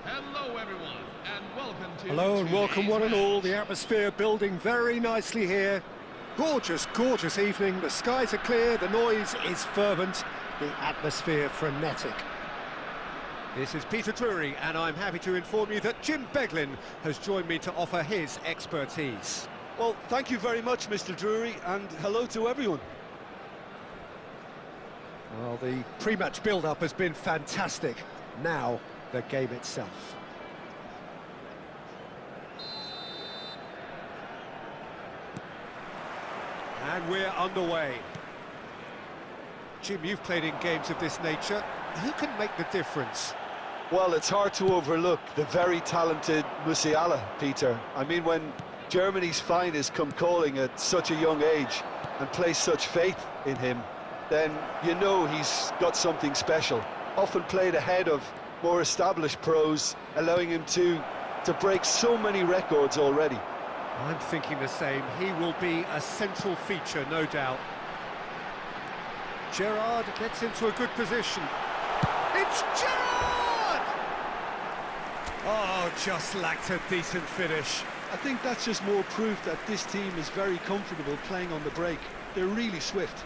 Hello everyone, and welcome to... Hello and welcome one and all. The atmosphere building very nicely here. Gorgeous, gorgeous evening. The skies are clear, the noise is fervent, the atmosphere frenetic. This is Peter Drury, and I'm happy to inform you that Jim Beglin has joined me to offer his expertise. Well, thank you very much, Mr. Drury, and hello to everyone. Well, the pre-match build-up has been fantastic. Now, the game itself. And we're underway. Jim, you've played in games of this nature. Who can make the difference? Well, it's hard to overlook the very talented Musiala, Peter. I mean, when Germany's finest come calling at such a young age and place such faith in him, then you know he's got something special. Often played ahead of more established pros, allowing him to break so many records already. I'm thinking the same. He will be a central feature, no doubt. Gerrard gets into a good position. It's Gerrard! Oh, just lacked a decent finish. I think that's just more proof that this team is very comfortable playing on the break. They're really swift.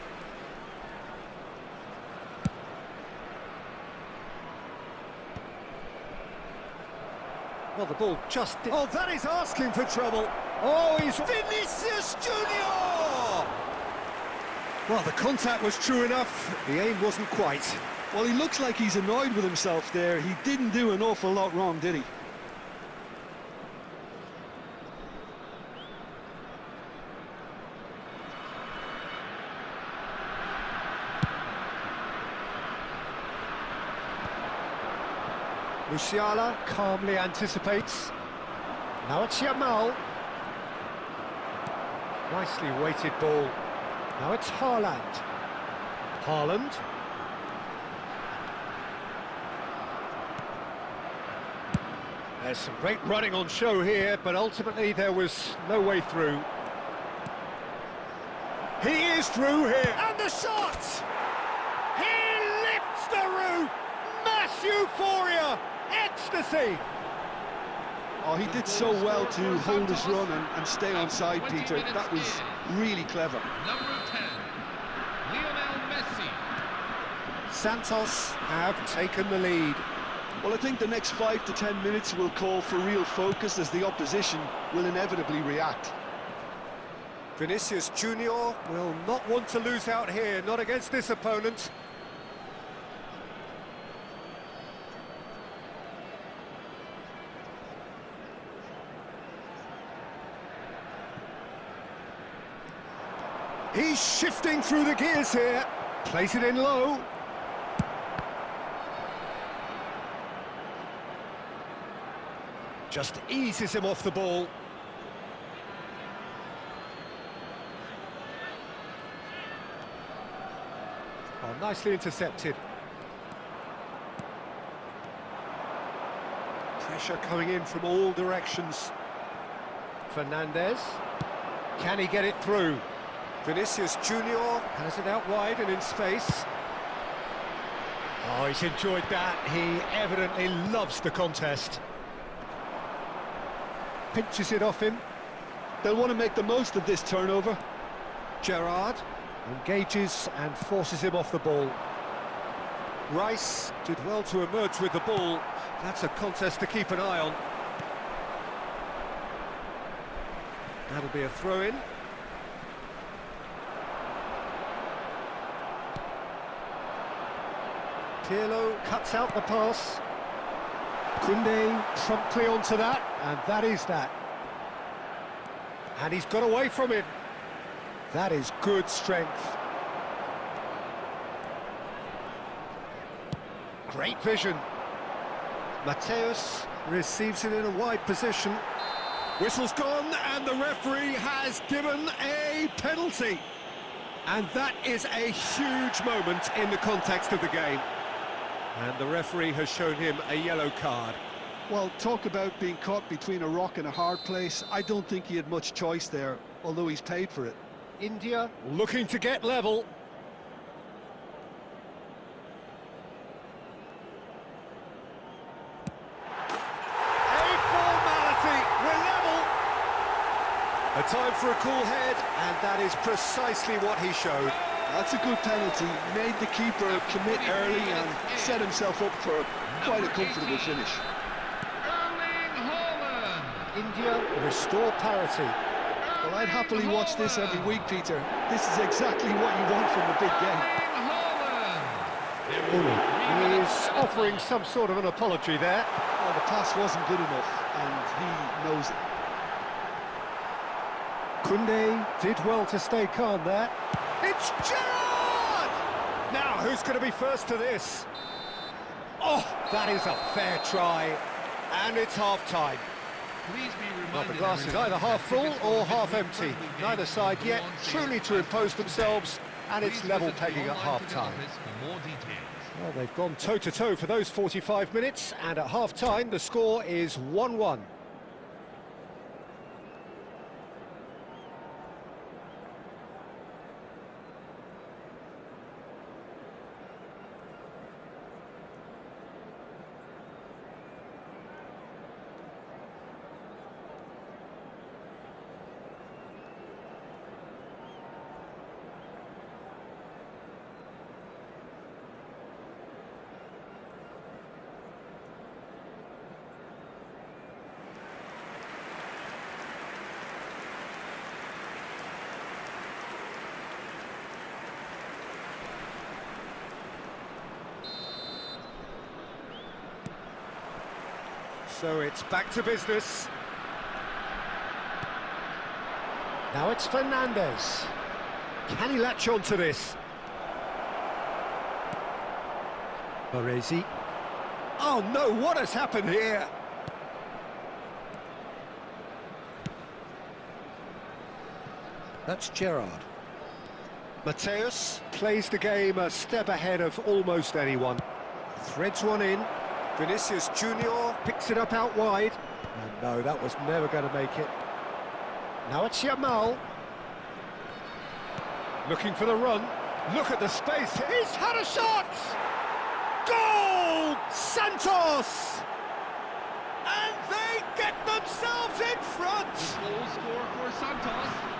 Well, the ball just... Oh, that is asking for trouble. Oh, he's Vinicius Junior! Well, the contact was true enough. The aim wasn't quite. Well, he looks like he's annoyed with himself there. He didn't do an awful lot wrong, did he? Musiala calmly anticipates. Now it's Yamal. Nicely weighted ball. Now it's Haaland. Haaland. There's some great running on show here, but ultimately there was no way through. He is through here, and the shot! He lifts the roof! Mass euphoria! Ecstasy! Oh, he did so well to hold his run and stay on side, Peter. That was really clever. Number 10, Lionel Messi. Santos have taken the lead. Well, I think the next 5 to 10 minutes will call for real focus as the opposition will inevitably react. Vinicius Junior will not want to lose out here, not against this opponent. He's shifting through the gears here. Plays it in low. Just eases him off the ball. Oh, nicely intercepted. Pressure coming in from all directions. Fernandez. Can he get it through? Vinicius Junior has it out wide and in space. Oh, he's enjoyed that. He evidently loves the contest. Pinches it off him. They'll want to make the most of this turnover. Gerrard engages and forces him off the ball. Rice did well to emerge with the ball. That's a contest to keep an eye on. That'll be a throw-in. Pirlo cuts out the pass. Koundé promptly onto that, and that is that. And he's got away from him. That is good strength. Great vision. Mateus receives it in a wide position. Whistle's gone, and the referee has given a penalty. And that is a huge moment in the context of the game. And the referee has shown him a yellow card. Well, talk about being caught between a rock and a hard place. I don't think he had much choice there, although he's paid for it. India looking to get level. A formality, we're level. A time for a cool head, and that is precisely what he showed. That's a good penalty. Made the keeper commit early and set himself up for quite a comfortable finish. Erling Haaland. India restore parity. Well, I'd happily watch this every week, Peter. This is exactly what you want from a big game. He is offering some sort of an apology there. Well, the pass wasn't good enough, and he knows it. Koundé did well to stay calm there. It's Gerrard! Now, who's going to be first to this? Oh, that is a fair try, and it's half-time. Please be Well, reminded the glass is either half full or half empty. Neither side yet truly to impose themselves, and it's level pegging at half-time. Well, they've gone toe-to-toe for those 45 minutes, and at half-time the score is 1-1. So it's back to business. Now it's Fernandez. Can he latch on to this? Baresi. Oh no, what has happened here? That's Gerrard. Mateus plays the game a step ahead of almost anyone. Threads one in. Vinicius Junior picks it up out wide. And no, that was never going to make it. Now it's Yamal. Looking for the run. Look at the space. He's had a shot! Goal! Santos! And they get themselves in front! Goal score for Santos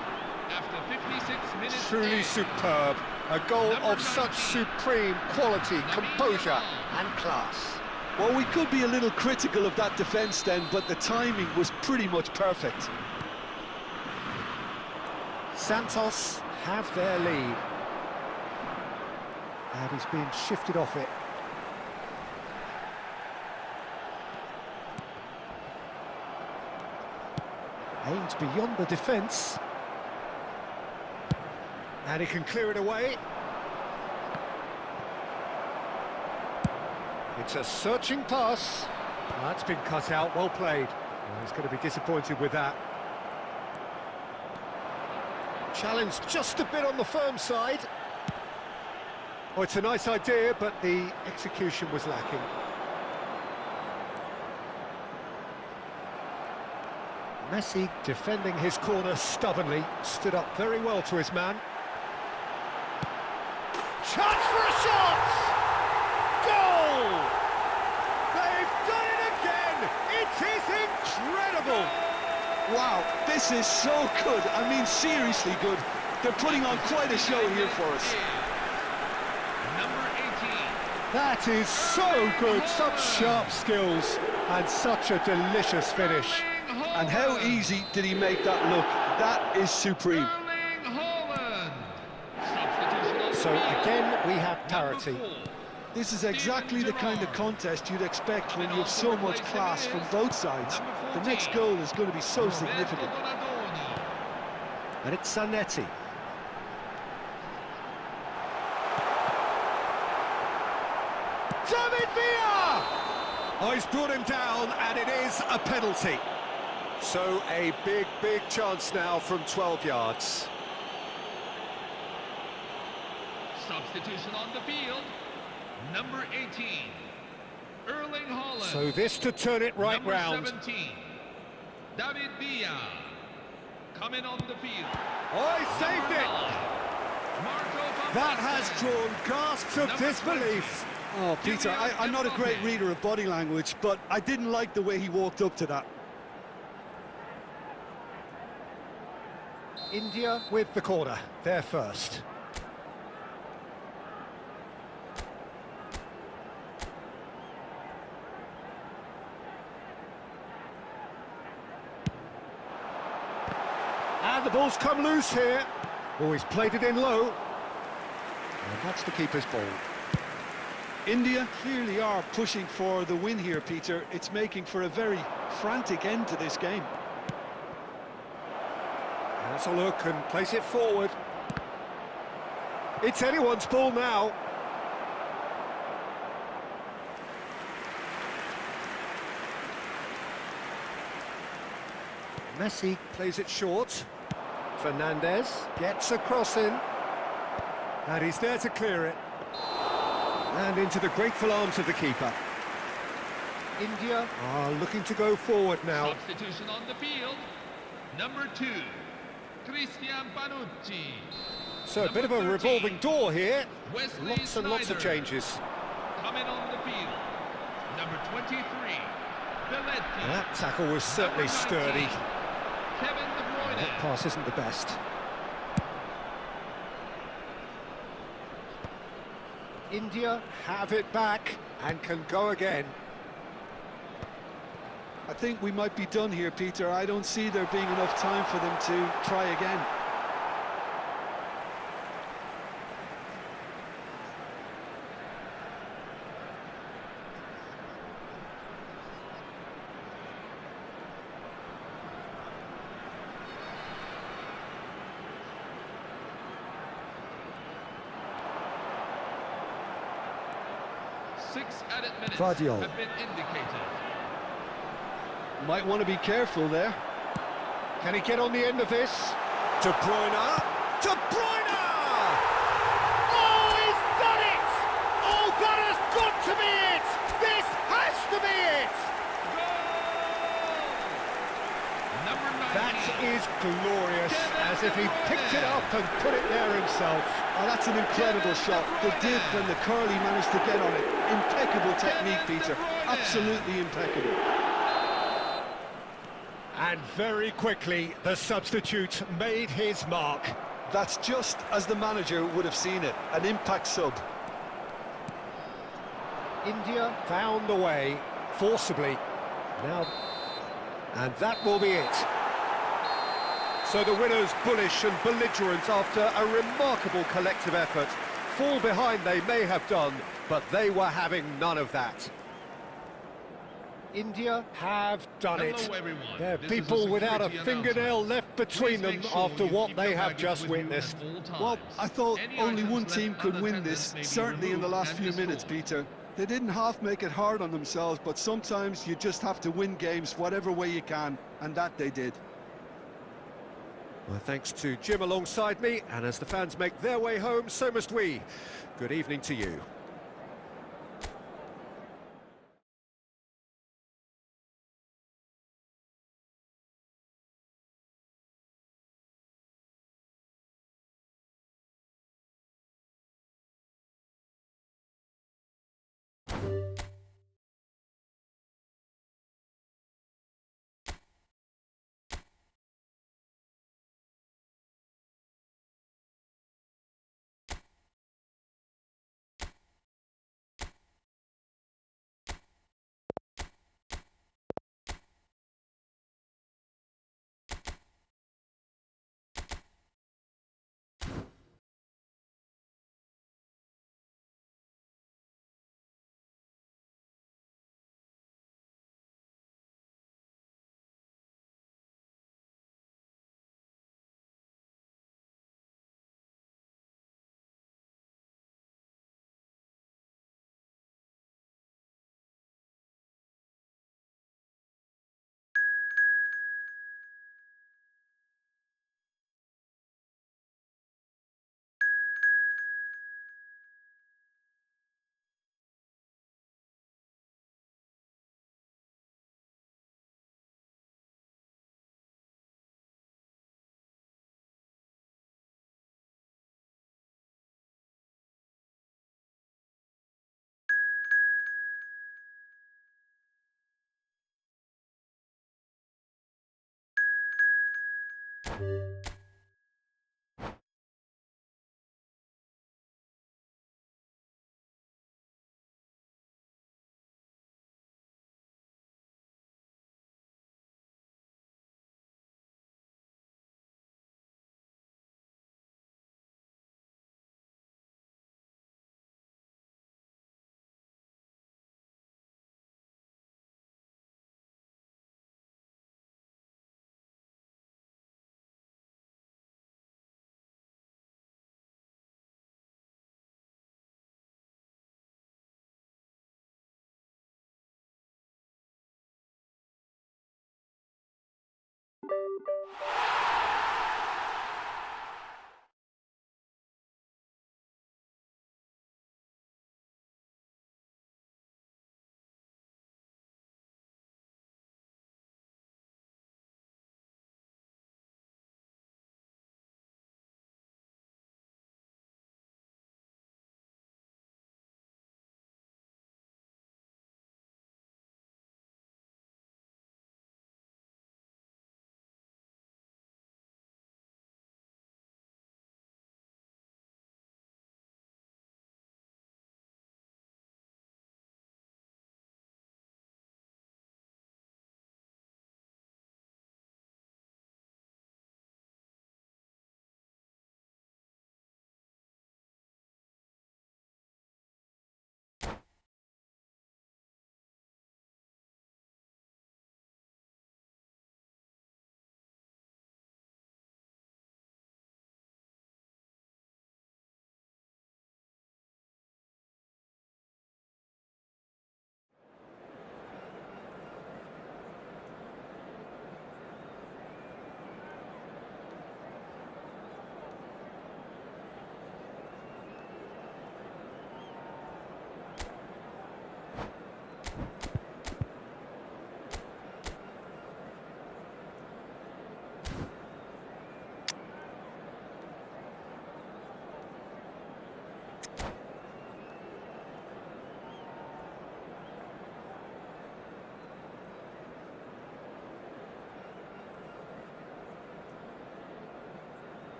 after 56 minutes. Truly superb. A goal of such supreme quality, composure and class. Well, we could be a little critical of that defence then, but the timing was pretty much perfect. Santos have their lead. And he's being shifted off it. Aims beyond the defence. And he can clear it away. It's a searching pass. That's been cut out, well played. Well, he's going to be disappointed with that. Challenged just a bit on the firm side. Oh, it's a nice idea, but the execution was lacking. Messi defending his corner stubbornly, stood up very well to his man. Chance for a shot! Goal! They've done it again! It is incredible! Wow, this is so good. I mean, seriously good. They're putting on quite a show here for us. Number 18. That is so good, such sharp skills and such a delicious finish. And how easy did he make that look? That is supreme. So again, we have parity. This is exactly the kind of contest you'd expect when you have so much class from both sides. The next goal is going to be so significant. And it's Zanetti. David Villa! Oh, he's brought him down, and it is a penalty. So a big, big chance now from 12 yards. Substitution on the field. Number 18. Erling Haaland. So this to turn it right Number round. 17. David Villa. Coming on the field. Oh, he saved it! That has Marco drawn gasps of Number disbelief. Oh, Peter, I'm not a great reader of body language, but I didn't like the way he walked up to that. India with the corner, they're first. And the ball's come loose here. Oh, he's played it in low. And that's the keeper's ball. India clearly are pushing for the win here, Peter. It's making for a very frantic end to this game. That's a look and place it forward. It's anyone's ball now. Messi plays it short. Fernandez gets a cross in. And he's there to clear it. And into the grateful arms of the keeper. India are looking to go forward now. Substitution on the field. Number 2. Christian Panucci. So a bit of a revolving door here. Wesley Lots and lots of Sneijder. changes. Coming on the field. Number 23. Belletti. That tackle was certainly Number 19, sturdy. Kevin De Bruyne. That pass isn't the best. India have it back and can go again. I think we might be done here, Peter. I don't see there being enough time for them to try again. Six added minutes Guardiola. have been indicated. Might want to be careful there. Can he get on the end of this? De Bruyne. De Bruyne! Oh, he's done it! Oh, that has got to be it! This has to be it! Number 90. That is glorious, as if he picked it up and put it there himself. Oh, that's an incredible shot. The dip and the curl he managed to get on it. Impeccable technique, Peter. Absolutely impeccable. And very quickly, the substitute made his mark. That's just as the manager would have seen it, an impact sub. India found a way, forcibly. Now, and that will be it. So the winners, bullish and belligerent after a remarkable collective effort. Fall behind they may have done, but they were having none of that. India have done Hello, it. everyone. They're This is people without a security fingernail announcement. left between Please them make sure after you what keep they your have baggage just with you at witnessed. all times. Well, I thought Any only items one left team could win unattended this, may be certainly in the removed last and few minutes, destroyed. Peter. They didn't half make it hard on themselves, but sometimes you just have to win games whatever way you can, and that they did. Well, thanks to Jim alongside me, and as the fans make their way home, so must we. Good evening to you.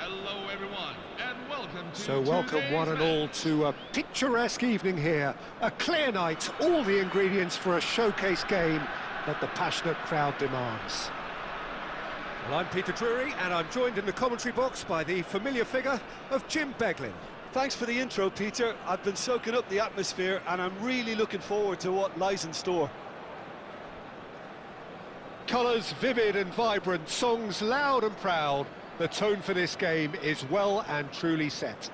Hello everyone, and welcome to So welcome one and all to a picturesque evening here. A clear night, all the ingredients for a showcase game that the passionate crowd demands. Well, I'm Peter Drury, and I'm joined in the commentary box by the familiar figure of Jim Beglin. Thanks for the intro, Peter. I've been soaking up the atmosphere and I'm really looking forward to what lies in store. Colours vivid and vibrant, songs loud and proud. The tone for this game is well and truly set.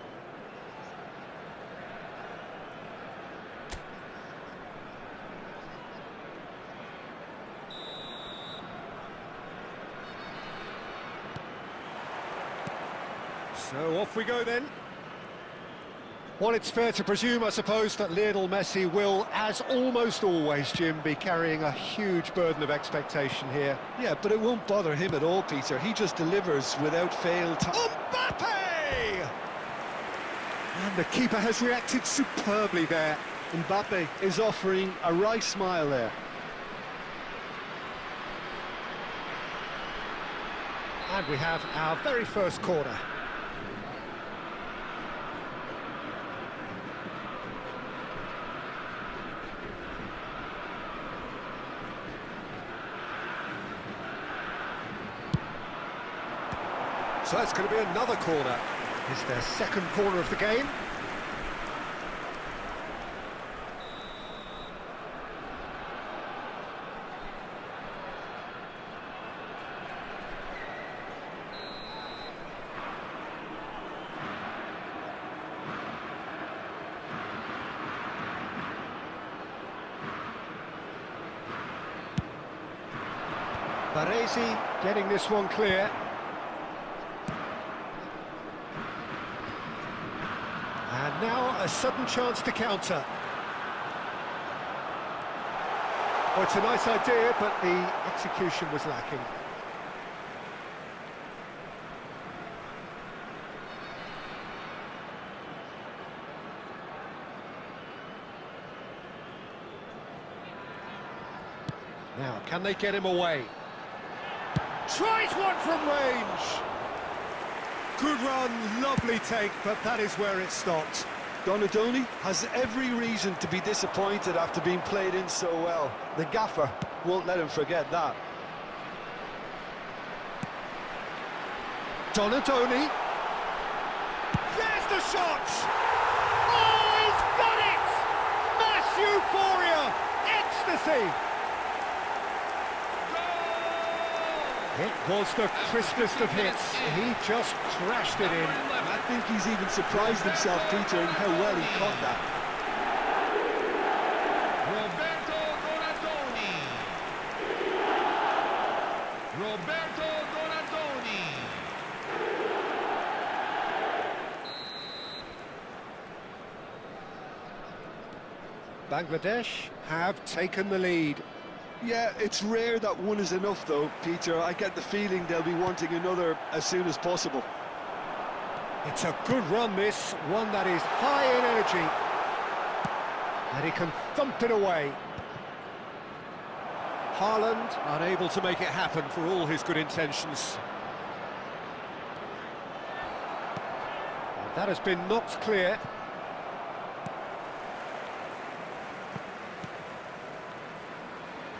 So off we go then. Well, it's fair to presume, I suppose, that Lionel Messi will, as almost always, Jim, be carrying a huge burden of expectation here. Yeah, but it won't bother him at all, Peter. He just delivers without fail. Mbappe! And the keeper has reacted superbly there. Mbappe is offering a wry smile there. And we have our very first corner. So it's going to be another corner. It's their second corner of the game. Baresi getting this one clear. And now a sudden chance to counter. Well, it's a nice idea, but the execution was lacking. Now, can they get him away? Tries one from range! Good run, lovely take, but that is where it stopped. Donadoni has every reason to be disappointed after being played in so well. The gaffer won't let him forget that. Donadoni. There's the shot! Oh, he's done it! Mass euphoria! Ecstasy! It was the crispest of hits. He just crashed it in. I think he's even surprised himself, Peter, in how well he caught that. Roberto Donadoni. Bangladesh have taken the lead. Yeah, it's rare that one is enough, though, Peter. I get the feeling they'll be wanting another as soon as possible. It's a good run, this. One that is high in energy. And he can thump it away. Haaland unable to make it happen for all his good intentions. And that has been knocked clear.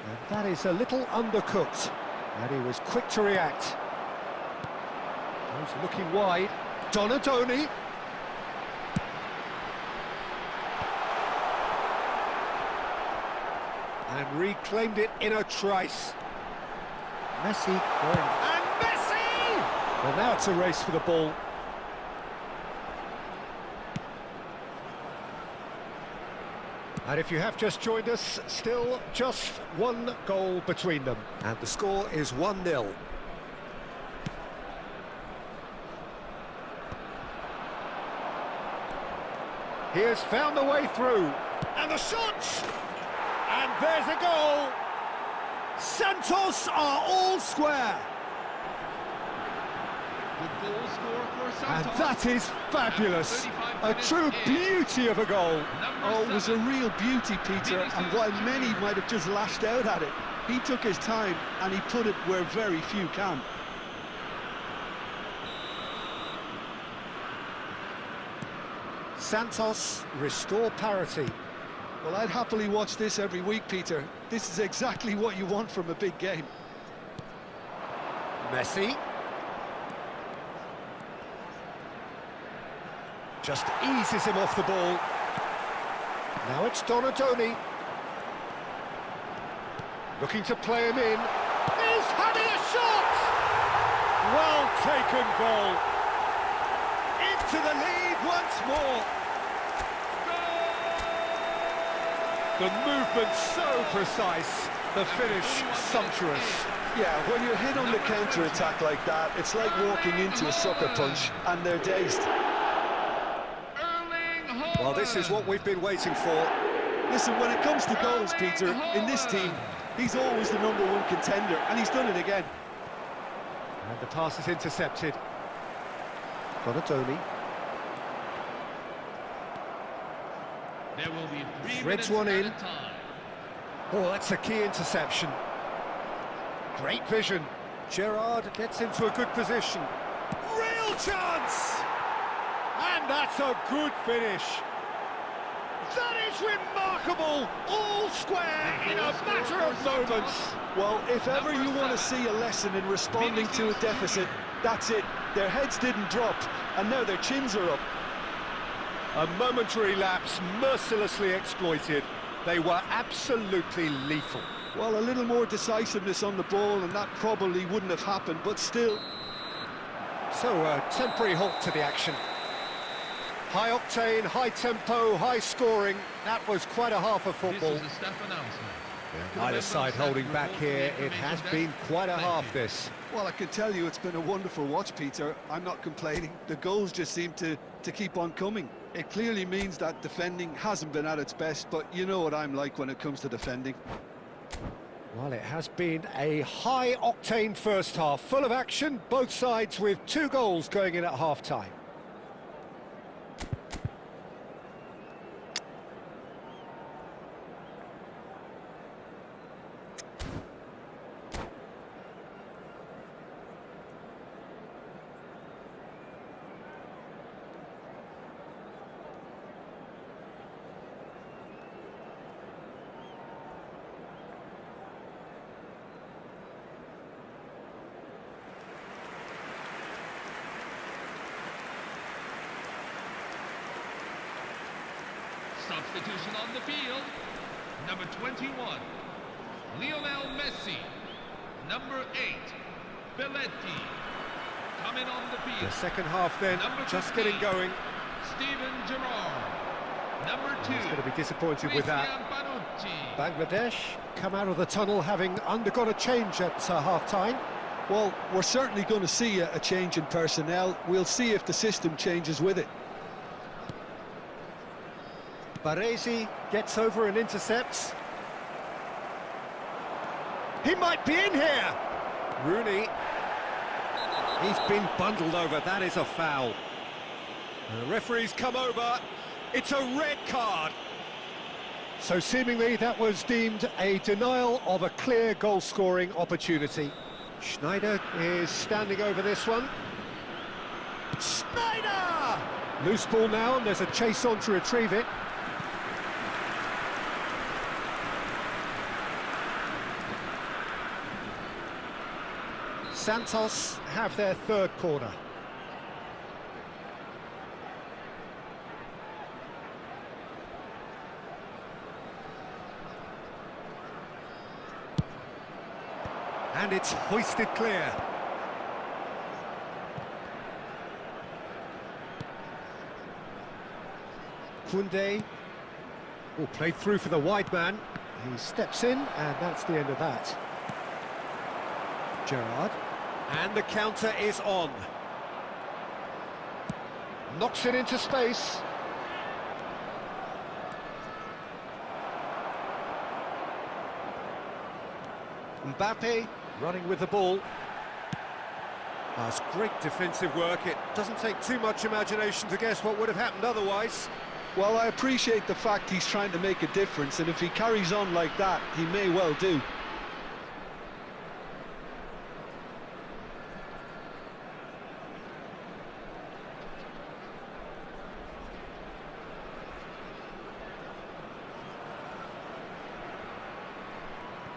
And that is a little undercooked. And he was quick to react. He's looking wide. Donadoni. And reclaimed it in a trice. Messi going. And Messi! Well, now it's a race for the ball. And if you have just joined us, still just one goal between them. And the score is 1-0. He has found the way through. And the shot! And there's a goal! Santos are all square. The goal score for And Santos. that is fabulous. A true beauty of a goal. Oh, it was a real beauty, Peter, and while many might have just lashed out at it, he took his time and he put it where very few can. Santos restore parity. Well, I'd happily watch this every week, Peter. This is exactly what you want from a big game. Messi. Just eases him off the ball. Now it's Donadoni. Looking to play him in. He's having a shot! Well taken goal. Into the lead once more. The movement so precise, the finish sumptuous. Yeah, when you're hit on the counter-attack like that, it's like walking into a sucker punch, and they're dazed. Well, this is what we've been waiting for. Listen, when it comes to goals, Peter, in this team, he's always the #1 contender, and he's done it again. And the pass is intercepted. Donadoni. There will be 3 Threads minutes one at in. a time. Oh, that's a key interception. Great vision. Gerrard gets into a good position. Real chance! And that's a good finish. That is remarkable! All square in a matter of moments. Well, if ever you want to see a lesson in responding to a deficit, that's it. Their heads didn't drop, and now their chins are up. A momentary lapse mercilessly exploited. They were absolutely lethal. Well, a little more decisiveness on the ball, and that probably wouldn't have happened, but still. So, a temporary halt to the action. High octane, high tempo, high scoring. That was quite a half of football. This is the staff announcement. Either side holding back here. It has been quite a half, this. Well, I can tell you it's been a wonderful watch, Peter. I'm not complaining. The goals just seem to keep on coming. It clearly means that defending hasn't been at its best, but you know what I'm like when it comes to defending. Well, it has been a high-octane first half, full of action, both sides with 2 goals going in at half-time. Substitution on the field. Number 21, Lionel Messi. Number 8, Belletti. Coming on the The field. second half then, Number just 15, getting going. Steven Gerrard. Number 2, He's going to be disappointed with that. Christian Panucci. Bangladesh come out of the tunnel having undergone a change at half-time. Well, we're certainly going to see a change in personnel. We'll see if the system changes with it. Baresi gets over and intercepts. He might be in here! Rooney. He's been bundled over, that is a foul. And the referee's come over, it's a red card. So seemingly that was deemed a denial of a clear goal-scoring opportunity. Schneider is standing over this one. Schneider! Loose ball now, and there's a chase on to retrieve it. Santos have their third corner. And it's hoisted clear. Koundé, played through for the wide man. He steps in, and that's the end of that. Gerrard. And the counter is on. Knocks it into space. Mbappe running with the ball. That's great defensive work. It doesn't take too much imagination to guess what would have happened otherwise. Well, I appreciate the fact he's trying to make a difference, and if he carries on like that, he may well do.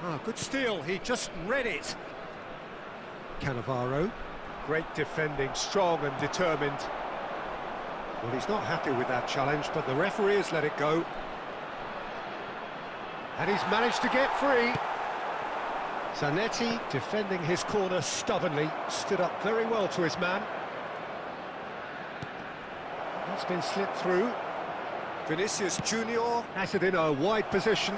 Ah, good steal, he just read it. Cannavaro, great defending, strong and determined. Well, he's not happy with that challenge, but the referee has let it go. And he's managed to get free. Zanetti defending his corner stubbornly, stood up very well to his man. That's been slipped through. Vinicius Junior Has it in a wide position.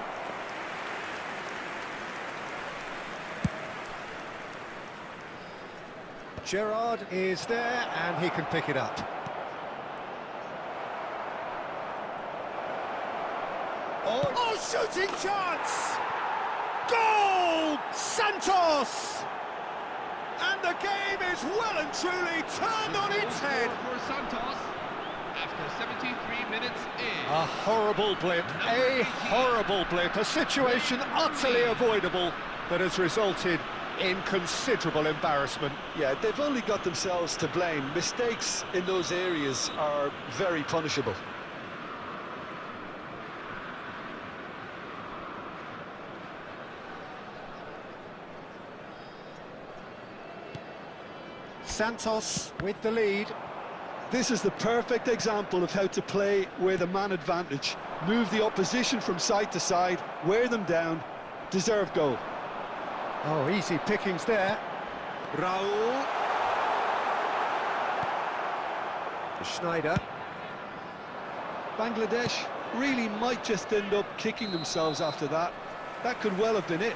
Gerrard is there and he can pick it up. Oh, shooting chance! Goal! Santos! And the game is well and truly turned on its head. For Santos after 73 minutes in. A horrible blip, a situation utterly avoidable that has resulted in considerable embarrassment. Yeah, they've only got themselves to blame. Mistakes in those areas are very punishable. Santos with the lead. This is the perfect example of how to play with a man advantage. Move the opposition from side to side, wear them down, deserve goal. Oh, easy pickings there. Raul. Schneider. Bangladesh really might just end up kicking themselves after that. That could well have been it.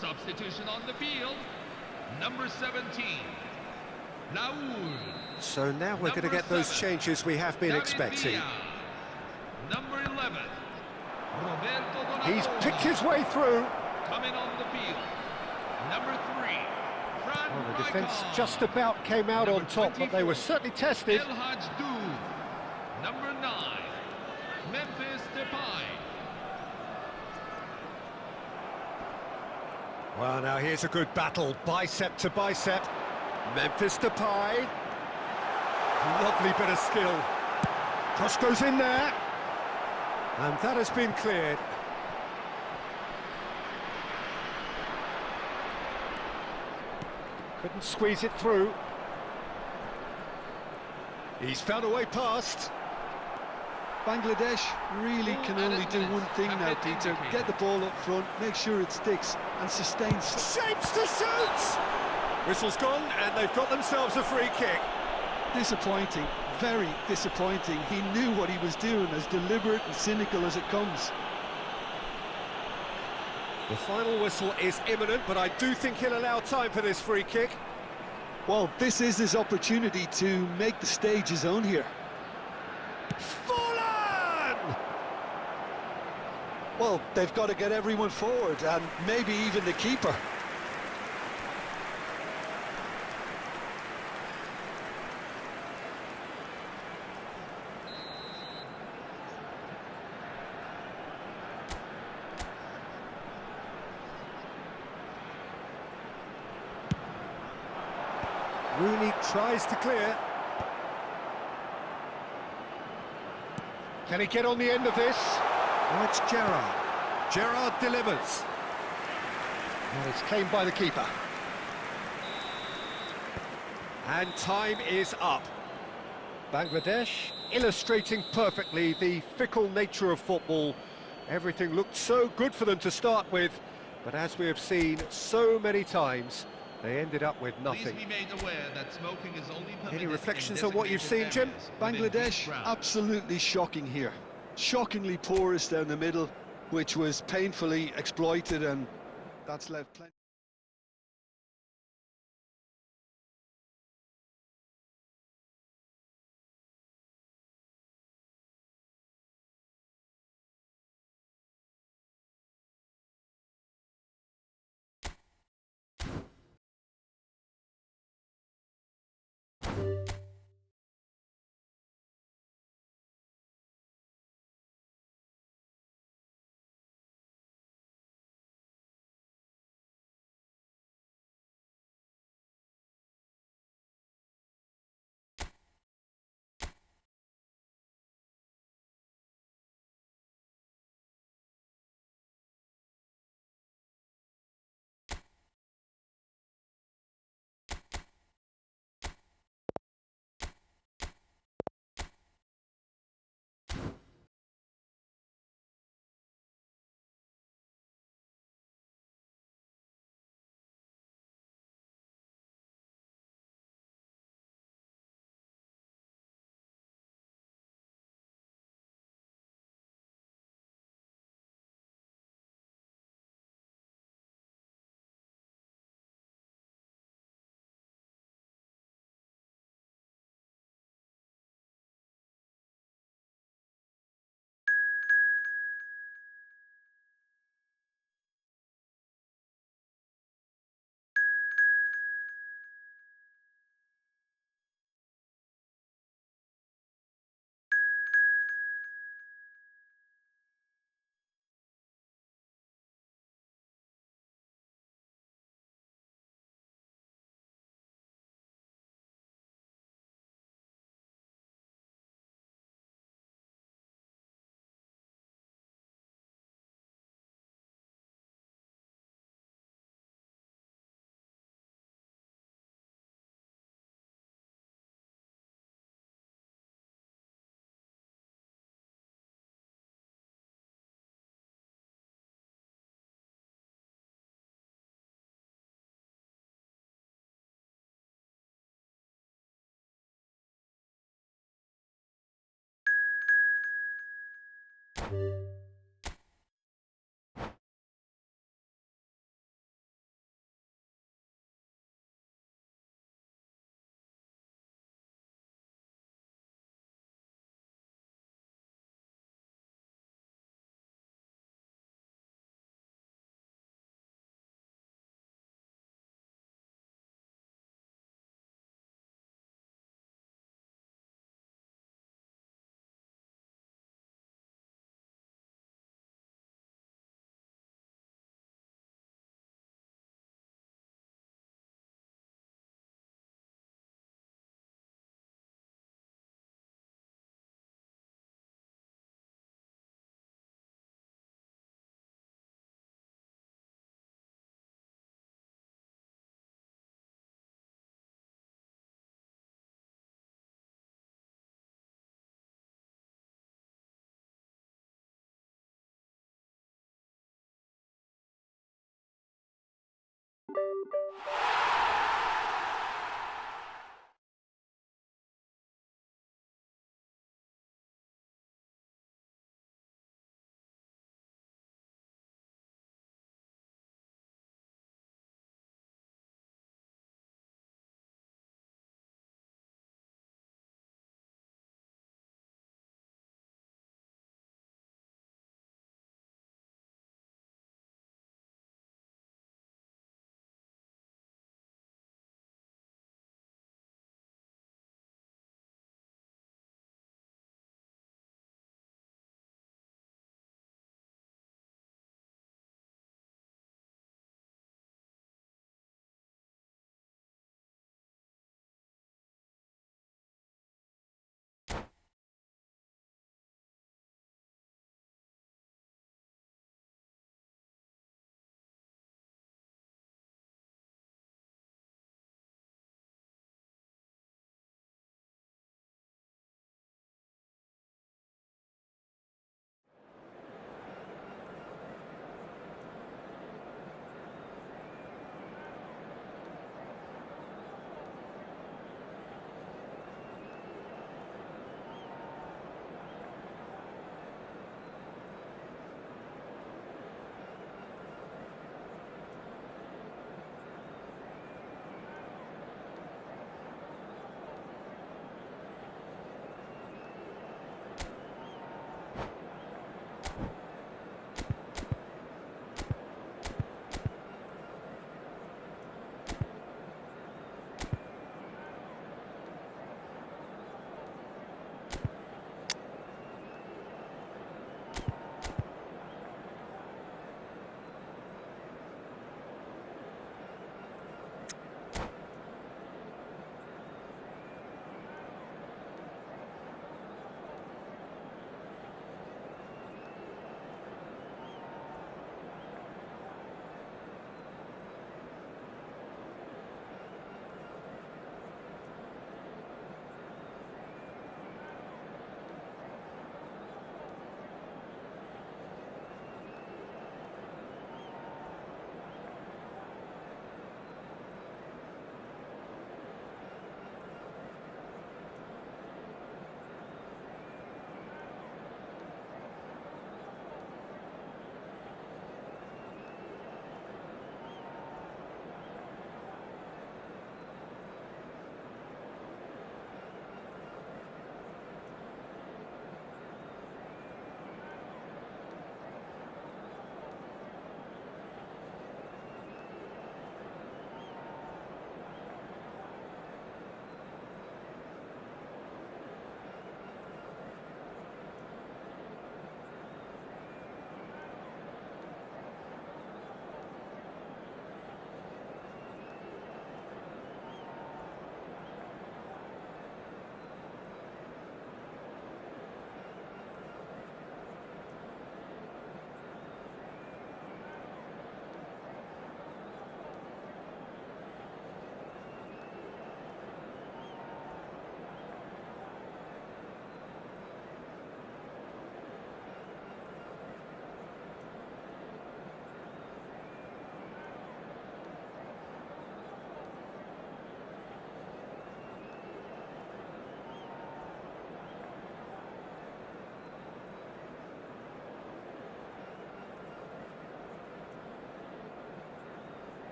Substitution on the field, number 17, Raul. So now we're going to get those changes we have been David expecting. Villa. Number 11, Roberto Donato. He's picked his way through. Coming on the field, number 3, Fran Well, the defence Rijkaard. just about came out on Number top, but they were 24, certainly tested. El Hadjoud. Number 9, Memphis Depay. Well, now here's a good battle, bicep to bicep. Memphis Depay. Lovely bit of skill. Cross goes in there. And that has been cleared. Couldn't squeeze it through. He's found a way past. Bangladesh really can only do one thing now, Peter. Get the ball up front, make sure it sticks, and sustain. Shapes to shoot! Whistle's gone, and they've got themselves a free kick. Disappointing, very disappointing. He knew what he was doing, as deliberate and cynical as it comes. The final whistle is imminent, but I do think he'll allow time for this free kick. Well, this is his opportunity to make the stage his own here. Well, they've got to get everyone forward, and maybe even the keeper. Rooney tries to clear. Can he get on the end of this? Oh, it's Gerrard. Gerrard delivers. Well, it's claimed by the keeper. And time is up. Bangladesh illustrating perfectly the fickle nature of football. Everything looked so good for them to start with, but as we have seen so many times, they ended up with Please nothing. be made aware that smoking is only permitted Any in reflections on what you've seen, designated Jim? areas within Bangladesh, each ground. absolutely shocking here. Shockingly porous down the middle, which was painfully exploited, and that's left plenty.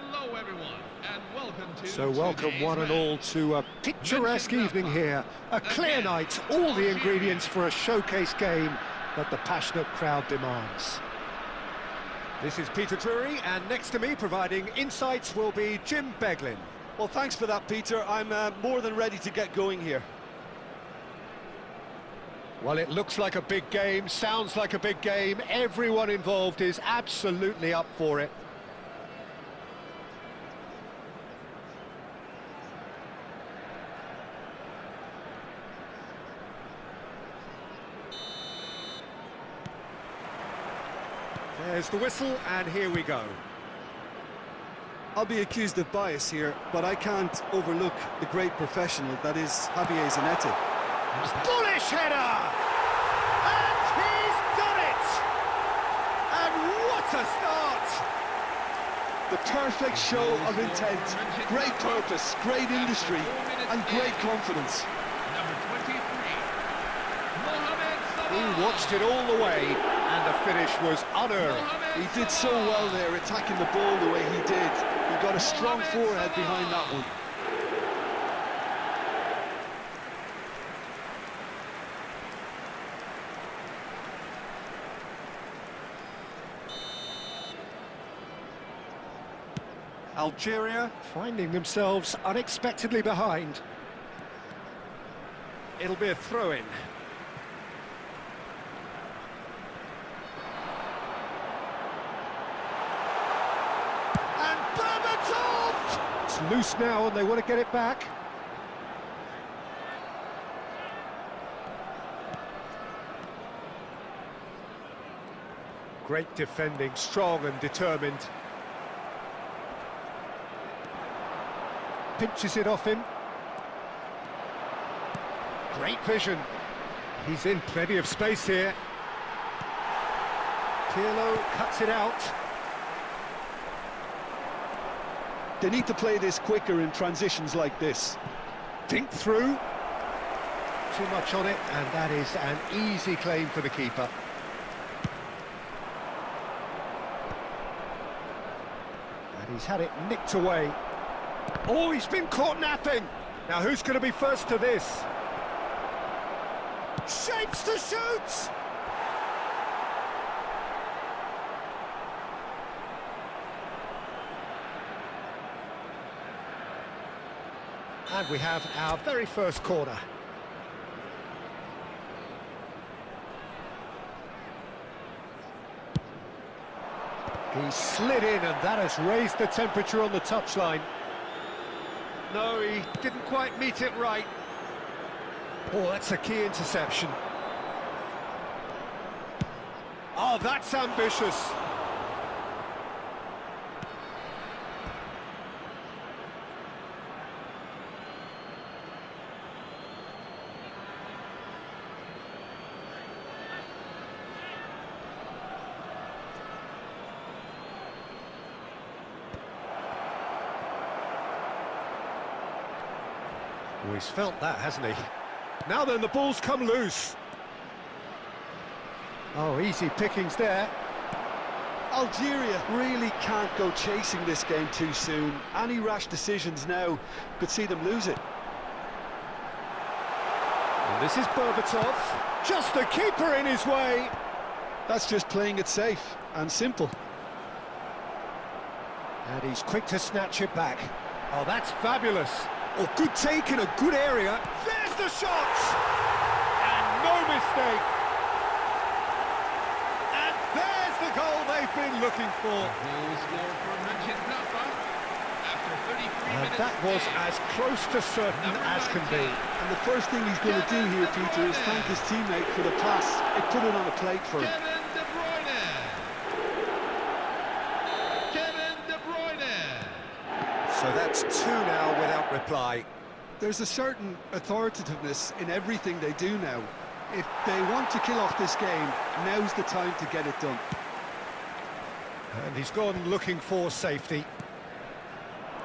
Hello everyone, and welcome to So welcome today's one and match. all to a picturesque evening here. A clear night, all the ingredients for a showcase game that the passionate crowd demands. This is Peter Drury, and next to me providing insights will be Jim Beglin. Well, thanks for that, Peter. I'm more than ready to get going here. Well, it looks like a big game, sounds like a big game. Everyone involved is absolutely up for it. There's the whistle, and here we go. I'll be accused of bias here, but I can't overlook the great professional that is Javier Zanetti. Bullish header! And he's done it! And what a start! The perfect show of intent, great purpose, great industry, and great confidence. Number 23, Mohamed He Salah. watched it all the way, and the finish was unearned. He did so well there, attacking the ball the way he did. He got a strong forehead behind that one. Algeria finding themselves unexpectedly behind. It'll be a throw-in. And Berbatov! It's loose now and they want to get it back. Great defending, strong and determined. Pinches it off him. Great vision. He's in plenty of space here. Pirlo cuts it out. They need to play this quicker in transitions like this. Dink through. Too much on it, and that is an easy claim for the keeper. And he's had it nicked away. Oh, he's been caught napping. Now, who's going to be first to this? Shapes to shoot! And we have our very first corner. He slid in, and that has raised the temperature on the touchline. No, he didn't quite meet it right. Oh, that's a key interception. Oh, that's ambitious. Oh, he's felt that, hasn't he? Now then, the ball's come loose. Oh, easy pickings there. Algeria really can't go chasing this game too soon. Any rash decisions now could see them lose it. And this is Berbatov. Just the keeper in his way. That's just playing it safe and simple. And he's quick to snatch it back. Oh, that's fabulous. Oh, good take in a good area. There's the shot! And no mistake. And there's the goal they've been looking for. Goal scored for Mönchengladbach after 33 And minutes. that was as close to certain as can be. And the first thing he's going to do here, Peter, is thank his teammate for the pass. It put it on a plate for him. Kevin De Bruyne. Kevin De Bruyne. So that's two now without reply. There's a certain authoritativeness in everything they do now. If they want to kill off this game, now's the time to get it done. And he's gone looking for safety.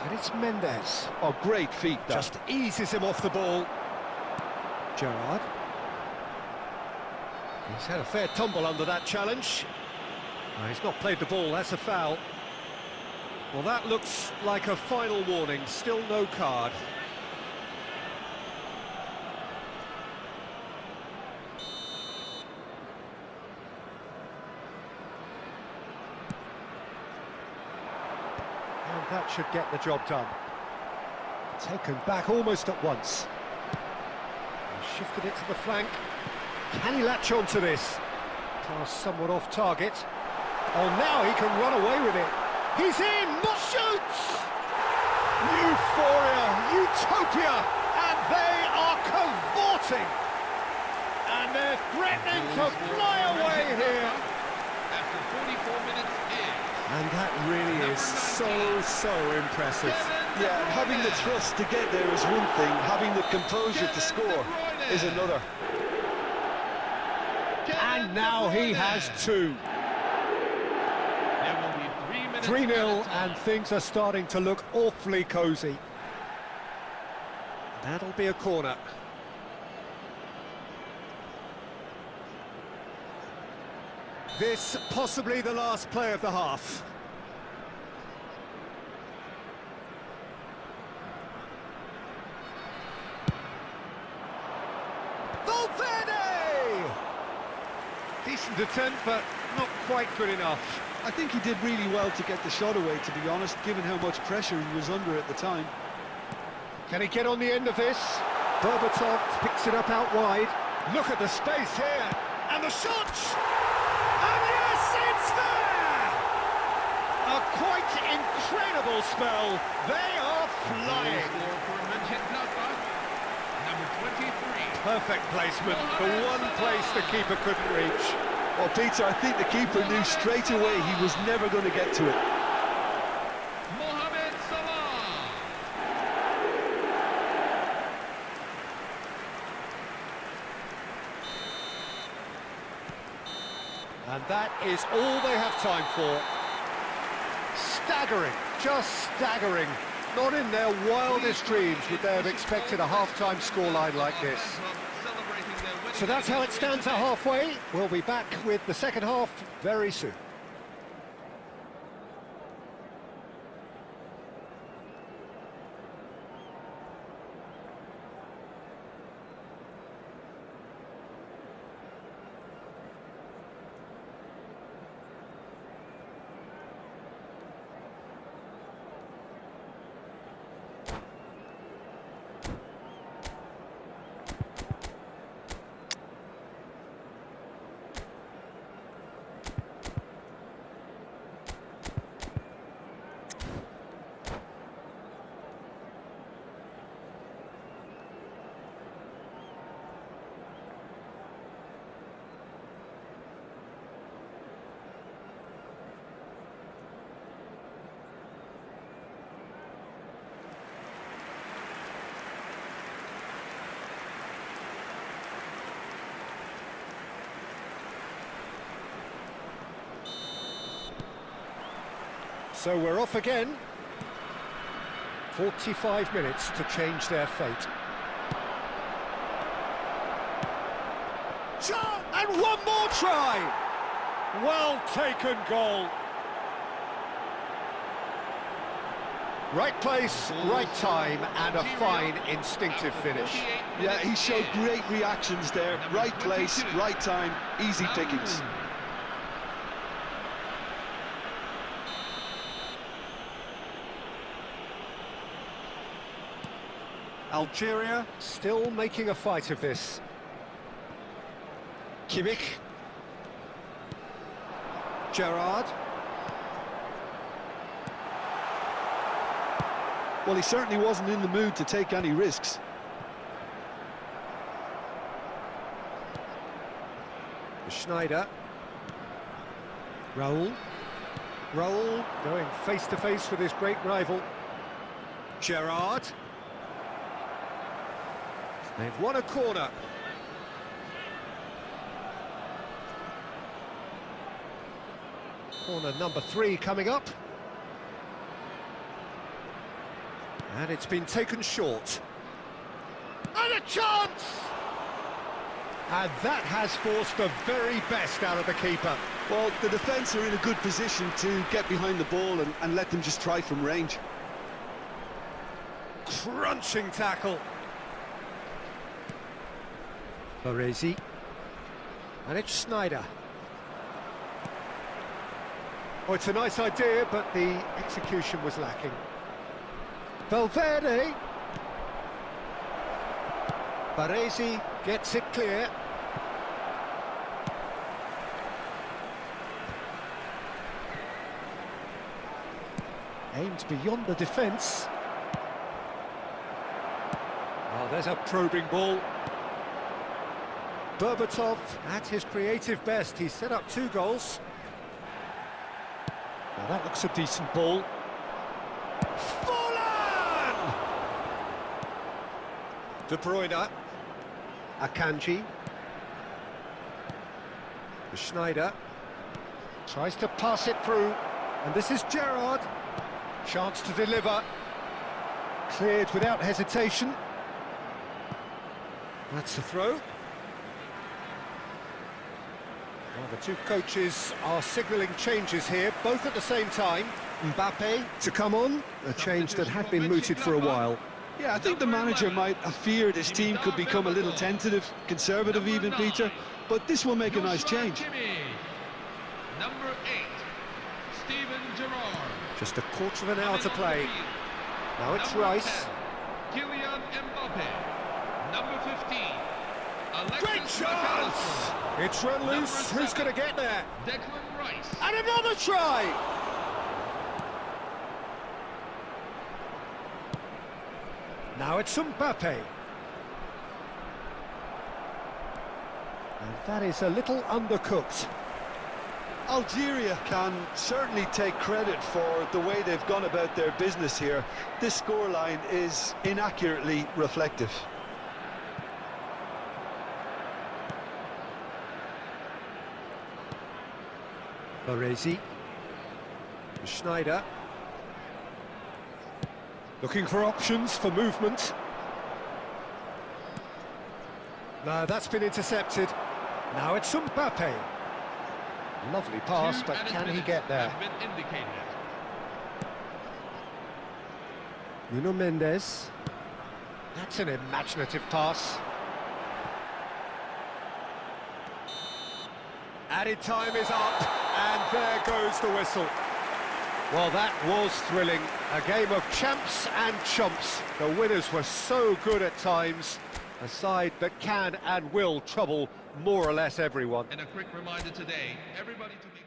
And it's Mendes. Oh, great feat, that. Just eases him off the ball. Gerrard. He's had a fair tumble under that challenge. No, he's not played the ball, that's a foul. Well, that looks like a final warning, still no card. And that should get the job done. Taken back almost at once. Shifted it to the flank. Can he latch on to this? Pass somewhat off target. Oh, now he can run away with it. He's in! Shoots! Euphoria! Utopia! And they are cavorting! And they're threatening to fly away here! After 44 minutes in. And that really is so impressive. Yeah, and having the trust to get there is one thing, having the composure to score is another. And now he has two. There will be 3 minutes. 3-0, and things are starting to look awfully cosy. That'll be a corner. This possibly the last play of the half. Valverde! Decent attempt, but not quite good enough. I think he did really well to get the shot away, to be honest, given how much pressure he was under at the time. Can he get on the end of this? Berbatov picks it up out wide. Look at the space here, and the shot! And yes, it's there! A quite incredible spell. They are flying. Score for Mönchengladbach, number 23. Perfect placement, the one place the keeper couldn't reach. Well, Peter, I think the keeper knew straight away he was never going to get to it. Mohamed Salah. And that is all they have time for. Staggering, just staggering. Not in their wildest dreams would they have expected a half-time scoreline like this. So that's how it stands at halfway. We'll be back with the second half very soon. So we're off again. 45 minutes to change their fate. Shot! And one more try! Well taken goal. Right place, right time, and a fine instinctive finish. Yeah, he showed great reactions there. Right place, right time, easy pickings. Algeria still making a fight of this. Kimmich. Gerrard. Well, he certainly wasn't in the mood to take any risks. Schneider. Raul. Raul going face to face with his great rival. Gerrard. They've won a corner. Corner number 3 coming up. And it's been taken short. And a chance! And that has forced the very best out of the keeper. Well, the defence are in a good position to get behind the ball and let them just try from range. Crunching tackle. Baresi. And it's Snyder. Oh, it's a nice idea, but the execution was lacking. Valverde. Baresi gets it clear. Aims beyond the defence. Oh, there's a probing ball. Berbatov at his creative best. He set up 2 goals. Now that looks a decent ball. Fallen! De Bruyne. Akanji. Schneider. Tries to pass it through. And this is Gerrard. Chance to deliver. Cleared without hesitation. That's a throw. Well, the 2 coaches are signalling changes here, both at the same time. Mbappe to come on, a change that had been mooted for a while. Yeah, I think the manager might have feared his team could become a little tentative, conservative even, Peter, but this will make a nice change. Number 8, Steven Gerrard. Just a quarter of an hour to play. Now it's Number Rice. 10, Kylian Mbappe. Number 15, Alexis Great chance! McAllister. It's run loose. Number Who's 7, going to get there? Declan Rice. And another try! Now it's Mbappe. And that is a little undercooked. Algeria can certainly take credit for the way they've gone about their business here. This scoreline is inaccurately reflective. Baresi. Schneider. Looking for options for movement. No, that's been intercepted. Now it's Mbappe. Lovely pass, but can he get there? Have been indicated. Nuno Mendes. That's an imaginative pass. Added time is up, and there goes the whistle. Well, that was thrilling. A game of champs and chumps. The winners were so good at times. A side that can and will trouble more or less everyone. And a quick reminder today, everybody to make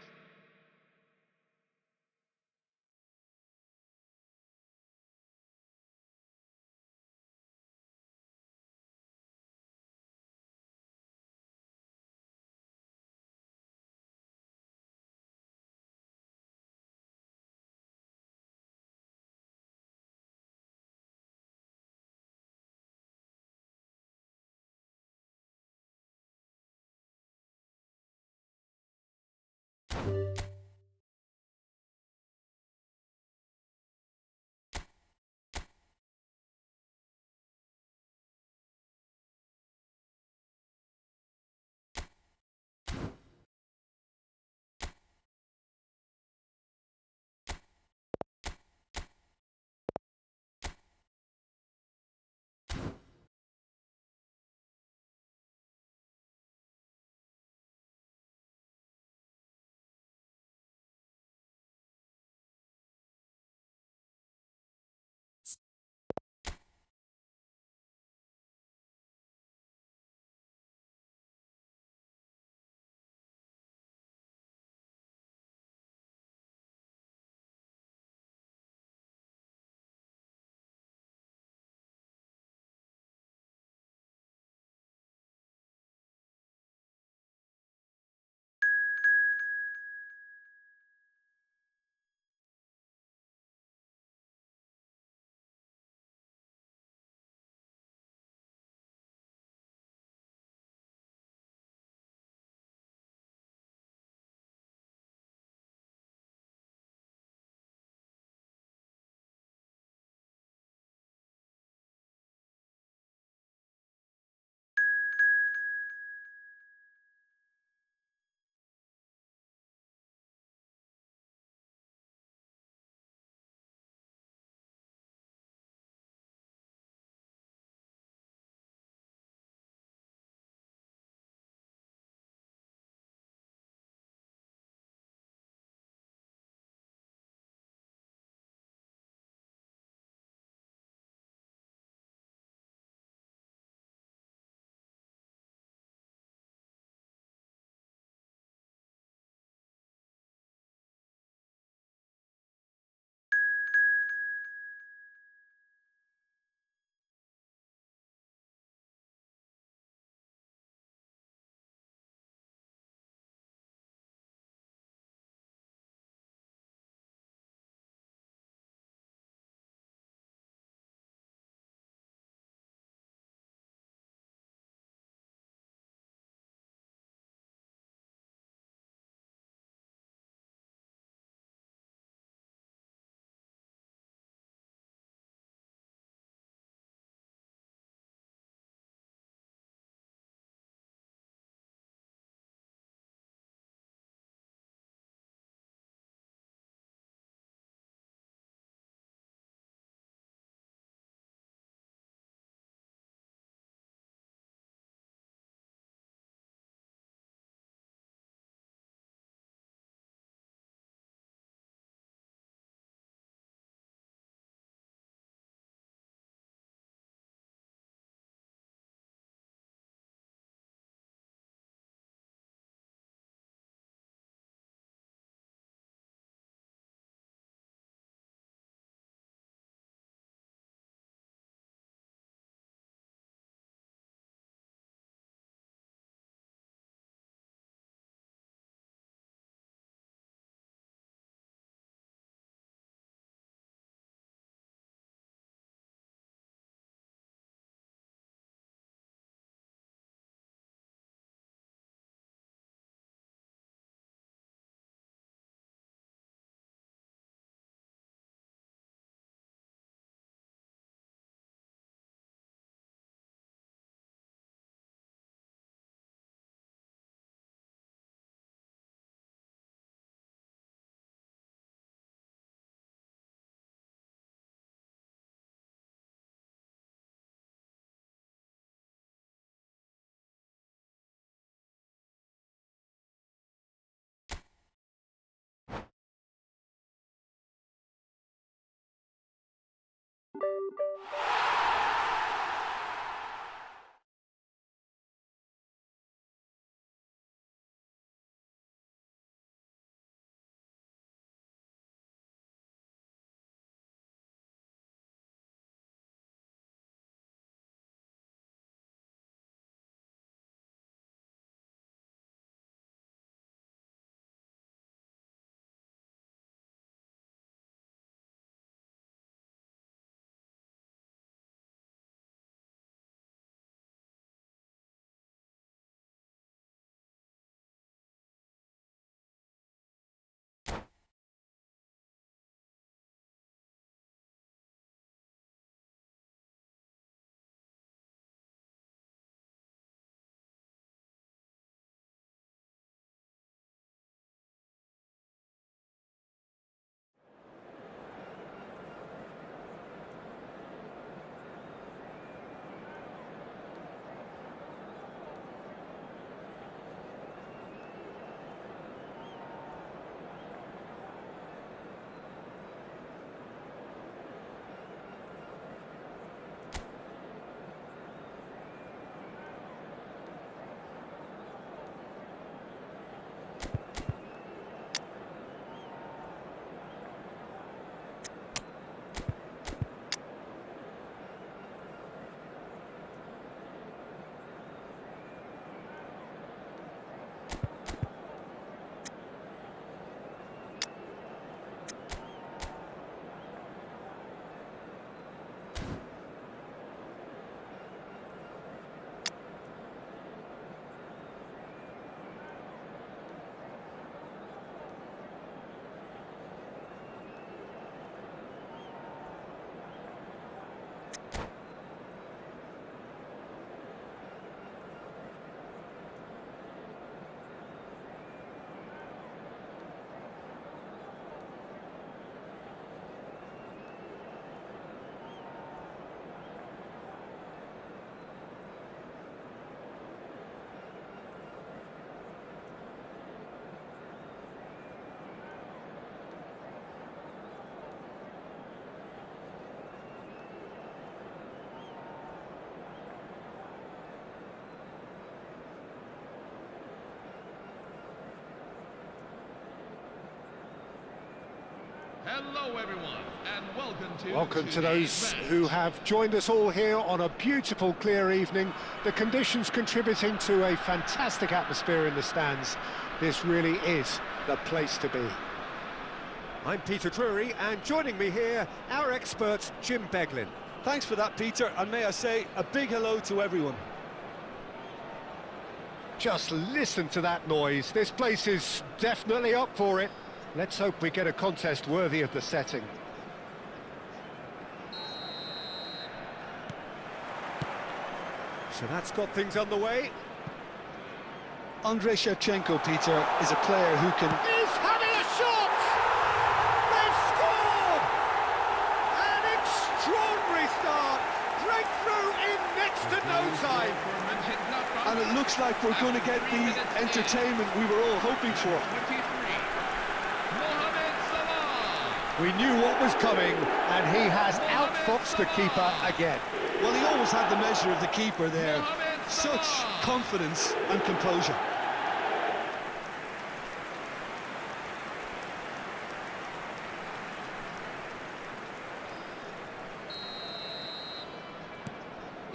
Hello everyone, and Welcome to today's those match. who have joined us all here on a beautiful, clear evening. The conditions contributing to a fantastic atmosphere in the stands. This really is the place to be. I'm Peter Drury, and joining me here, our expert, Jim Beglin. Thanks for that, Peter, and may I say a big hello to everyone. Just listen to that noise. This place is definitely up for it. Let's hope we get a contest worthy of the setting. So that's got things underway. Andrei Shevchenko, Peter, is a player who can... He's having a shot! They've scored! An extraordinary start! Breakthrough in next to no time! And it looks like we're going to get the entertainment we were all hoping for. We knew what was coming, and he has outfoxed the keeper again. Well, he always had the measure of the keeper there. Such confidence and composure.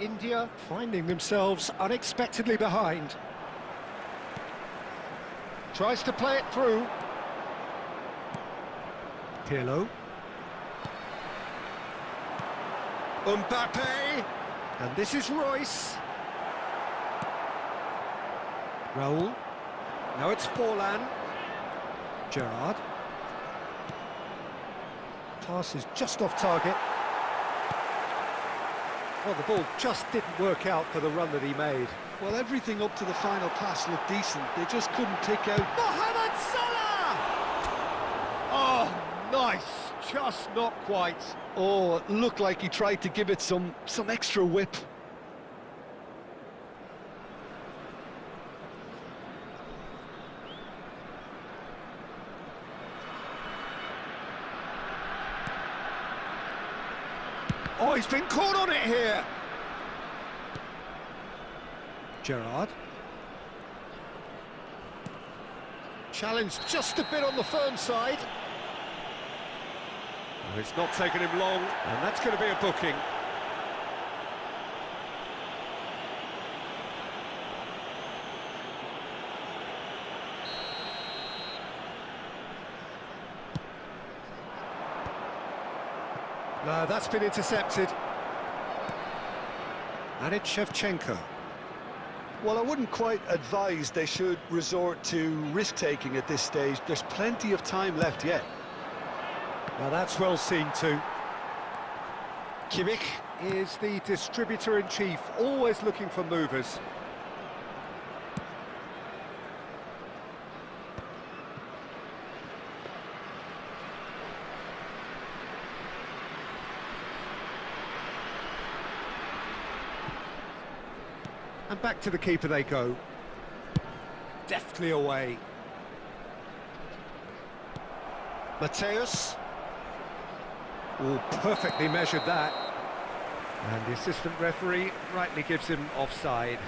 India finding themselves unexpectedly behind. Tries to play it through. Pirlo. Mbappe. And this is Royce. Raul. Now it's Forlan. Gerrard. Pass is just off target. Well, the ball just didn't work out for the run that he made. Well, everything up to the final pass looked decent. They just couldn't pick out... Mohamed Salah! Oh, nice. Just not quite. Oh, it looked like he tried to give it some extra whip. Oh, Oh, he's been caught on it here. Gerrard. Challenge just a bit on the firm side. Oh, it's not taken him long, and that's going to be a booking. No, that's been intercepted. And it's Shevchenko. Well, I wouldn't quite advise they should resort to risk-taking at this stage. There's plenty of time left yet. Now that's well seen too. Kimmich is the distributor-in-chief, always looking for movers. And back to the keeper they go. Deftly away. Mateus. Oh, perfectly measured that. And the assistant referee rightly gives him offside.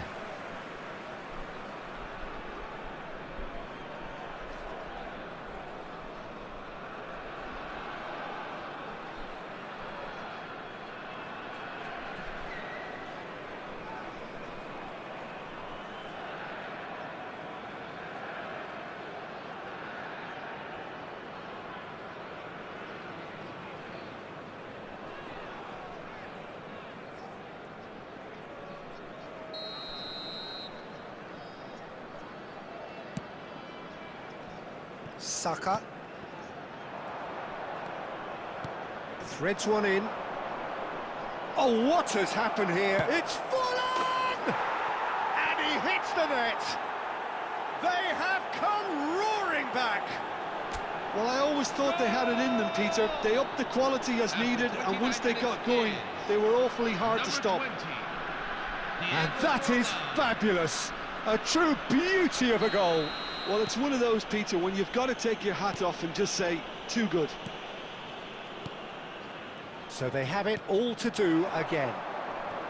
Saka. Threads one in. Oh, what has happened here? It's fallen! And he hits the net. They have come roaring back. Well, I always thought they had it in them, Peter. They upped the quality as needed, and once they got going, they were awfully hard to stop. And that is fabulous. A true beauty of a goal. Well, it's one of those, Peter, when you've got to take your hat off and just say, too good. So they have it all to do again.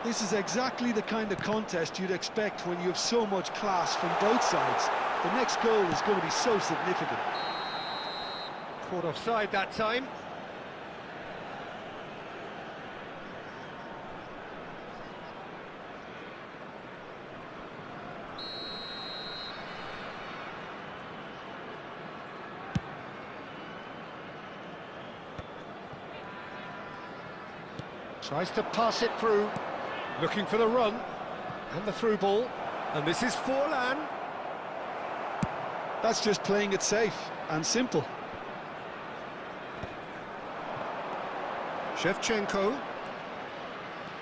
This is exactly the kind of contest you'd expect when you have so much class from both sides. The next goal is going to be so significant. Caught offside that time. Tries to pass it through, looking for the run, and the through ball, and this is Forlan. That's just playing it safe and simple. Shevchenko.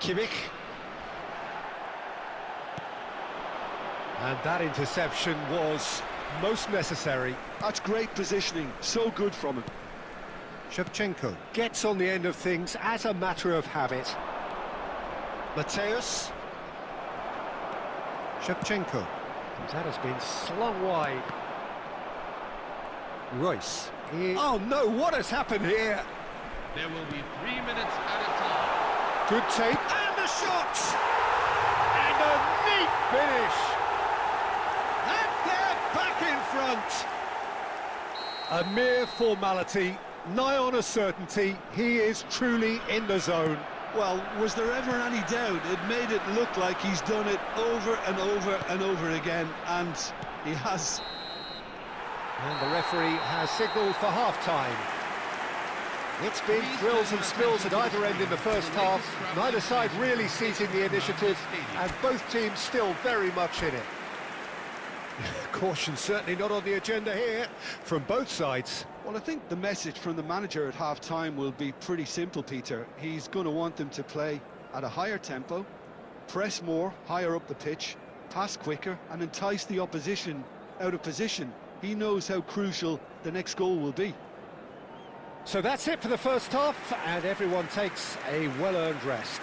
Kimmich. And that interception was most necessary. That's great positioning, so good from him. Shevchenko gets on the end of things as a matter of habit. Mateus. Shevchenko. And that has been slung wide. Royce. Oh no, what has happened here? There will be 3 minutes at a time. Good take. And the shot! And a neat finish! And they're back in front! A mere formality. Nigh on a certainty, he is truly in the zone. Well, was there ever any doubt? It made it look like he's done it over and over and over again, and he has. And the referee has signalled for half-time. It's been thrills and spills at either end in the first half, neither side really seizing the initiative, and both teams still very much in it. Caution certainly not on the agenda here, from both sides. Well, I think the message from the manager at half-time will be pretty simple, Peter. He's going to want them to play at a higher tempo, press more, higher up the pitch, pass quicker, and entice the opposition out of position. He knows how crucial the next goal will be. So that's it for the first half, and everyone takes a well-earned rest.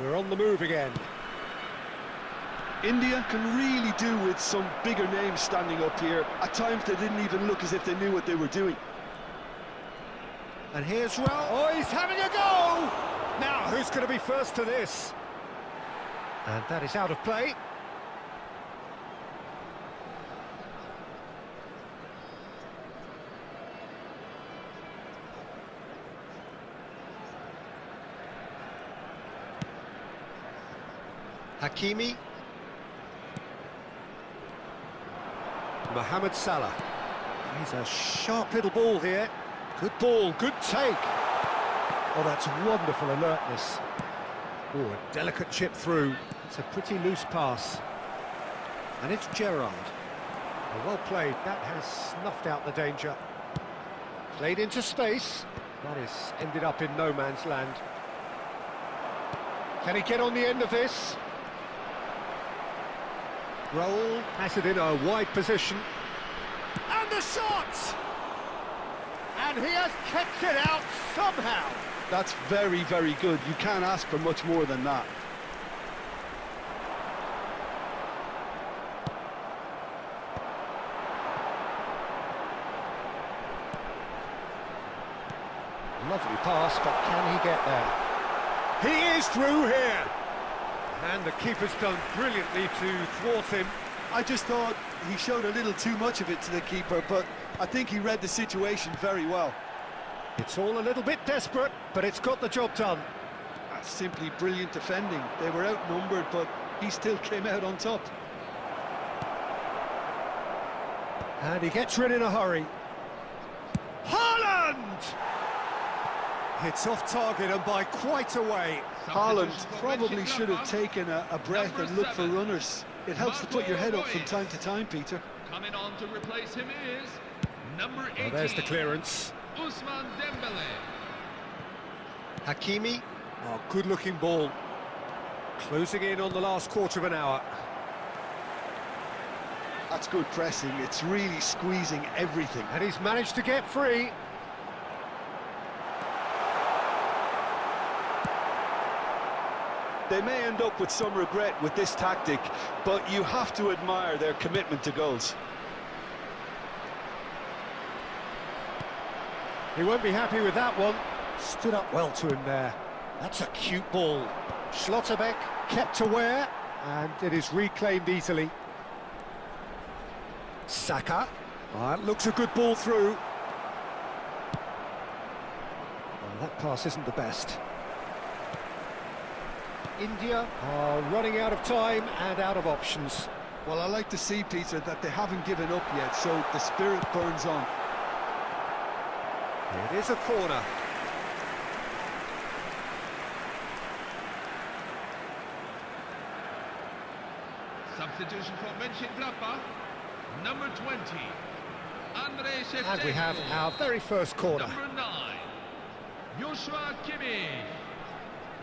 We're on the move again. India can really do with some bigger names standing up here. At times they didn't even look as if they knew what they were doing. And here's Raul. Oh, he's having a go! Now, who's going to be first to this? And that is out of play. Hakimi. Mohamed Salah. He's a sharp little ball here. Good ball, good take. Oh, that's wonderful alertness. Oh, a delicate chip through. It's a pretty loose pass. And it's Gerrard. Oh, well played. That has snuffed out the danger. Played into space. That is ended up in no man's land. Can he get on the end of this? Raul has it in a wide position. And the shot! And he has kept it out somehow. That's very, very good. You can't ask for much more than that. Lovely pass, but can he get there? He is through here! And the keeper's done brilliantly to thwart him. I just thought he showed a little too much of it to the keeper, but I think he read the situation very well. It's all a little bit desperate, but it's got the job done. That's simply brilliant defending. They were outnumbered, but he still came out on top. And he gets rid in a hurry. Haaland! It's off target and by quite a way. Haaland probably should have taken a breath and looked for runners. It helps to put your head up from time to time, Peter. Coming on to replace him is number 18. Oh, there's the clearance. Ousmane Dembele. Hakimi. Oh, good-looking ball. Closing in on the last quarter of an hour. That's good pressing. It's really squeezing everything. And he's managed to get free. They may end up with some regret with this tactic, but you have to admire their commitment to goals. He won't be happy with that one. Stood up well to him there. That's a cute ball. Schlotterbeck kept aware, and it is reclaimed easily. Saka. That looks a good ball through. Well, that pass isn't the best. India are running out of time and out of options. Well, I like to see, Peter, that they haven't given up yet, so the spirit burns on. It is a corner. Substitution for Mönchengladbach, number 20, Andre Shevchenko. And we have our very first corner. Number 9, Joshua Kimmich.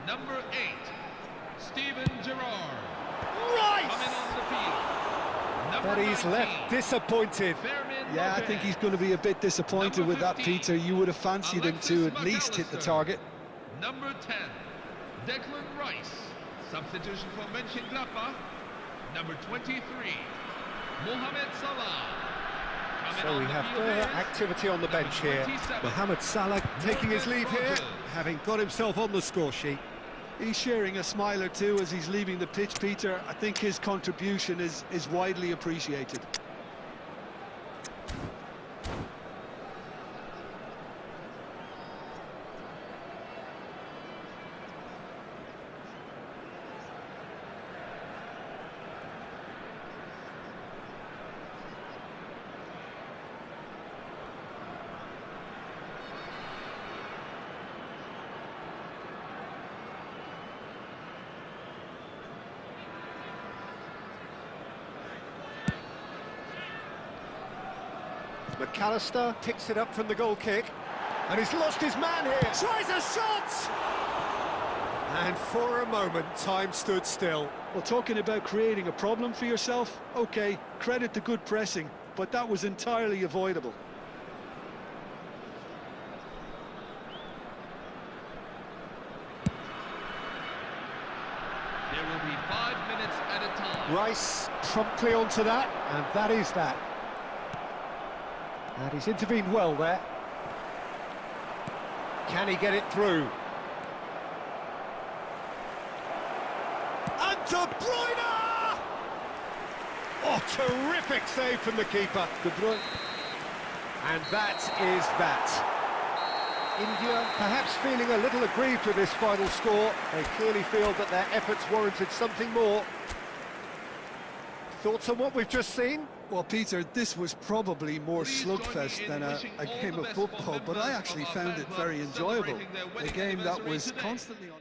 Number 8, Steven Gerrard. Right! Coming on the field, number But he's 19, left disappointed. Fermin Yeah, I Lopez. think he's going to be a bit disappointed with that, 15, Peter. You would have fancied him to at least hit the McAllister. target. Number 10, Declan Rice. Substitution for Mönchengladbach, number 23, Mohamed Salah. Coming So on we the have field further is activity on the bench here. 27. Mohamed Salah taking his leave here, having got himself on the score sheet. He's sharing a smile or two as he's leaving the pitch, Peter. I think his contribution is widely appreciated. McAllister picks it up from the goal kick, and he's lost his man here. Tries a shot! And for a moment, time stood still. Well, talking about creating a problem for yourself, OK, credit to good pressing, but that was entirely avoidable. There will will be 5 minutes at a time. Rice promptly onto that, and that is that. And he's intervened well there. Can he get it through? And De Bruyne! Oh, terrific save from the keeper. De Bruyne. And that is that. India perhaps feeling a little aggrieved with this final score. They clearly feel that their efforts warranted something more. Thoughts on what we've just seen? Well, Peter, this was probably more Please join me slugfest in than a wishing all game the of best for football, but members I of actually our found fan it club very enjoyable. celebrating their A wedding game that anniversary was today. constantly on.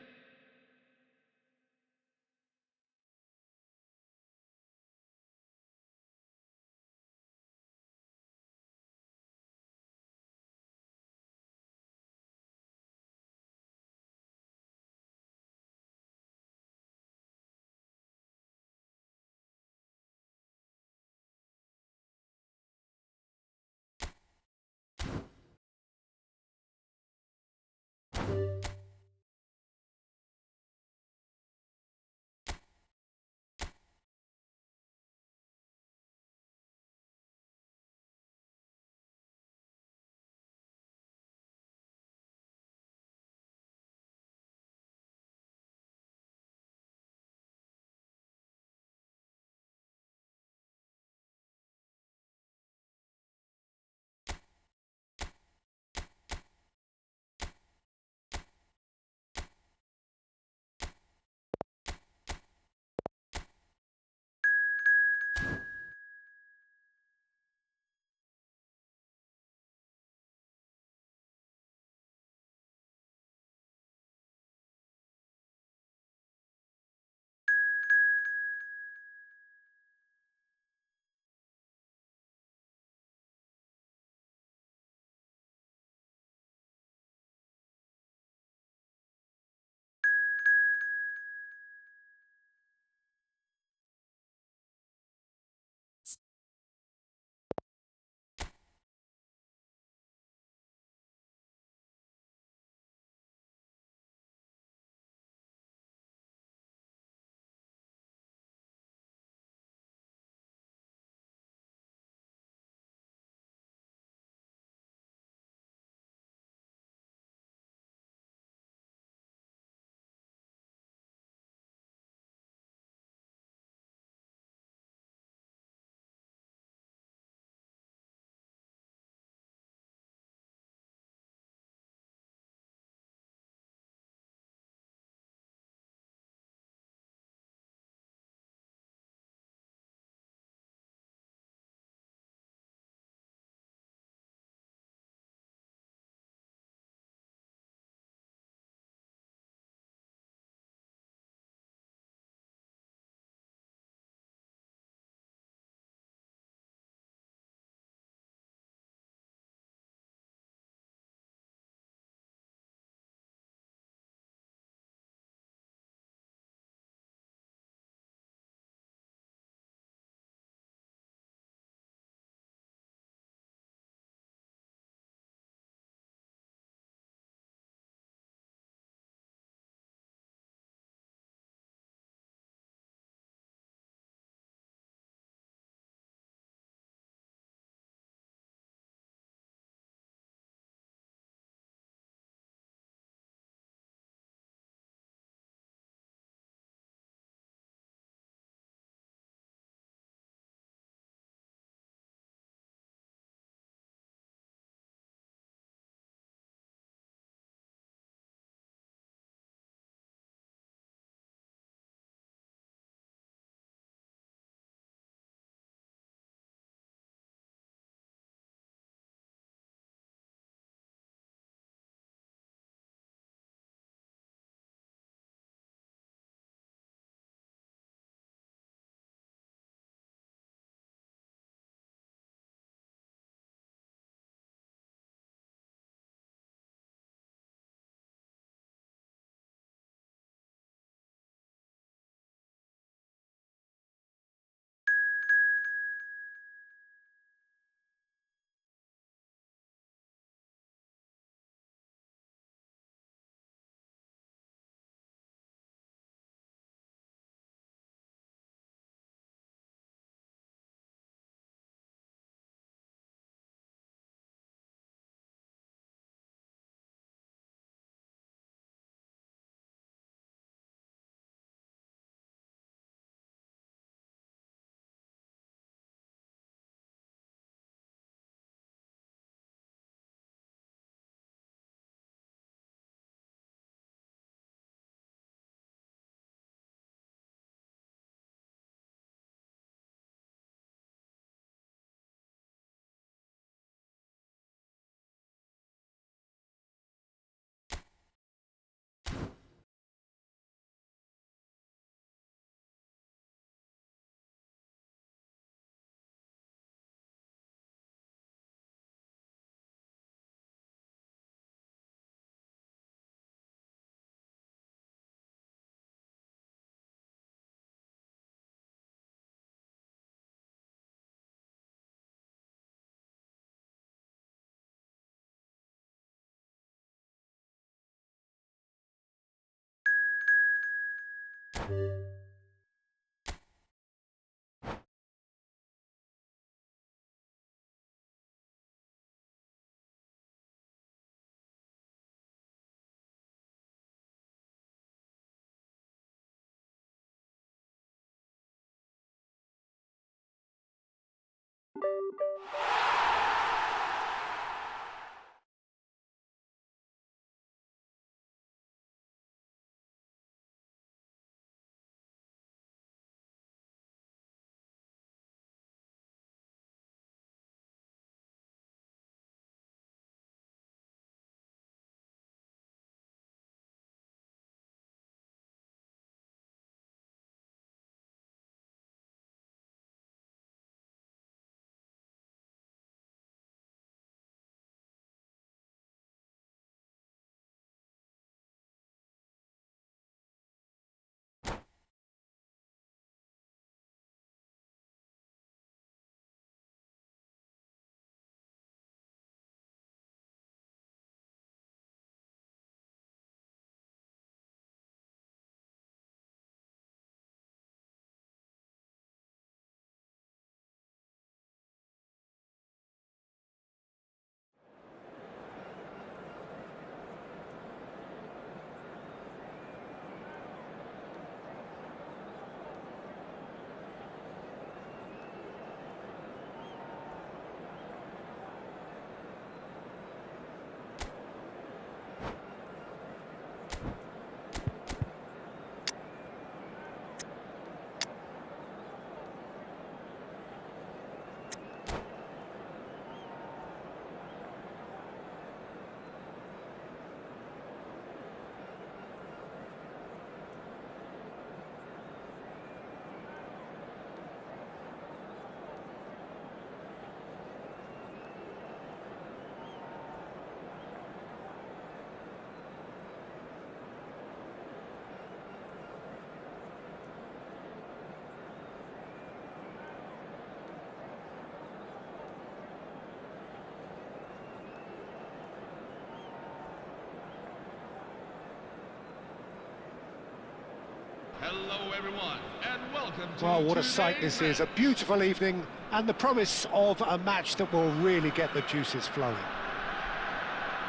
Hello everyone, and welcome to Well, what a sight this is. A beautiful evening and the promise of a match that will really get the juices flowing.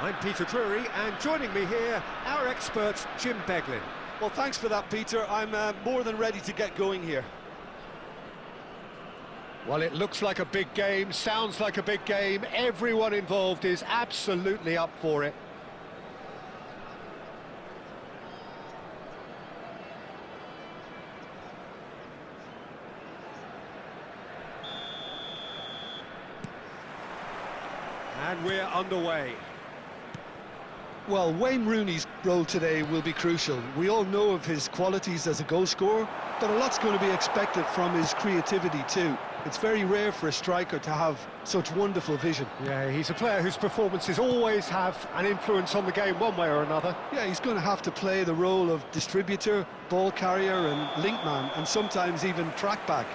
I'm Peter Drury, and joining me here, our expert, Jim Beglin. Well, thanks for that, Peter. I'm more than ready to get going here. Well, it looks like a big game, sounds like a big game. Everyone involved is absolutely up for it. And we're underway. Well, Wayne Rooney's role today will be crucial. We all know of his qualities as a goal scorer, but a lot's going to be expected from his creativity too. It's very rare for a striker to have such wonderful vision. Yeah, he's a player whose performances always have an influence on the game one way or another. Yeah, he's going to have to play the role of distributor, ball carrier and link man, and sometimes even track back.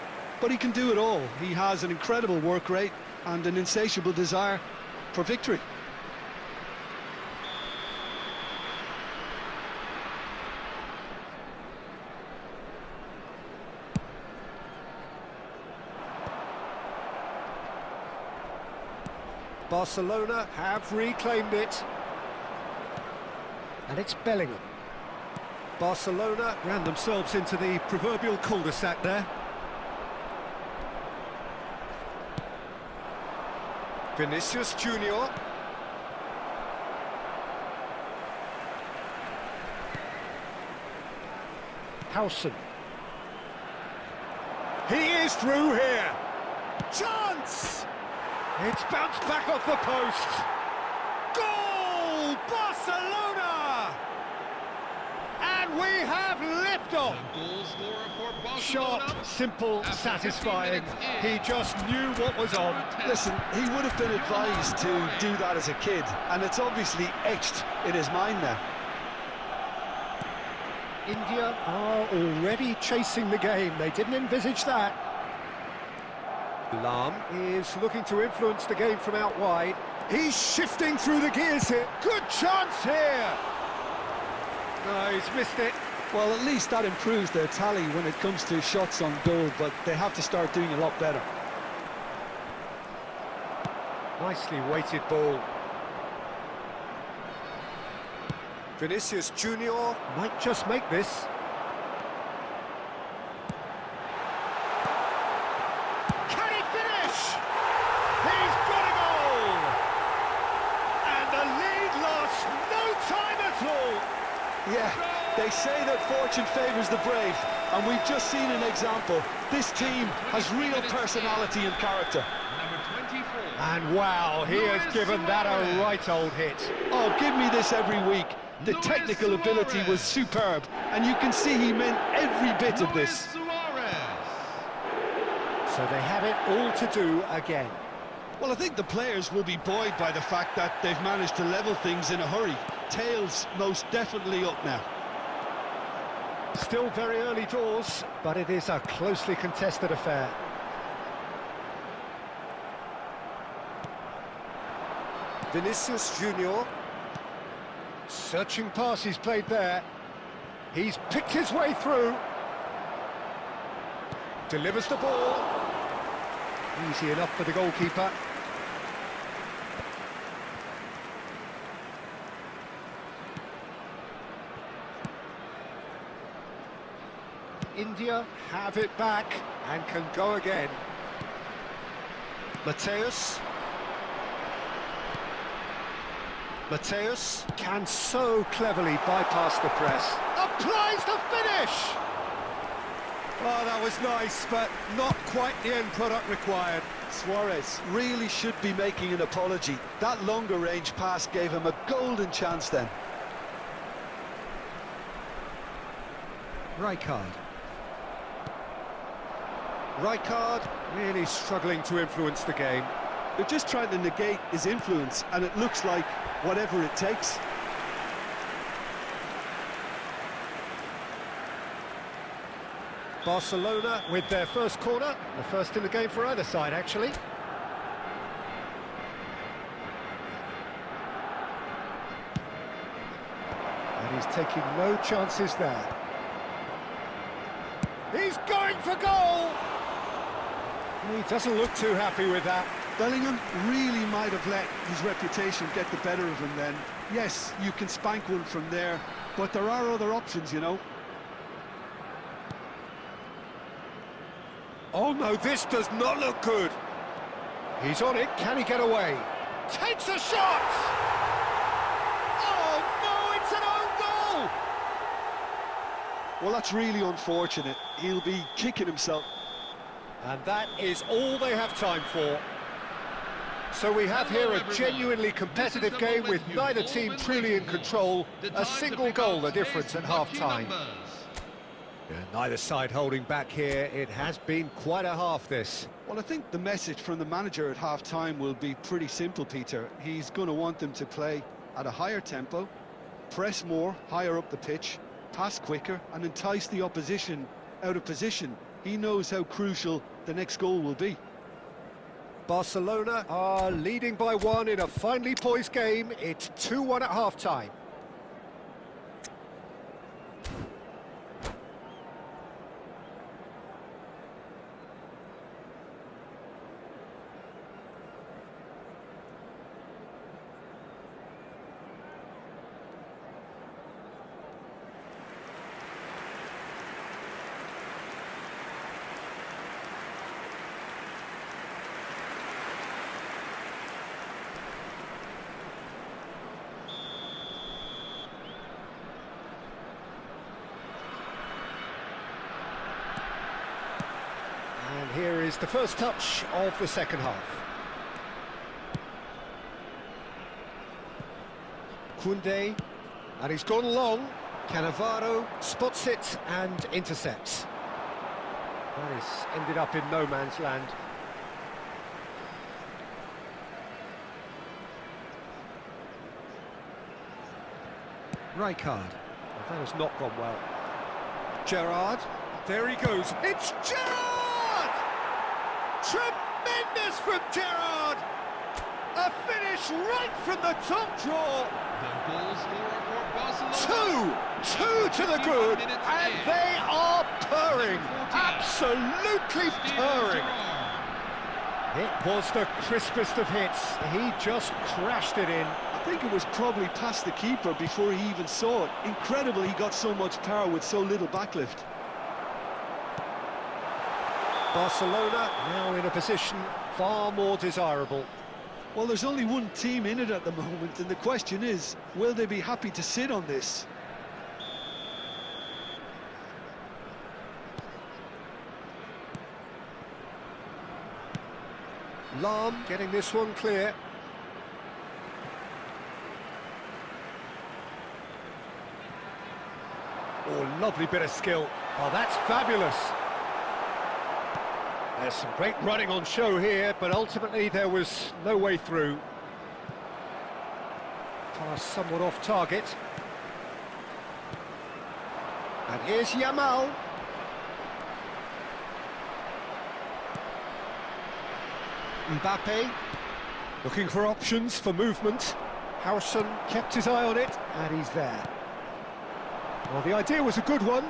But he can do it all. He has an incredible work rate and an insatiable desire for victory. Barcelona have reclaimed it. And it's Bellingham. Barcelona ran themselves into the proverbial cul-de-sac there. Vinicius Junior. Howson. He is through here. Chance! It's bounced back off the post. Goal! Barcelona! And we have liftoff. The goal scorer for Barcelona. Sharp, simple, After 15 satisfying. minutes in. He just knew what was on. Listen, he would have been advised to do that as a kid, and it's obviously etched in his mind now. India are already chasing the game. They didn't envisage that. Lam is looking to influence the game from out wide. He's shifting through the gears here. Good chance here. No, he's missed it. Well, at least that improves their tally when it comes to shots on goal, but they have to start doing a lot better. Nicely weighted ball. Vinicius Junior might just make this. Can he finish? He's got a goal! And the lead lost no time at all. Yeah, they say that fortune favours the brave, and we've just seen an example. This team has real personality and character. Number 24. And wow, he has given that a right old hit. Oh, give me this every week. The Luis technical ability was Suarez. superb, and you can see he meant every bit of Luis this. Suarez. So they have it all to do again. Well, I think the players will be buoyed by the fact that they've managed to level things in a hurry. Tails most definitely up now. Still very early doors, but it is a closely contested affair. Vinicius Junior. Searching pass he's played there. He's picked his way through. Delivers the ball. Easy enough for the goalkeeper. India have it back and can go again. Mateus can so cleverly bypass the press. Applies the finish! Oh, that was nice, but not quite the end product required. Suarez really should be making an apology. That longer range pass gave him a golden chance then. Rijkaard really struggling to influence the game. They're just trying to negate his influence, and it looks like whatever it takes. Barcelona with their first corner, the first in the game for either side, actually. And he's taking no chances there. He's going for goal! He doesn't look too happy with that. Bellingham really might have let his reputation get the better of him then. Yes, you can spank one from there, but there are other options, you know. Oh no, this does not look good. He's on it, can he get away? Takes a shot! Oh no, it's an own goal! Well, that's really unfortunate. He'll be kicking himself. And that is all they have time for. So we have here a genuinely competitive game with neither team truly in control. A single goal the difference at half-time. Neither side holding back here. It has been quite a half, this. Well, I think the message from the manager at half-time will be pretty simple, Peter. He's going to want them to play at a higher tempo, press more, higher up the pitch, pass quicker, and entice the opposition out of position. He knows how crucial the next goal will be. Barcelona are leading by 1 in a finely poised game. It's 2-1 at half-time. And here is the first touch of the second half. Koundé, and he's gone long. Cannavaro spots it and intercepts. That has ended up in no man's land. Rijkaard, that has not gone well. Gerrard, there he goes. It's Gerrard! Tremendous from Gerrard! A finish right from the top draw. The goal scorer for Barcelona. Two to the good, and they are purring, absolutely purring. It was the crispest of hits, he just crashed it in. I think it was probably past the keeper before he even saw it. Incredible he got so much power with so little backlift. Barcelona now in a position far more desirable. Well, there's only one team in it at the moment, and the question is, will they be happy to sit on this? Lam getting this one clear. Oh, lovely bit of skill. Oh, that's fabulous. There's some great running on show here, but ultimately there was no way through. Pass somewhat off target. And here's Yamal. Mbappe, looking for options for movement. Howson kept his eye on it, and he's there. Well, the idea was a good one.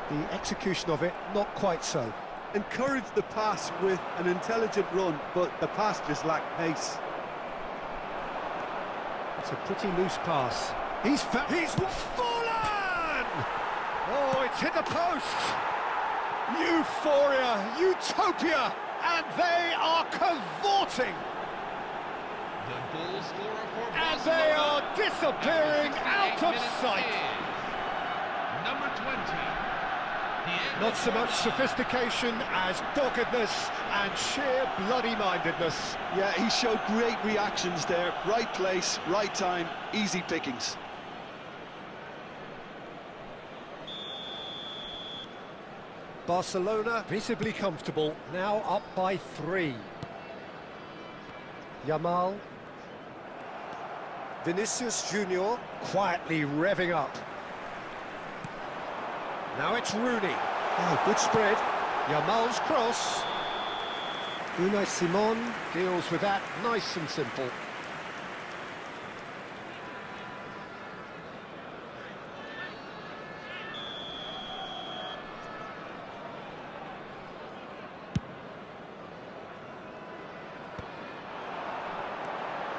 The execution of it, not quite so. Encouraged the pass with an intelligent run, but the pass just lacked pace. It's a pretty loose pass. He's fallen! Oh, it's hit the post! Euphoria, utopia, and they are cavorting! The goal scorer for And Barcelona. they are disappearing out of sight! Number 20. Not so much sophistication as doggedness and sheer bloody-mindedness. Yeah, he showed great reactions there. Right place, right time, easy pickings. Barcelona visibly comfortable, now up by 3. Yamal. Vinicius Junior quietly revving up. Now it's Rooney. Oh, good spread. Yamal's cross. Unai Simon deals with that nice and simple.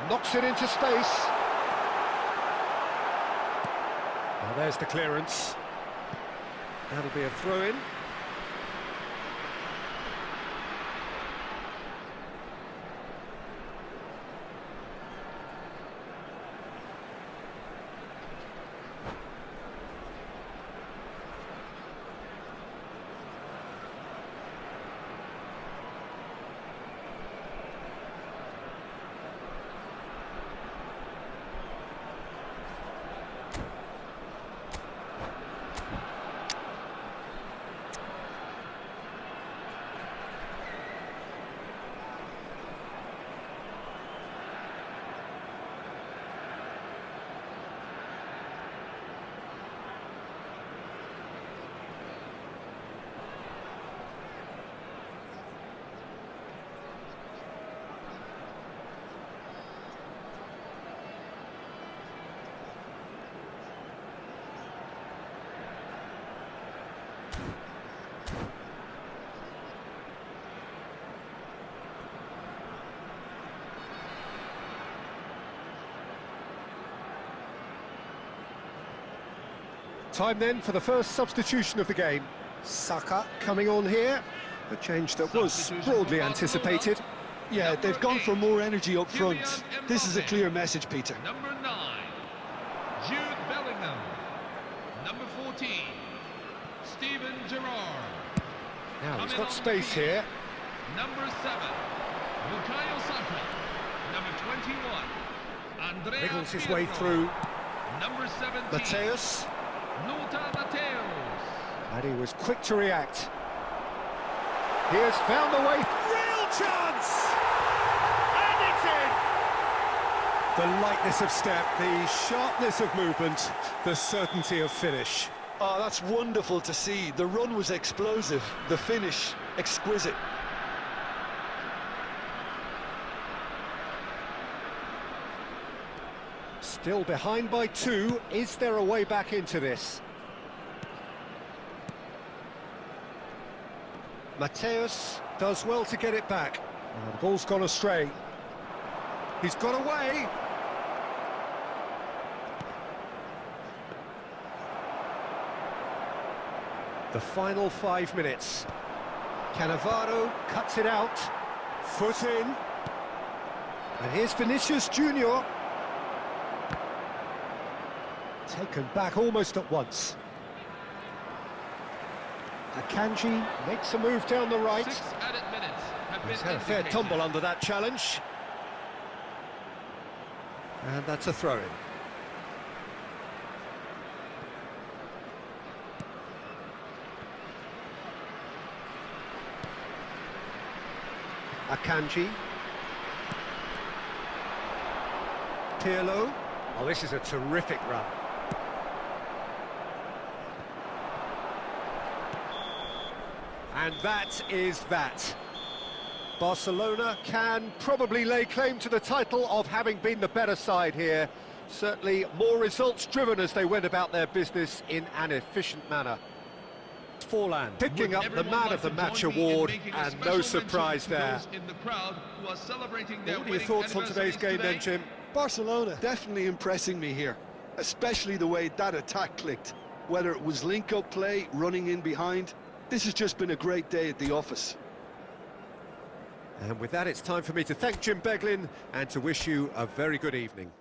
Knocks it into space. Well, there's the clearance. That'll be a throw-in. Time then for the first substitution of the game. Saka coming on here, a change that was broadly anticipated. Yeah, they've gone for more energy up front. This is a clear message, Peter. Number 9, Jude Bellingham. Number 14, Steven Gerrard. Now he's got space here. Number 7, Bukayo Saka. Number 21, Andrea Wriggles his way Pirlo. through. Number 17, Mateus, Lothar Matthäus. and he was quick to react. He has found the way. Real chance! And it's in! The lightness of step, the sharpness of movement, the certainty of finish. Oh, that's wonderful to see. The run was explosive, the finish exquisite. Still behind by 2. Is there a way back into this? Mateus does well to get it back. Oh, the ball's gone astray. He's got away. The final 5 minutes. Cannavaro cuts it out. Foot in. And here's Vinicius Junior. Taken back almost at once. Akanji makes a move down the right. 6 added minutes have been He's had a fair indicated. tumble under that challenge. And that's a throw-in. Akanji. Pirlo. Oh, this is a terrific run. And that is that. Barcelona can probably lay claim to the title of having been the better side here. Certainly more results-driven as they went about their business in an efficient manner. Forlan picking up the Man of the Match award, and no surprise there. In the crowd who are celebrating their What are your thoughts on today's game then, Jim? Barcelona definitely impressing me here, especially the way that attack clicked. Whether it was link-up play, running in behind, this has just been a great day at the office. And with that, it's time for me to thank Jim Beglin and to wish you a very good evening.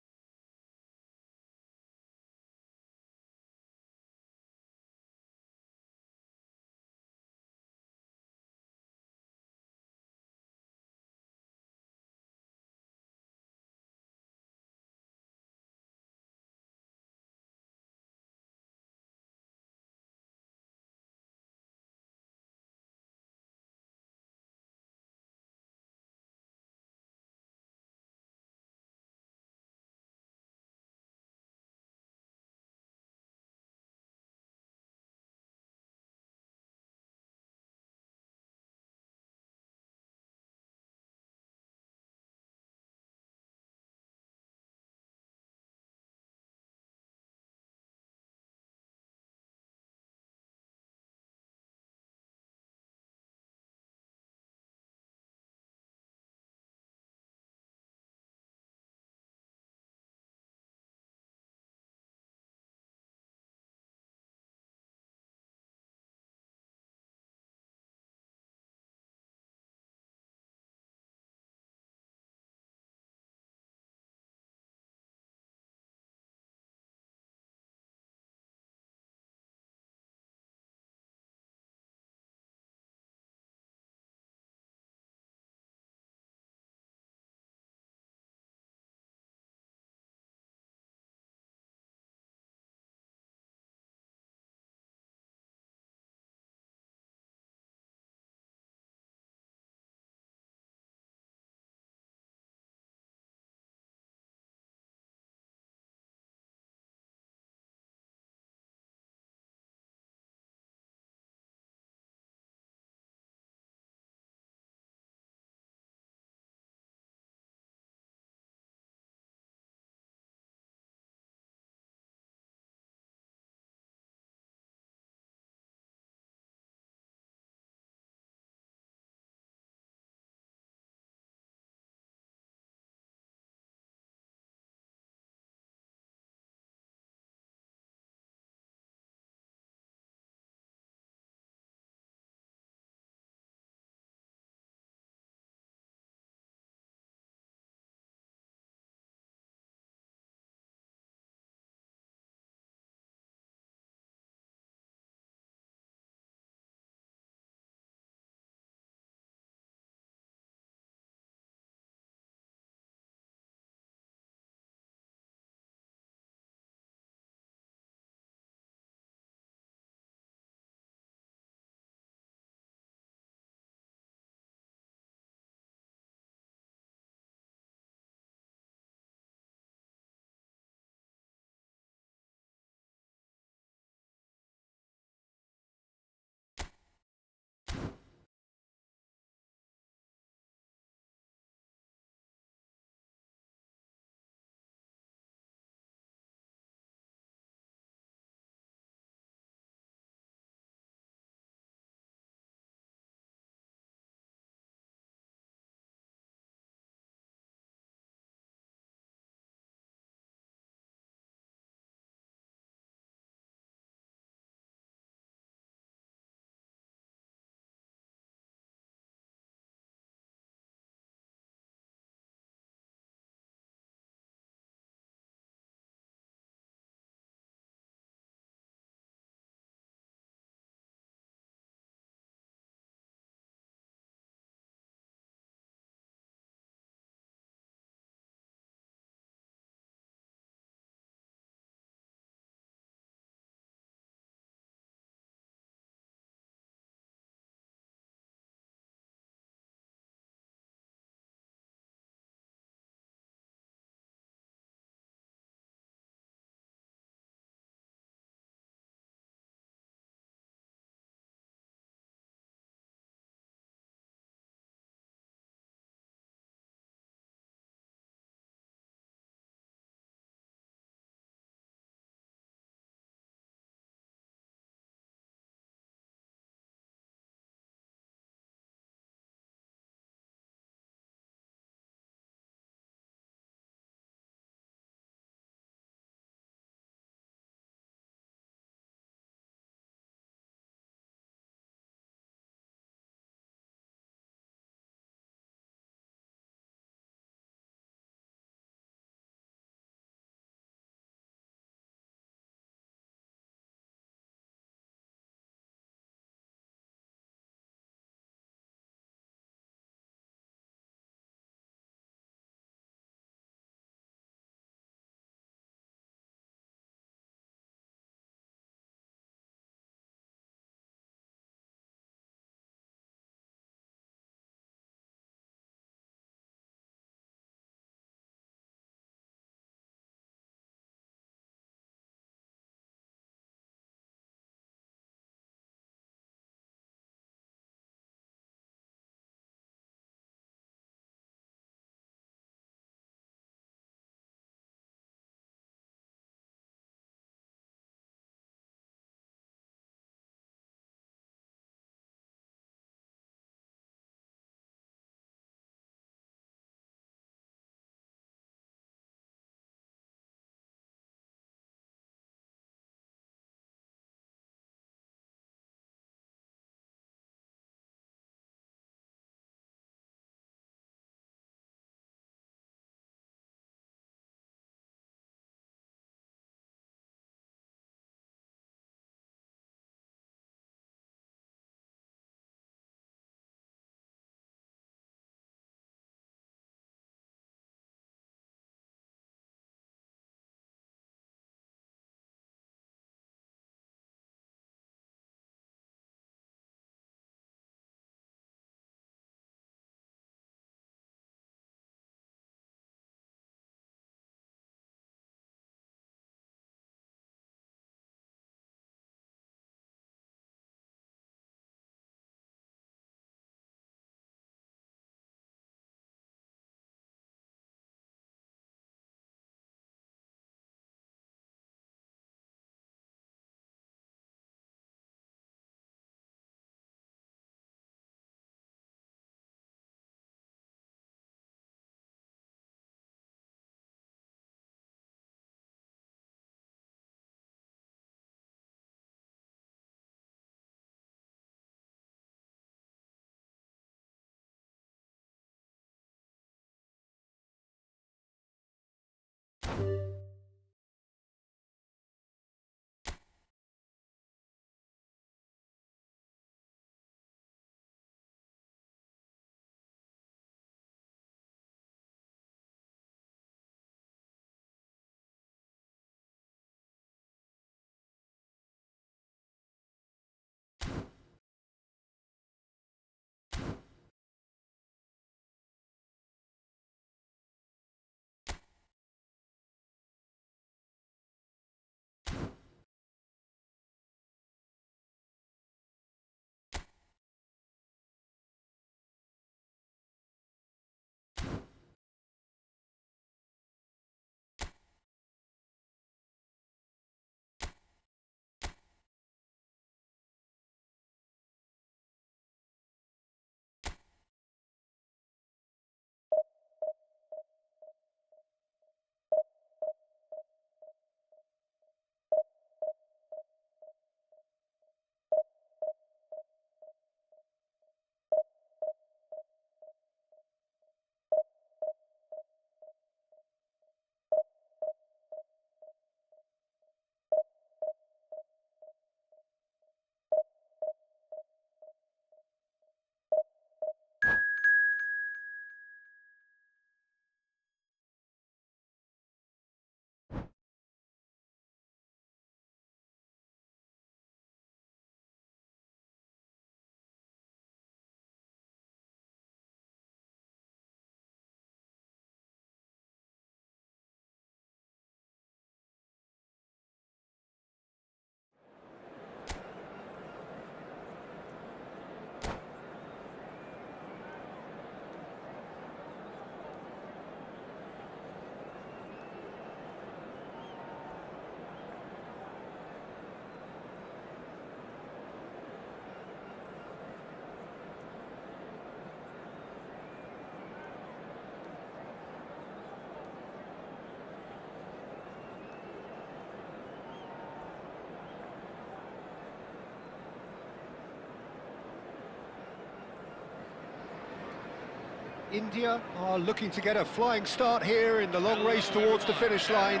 India are looking to get a flying start here in the long race towards the finish line.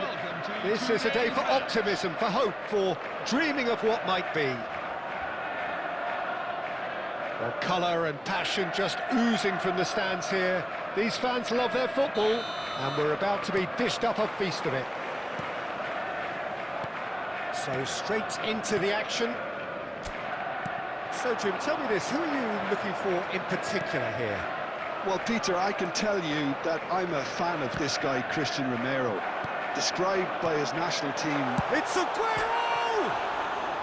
This is a day for optimism, for hope, for dreaming of what might be. Well, colour and passion just oozing from the stands here. These fans love their football, and we're about to be dished up a feast of it. So straight into the action. So Jim, tell me this, who are you looking for in particular here? Well, Peter, I can tell you that I'm a fan of this guy, Christian Romero. Described by his national team. It's Aguero!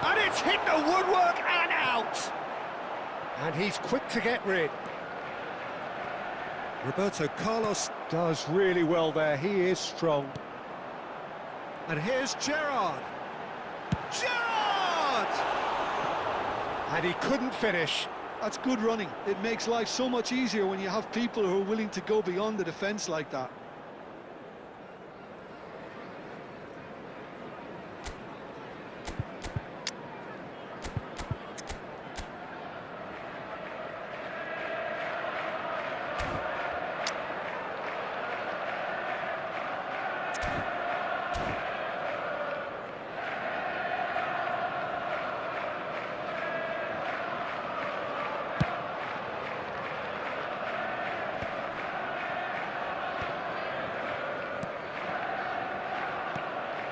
And it's hit the woodwork and out! And he's quick to get rid. Roberto Carlos does really well there, he is strong. And here's Gerrard. Gerrard! And he couldn't finish. That's good running. It makes life so much easier when you have people who are willing to go beyond the defence like that.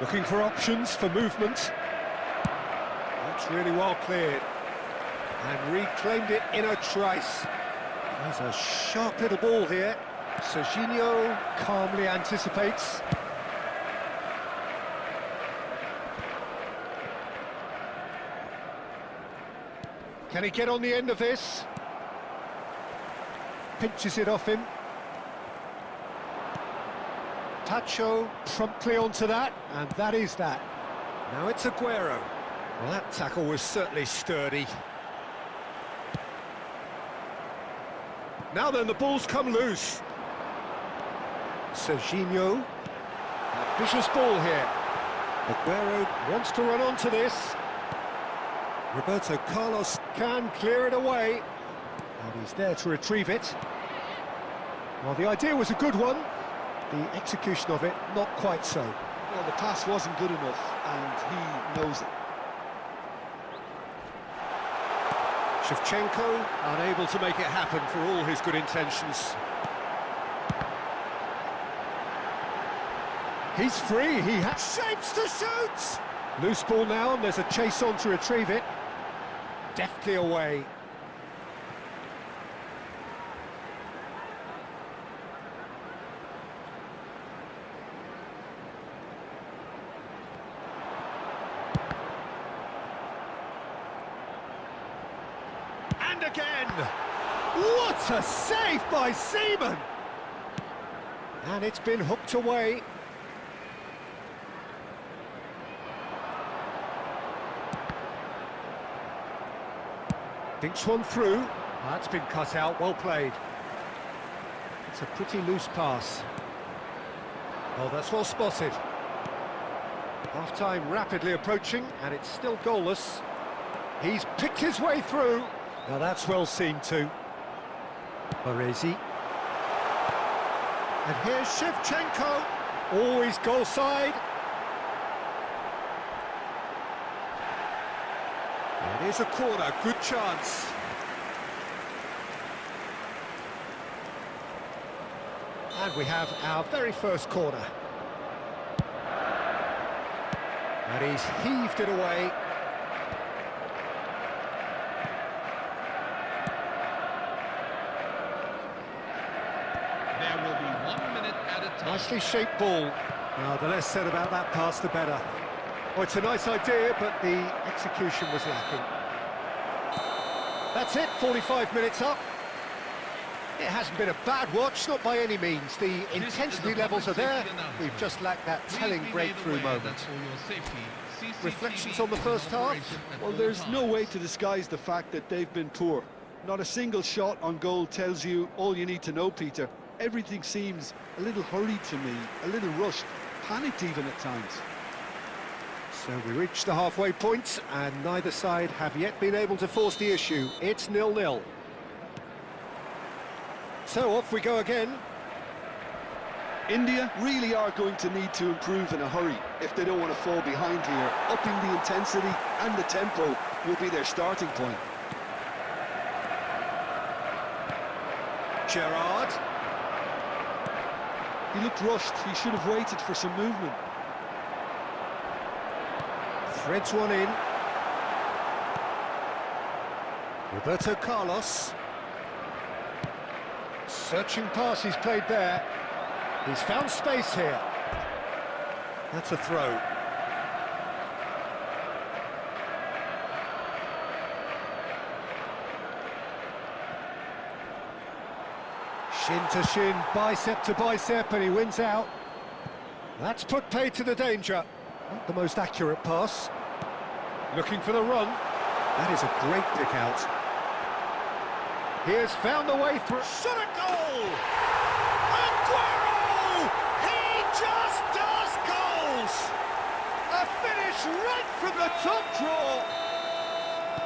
Looking for options for movement. That's really well cleared. And reclaimed it in a trice. There's a sharp little ball here. Serginho calmly anticipates. Can he get on the end of this? Pinches it off him. Pacho promptly onto that, and that is that. Now it's Aguero. Well, that tackle was certainly sturdy. Now then, the ball's come loose. Serginho. Ambitious ball here. Aguero wants to run onto this. Roberto Carlos can clear it away. And he's there to retrieve it. Well, the idea was a good one. The execution of it, not quite so. Well, the pass wasn't good enough, and he knows it. Shevchenko unable to make it happen for all his good intentions. He's free, he has shapes to shoot! Loose ball now, and there's a chase on to retrieve it. Deftly away. And again! What a save by Seaman! And it's been hooked away. Dinks one through. That's been cut out, well played. It's a pretty loose pass. Oh, that's well spotted. Half-time rapidly approaching, and it's still goalless. He's picked his way through. Now that's well seen too. Baresi. And here's Shevchenko. Always goal side. It is a corner, good chance. And we have our very first corner. And he's heaved it away. There will be 1 minute at a time. Nicely shaped ball. Now, the less said about that pass, the better. Oh, it's a nice idea, but the execution was lacking. That's it, 45 minutes up. It hasn't been a bad watch, not by any means. The intensity levels are there. We've just lacked that telling breakthrough moment. Reflections on the first half? Well, there's no way to disguise the fact that they've been poor. Not a single shot on goal tells you all you need to know, Peter. Everything seems a little hurried to me, a little rushed, panicked even at times. So we reached the halfway point, and neither side have yet been able to force the issue. It's 0-0. So off we go again. India really are going to need to improve in a hurry if they don't want to fall behind here. Upping the intensity and the tempo will be their starting point. Gerrard. He looked rushed. He should have waited for some movement. Threads one in. Roberto Carlos. Searching pass he's played there. He's found space here. That's a throw. Shin to shin, bicep to bicep, and he wins out. That's put paid to the danger. Not the most accurate pass. Looking for the run. That is a great pick out. He has found the way through. Shot a goal! Aguero! He just does goals! A finish right from the top draw.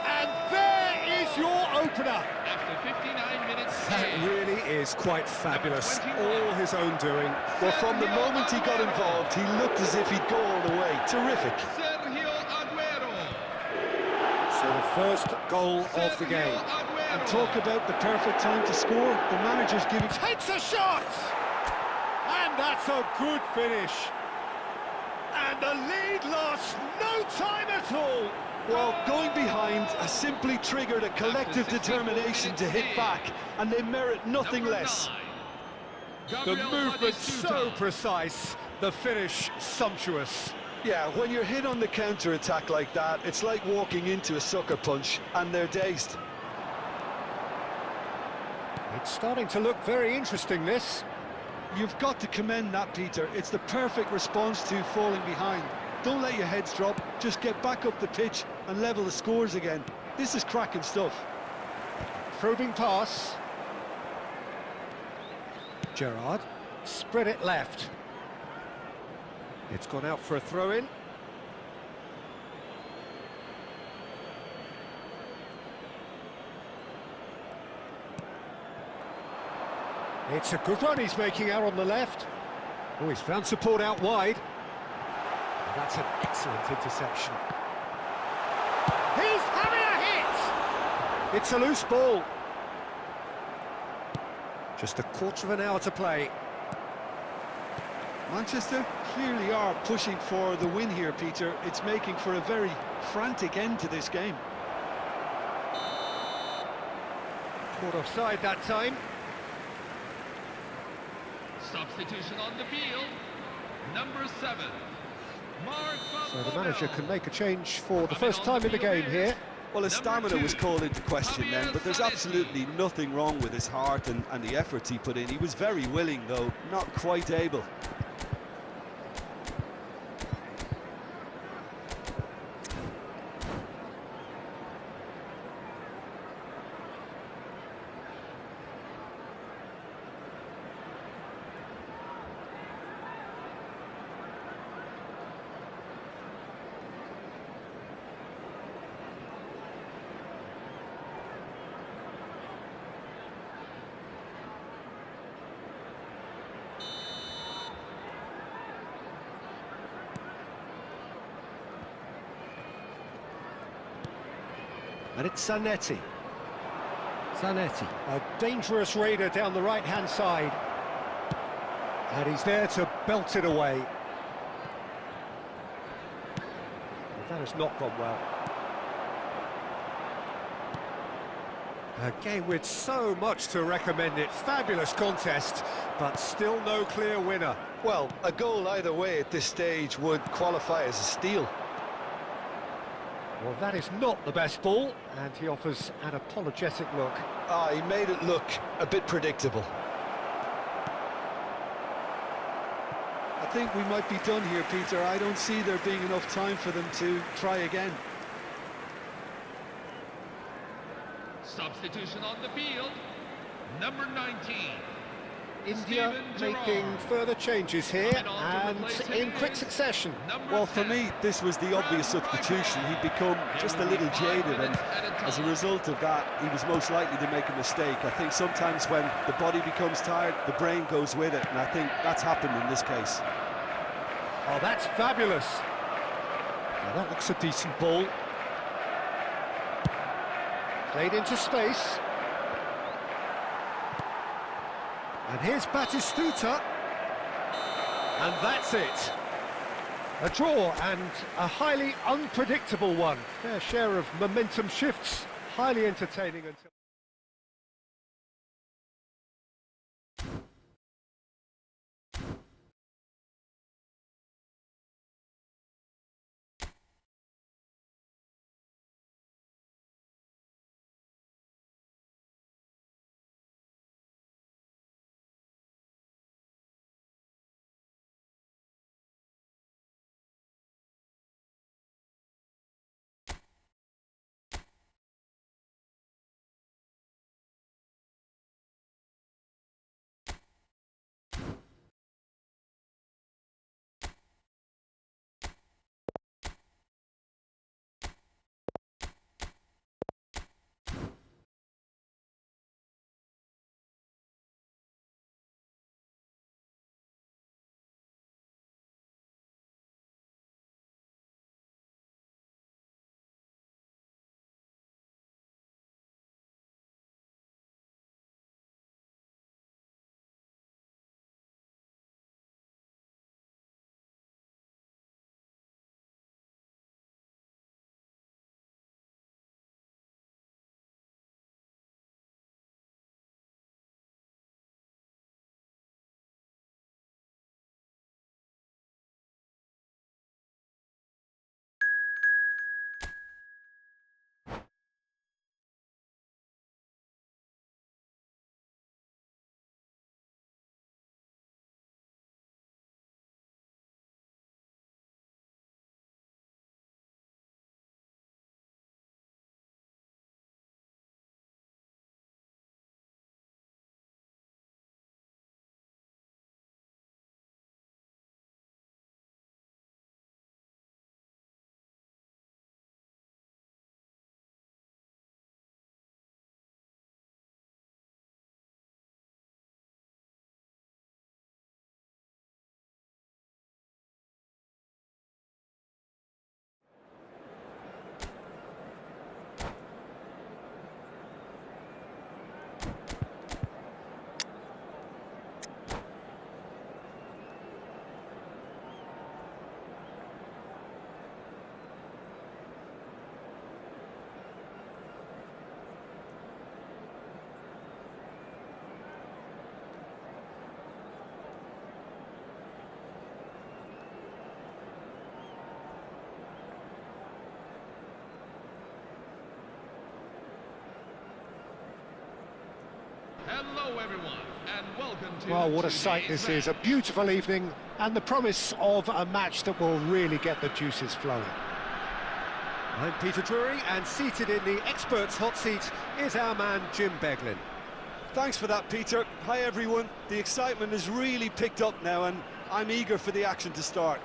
And there is your opener. After 59 minutes, That really is quite fabulous. All his own doing. Well, from the moment he got involved, he looked as if he'd go all the way. Terrific. Sergio Aguero. So the first goal of the game. And talk about the perfect time to score. The manager's giving... Takes a shot! And that's a good finish. And the lead lost no time at all. Well, going behind has simply triggered a collective determination to hit back, and they merit nothing less. The movement so precise, the finish sumptuous. Yeah, when you're hit on the counter-attack like that, it's like walking into a sucker punch, and they're dazed. It's starting to look very interesting, this. You've got to commend that, Peter. It's the perfect response to falling behind. Don't let your heads drop, just get back up the pitch and level the scores again. This is cracking stuff. Probing pass. Gerrard, spread it left. It's gone out for a throw-in. It's a good run he's making out on the left. Oh, he's found support out wide. That's an excellent interception. He's having a hit! It's a loose ball. Just a quarter of an hour to play. Manchester clearly are pushing for the win here, Peter. It's making for a very frantic end to this game. Caught offside that time. Substitution on the field. Number 7. So the manager can make a change for the first time in the game here. Well, his stamina was called into question then, but there's absolutely nothing wrong with his heart and the efforts he put in. He was very willing, though, not quite able. And it's Zanetti. Zanetti, a dangerous raider down the right-hand side. And he's there to belt it away. Well, that has not gone well. A game with so much to recommend it. Fabulous contest, but still no clear winner. Well, a goal either way at this stage would qualify as a steal. Well, that is not the best ball, and he offers an apologetic look. He made it look a bit predictable. I think we might be done here, Peter. I don't see there being enough time for them to try again. Substitution on the field. Number 19. India Steven making Gerrard. further changes here, Coming on to and replace him in quick is succession. number Well, for 10. me, this was the obvious substitution. He'd become just a little jaded, and as a result of that, he was most likely to make a mistake. I think sometimes when the body becomes tired, the brain goes with it, and I think that's happened in this case. Oh, that's fabulous. Now that looks a decent ball. Played into space. And here's Batistuta. And that's it. A draw, and a highly unpredictable one. Fair share of momentum shifts. Highly entertaining until... Hello everyone, and welcome to Well, what a sight today's this is. A match. beautiful evening, and the promise of a match that will really get the juices flowing. I'm Peter Drury, and seated in the experts' hot seat is our man Jim Beglin. Thanks for that, Peter. Hi, everyone. The excitement has really picked up now, and I'm eager for the action to start.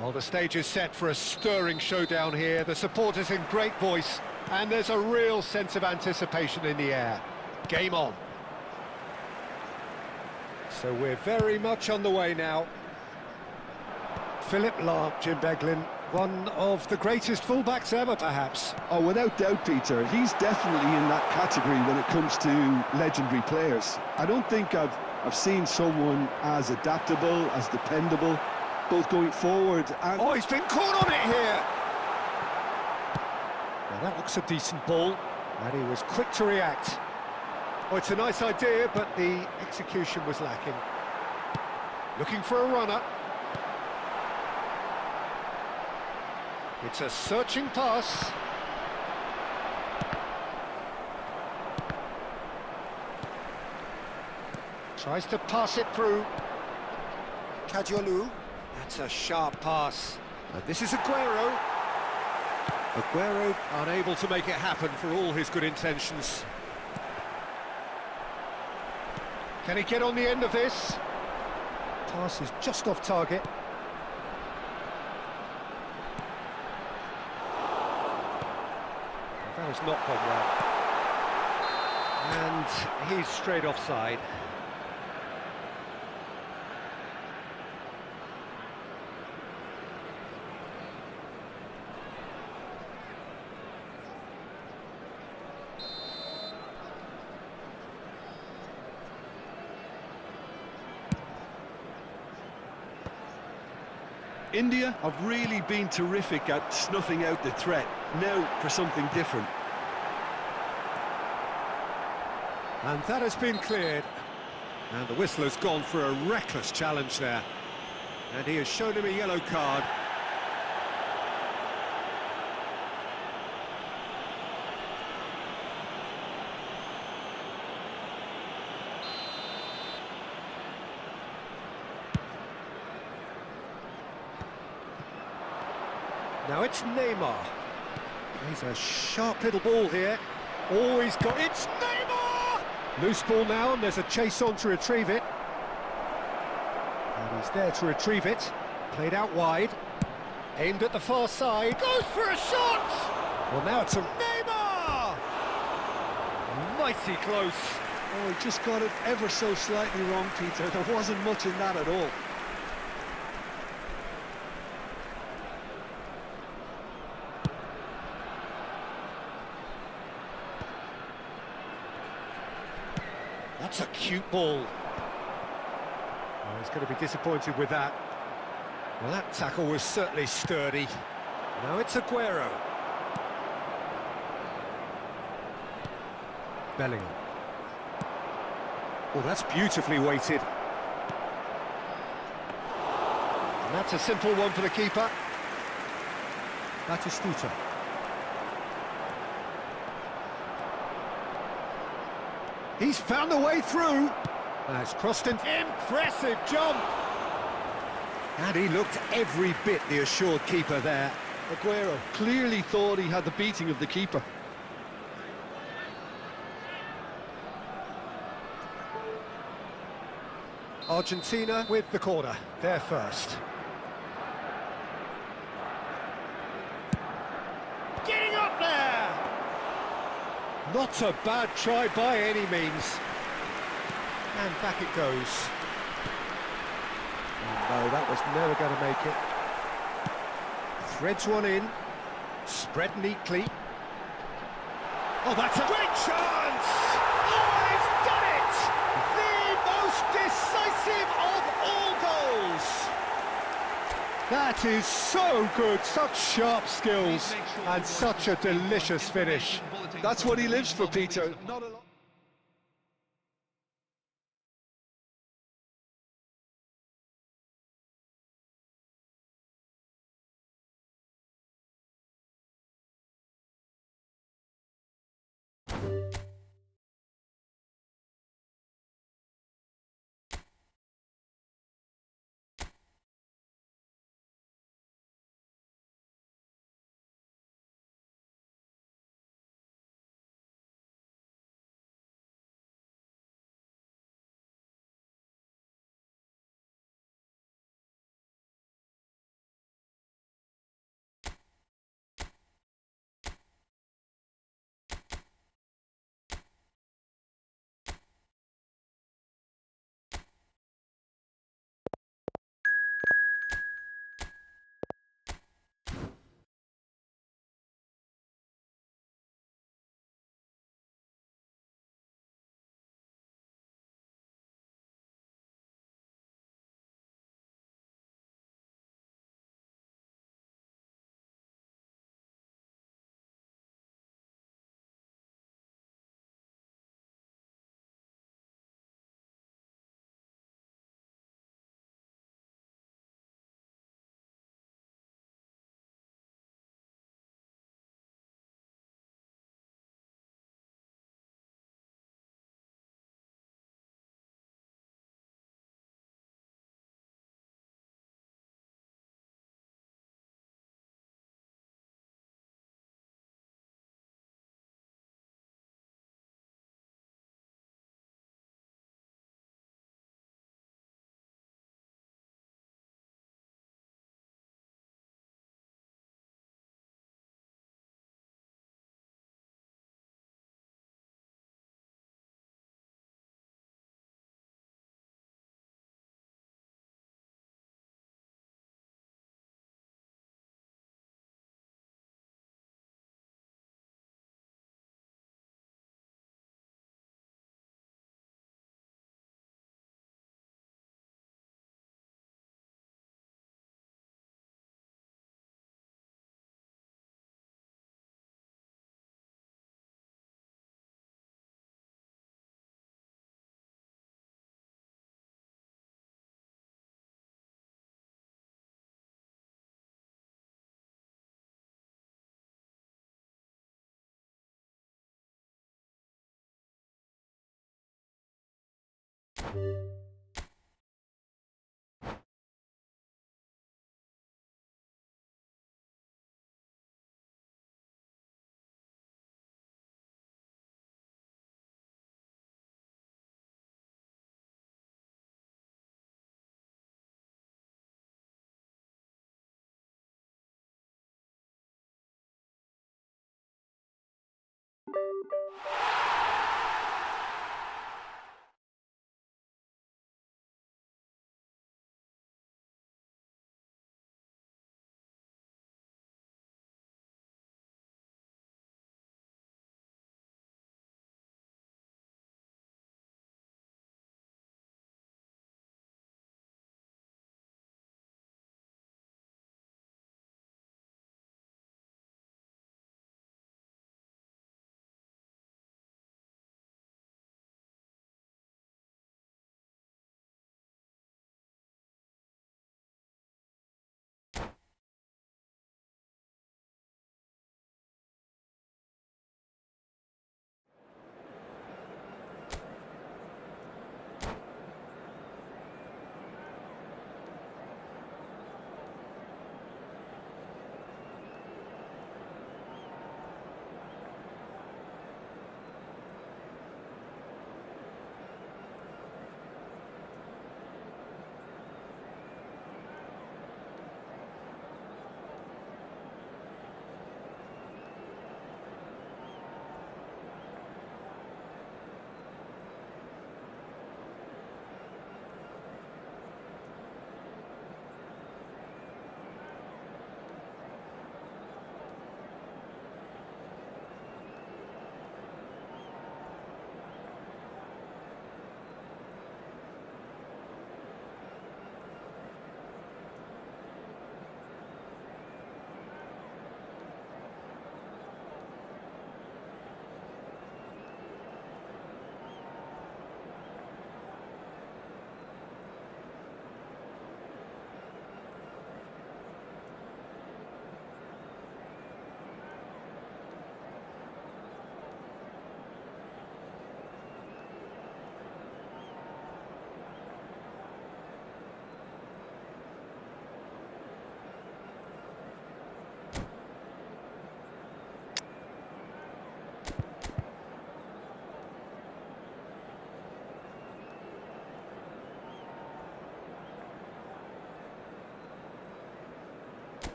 Well, the stage is set for a stirring showdown here. The supporters in great voice, and there's a real sense of anticipation in the air. Game on. So we're very much on the way now. Philip Lahm, Jim Beglin, one of the greatest fullbacks ever, perhaps. Oh, without doubt, Peter. He's definitely in that category when it comes to legendary players. I don't think I've seen someone as adaptable, as dependable, both going forward and... Oh, he's been caught on it here! Well, that looks a decent ball, and he was quick to react. Oh, it's a nice idea, but the execution was lacking. Looking for a runner. It's a searching pass. Tries to pass it through. Kajolu. That's a sharp pass. And this is Aguero. Aguero unable to make it happen for all his good intentions. Can he get on the end of this? Pass is just off target. That has not gone well. And he's straight offside. India have really been terrific at snuffing out the threat. Now for something different. And that has been cleared. And the whistle has gone for a reckless challenge there. And he has shown him a yellow card. Now it's Neymar. He's a sharp little ball here. Oh, he's got... It's Neymar! Loose ball now, and there's a chase on to retrieve it. And he's there to retrieve it. Played out wide. Aimed at the far side. Goes for a shot! Well, now it's a Neymar! Mighty close. Oh, he just got it ever so slightly wrong, Peter. There wasn't much in that at all. That's a cute ball. Oh, he's going to be disappointed with that. Well, that tackle was certainly sturdy. Now it's Aguero. Bellingham. Oh, that's beautifully weighted. And that's a simple one for the keeper. Batistuta. He's found a way through. That's crossed in. Impressive jump. And he looked every bit the assured keeper there. Aguero clearly thought he had the beating of the keeper. Argentina with the corner. They're first. Getting up there! Not a bad try by any means. And back it goes. Oh, no, that was never going to make it. Threads one in. Spread neatly. Oh, that's a great chance! Oh, he's done it! The most decisive of all goals! That is so good, such sharp skills, and such a delicious finish. That's what he lives for, Peter. Not a lot.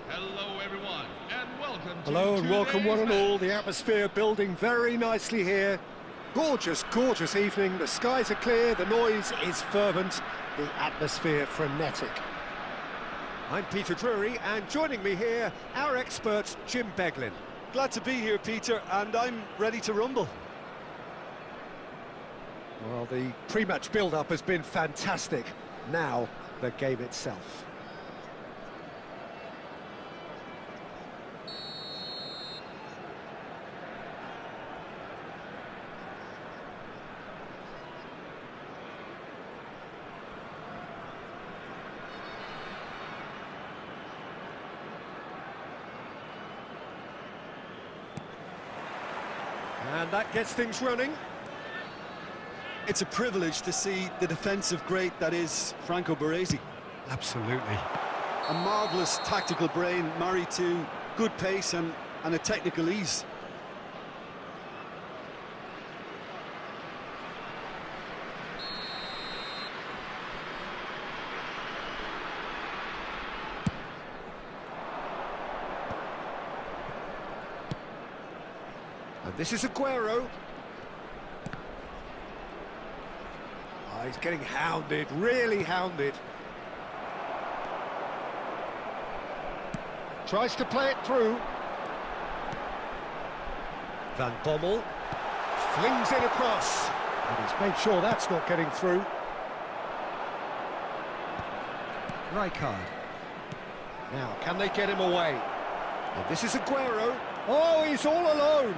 Hello everyone, and welcome to Hello and welcome one and all. match. The atmosphere building very nicely here. Gorgeous, gorgeous evening. The skies are clear, the noise is fervent, the atmosphere frenetic. I'm Peter Drury, and joining me here, our expert Jim Beglin. Glad to be here, Peter, and I'm ready to rumble. Well, the pre-match build-up has been fantastic. Now, the game itself. And that gets things running. It's a privilege to see the defensive great that is Franco Baresi. Absolutely. A marvellous tactical brain married to good pace and a technical ease. And this is Aguero. He's getting hounded, really hounded. Tries to play it through. Van Bommel flings it across. And he's made sure that's not getting through. Rijkaard. Now, can they get him away? And this is Aguero. Oh, he's all alone.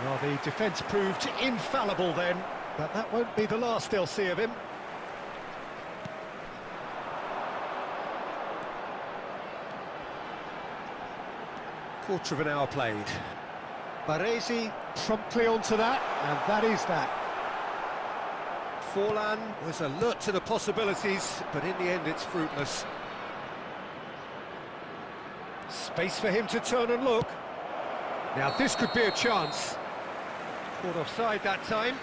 Well, the defence proved infallible then, but that won't be the last they'll see of him. Quarter of an hour played. Baresi promptly onto that, and that is that. Forlan was alert to the possibilities, but in the end it's fruitless. Space for him to turn and look. Now this could be a chance. Caught offside that time.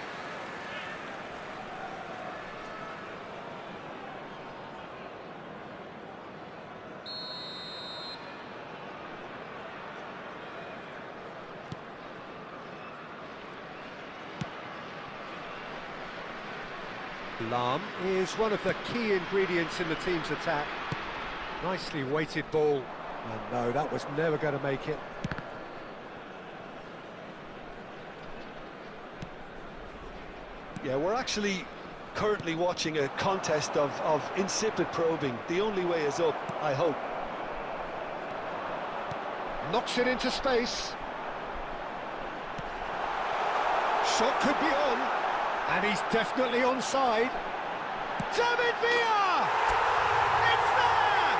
Lahm is one of the key ingredients in the team's attack. Nicely weighted ball. And no, that was never going to make it. Yeah, we're actually currently watching a contest of insipid probing. The only way is up, I hope. Knocks it into space. Shot could be on. And he's definitely onside. David Villa! It's there!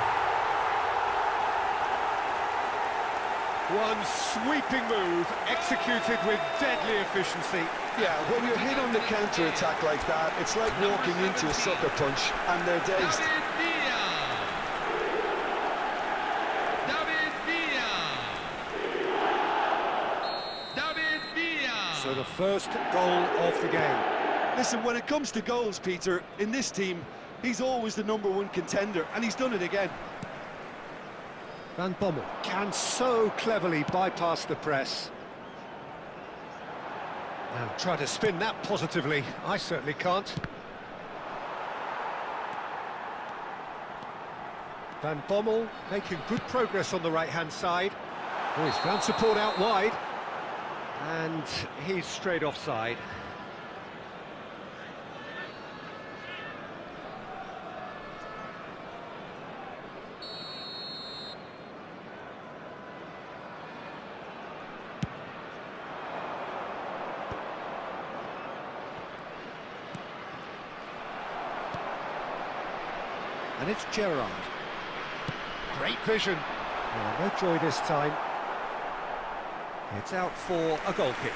One sweeping move, executed with deadly efficiency. Yeah, when you're hit on the counter-attack like that, it's like walking into a sucker punch, and they're dazed. David Villa! So the first goal of the game. Listen, when it comes to goals, Peter, in this team, he's always the #1 contender, and he's done it again. Van Bommel can so cleverly bypass the press. Now try to spin that positively. I certainly can't. Van Bommel making good progress on the right-hand side. Oh, he's found support out wide. And he's straight offside. And it's Gerrard. Great vision. Oh, no joy this time. It's out for a goal kick.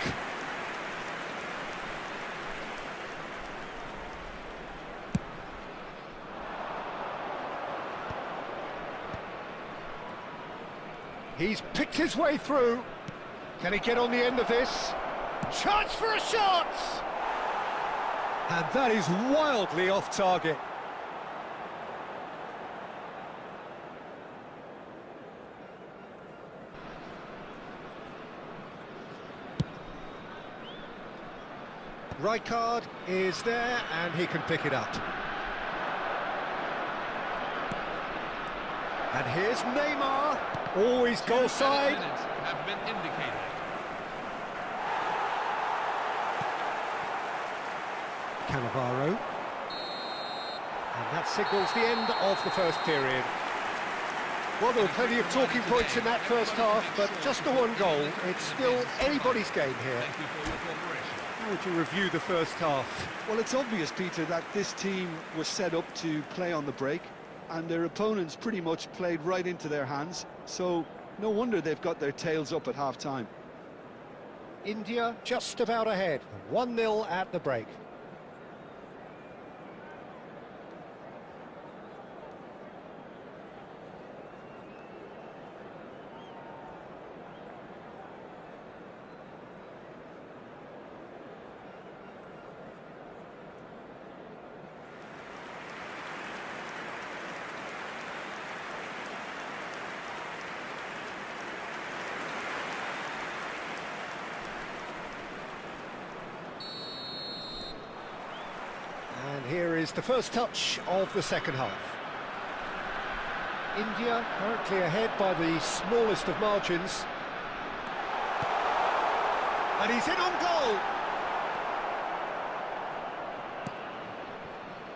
He's picked his way through. Can he get on the end of this? Chance for a shot! And that is wildly off target. Rijkaard is there, and he can pick it up. And here's Neymar. Always goal side. Minutes have been indicated. Cannavaro. And that signals the end of the first period. Well, there were plenty of talking points in that first half, but just the one goal. It's still anybody's game here. Thank you for your cooperation. How would you review the first half? Well, it's obvious, Peter, that this team was set up to play on the break, and their opponents pretty much played right into their hands, so no wonder they've got their tails up at half-time. India just about ahead, 1-0 at the break. here is the first touch of the second half. India currently ahead by the smallest of margins. And he's in on goal!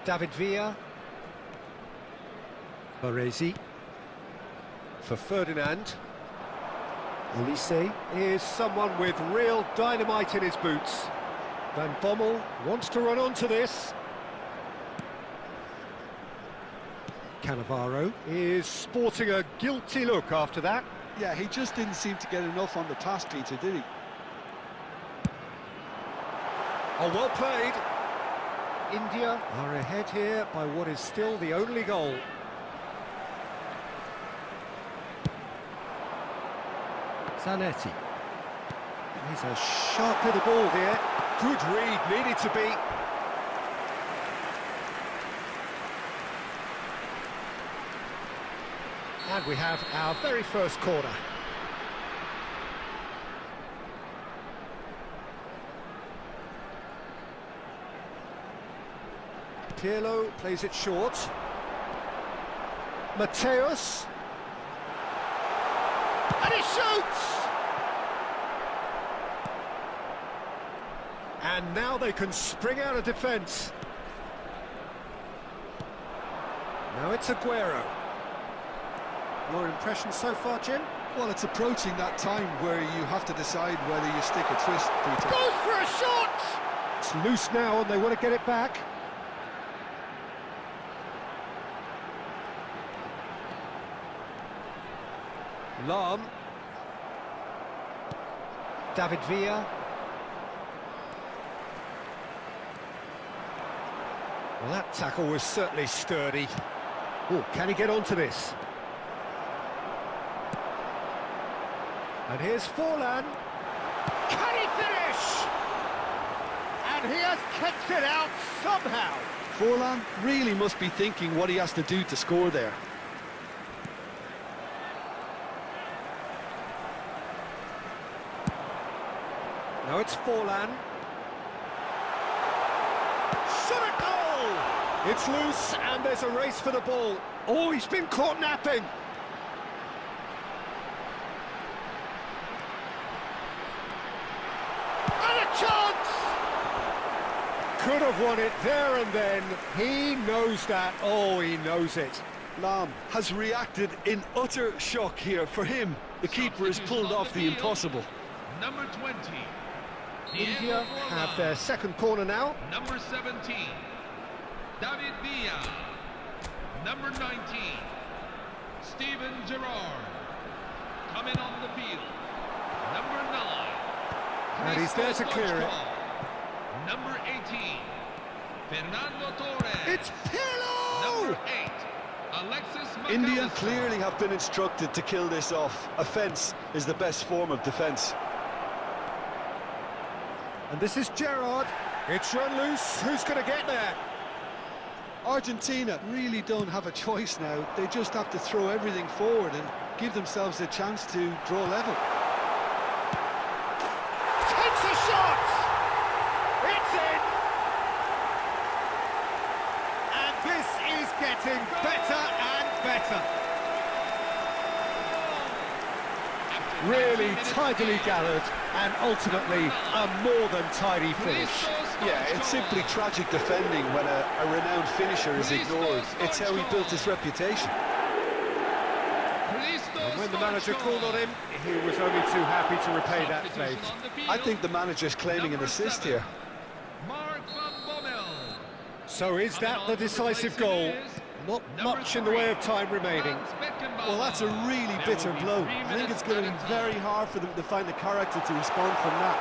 David Villa. Baresi. For Ferdinand. Olise is someone with real dynamite in his boots. Van Bommel wants to run onto this. Cannavaro is sporting a guilty look after that. Yeah, he just didn't seem to get enough on the pass, Peter, did he? Oh, well played. India are ahead here by what is still the only goal. Zanetti. He's a sharp little ball here. Good read, needed to be. And we have our very first corner. Pirlo plays it short. Mateus. And he shoots! And now they can spring out of defence. Now it's Aguero. Your impression so far, Jim? Well, it's approaching that time where you have to decide whether you stick a twist, Peter. Goes for a shot! It's loose now and they want to get it back. Lahm. David Villa. Well, that tackle was certainly sturdy. Oh, can he get onto this? And here's Forlan. Can he finish? And he has kept it out somehow. Forlan really must be thinking what he has to do to score there. Now it's Forlan. Shot at goal! It's loose and there's a race for the ball. Oh, he's been caught napping. And a chance! Could have won it there and then. He knows that. Oh, he knows it. Lahm has reacted in utter shock here. For him, the keeper has pulled off the impossible. Number 20. India have their second corner now. Number 17. David Villa. Number 19. Steven Gerrard. Coming on the field. Number 9. And he's there to clear it. Number 18. Fernando Torres. It's Pirlo! Number 8. Alexis McAllister. India clearly have been instructed to kill this off. Offence is the best form of defence. And this is Gerrard. It's run loose. Who's going to get there? Argentina really don't have a choice now. They just have to throw everything forward and give themselves a chance to draw level. Takes a shot! It's in! And this is getting better and better. Really tidily gathered and ultimately a more than tidy finish. Yeah, it's simply tragic defending when a renowned finisher is ignored. It's how he built his reputation. And when the manager called on him, he was only too happy to repay that fate. I think the manager's claiming an assist here. Mark Van Bommel. So is that the decisive goal? Not much in the way of time remaining. Well, that's a really bitter blow. I think it's going to be very hard for them to find the character to respond from that.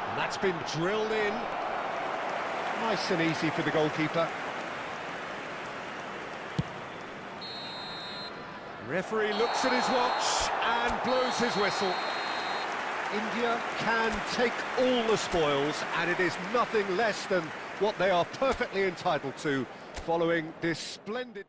And that's been drilled in. Nice and easy for the goalkeeper. Referee looks at his watch and blows his whistle. India can take all the spoils, and it is nothing less than what they are perfectly entitled to following this splendid...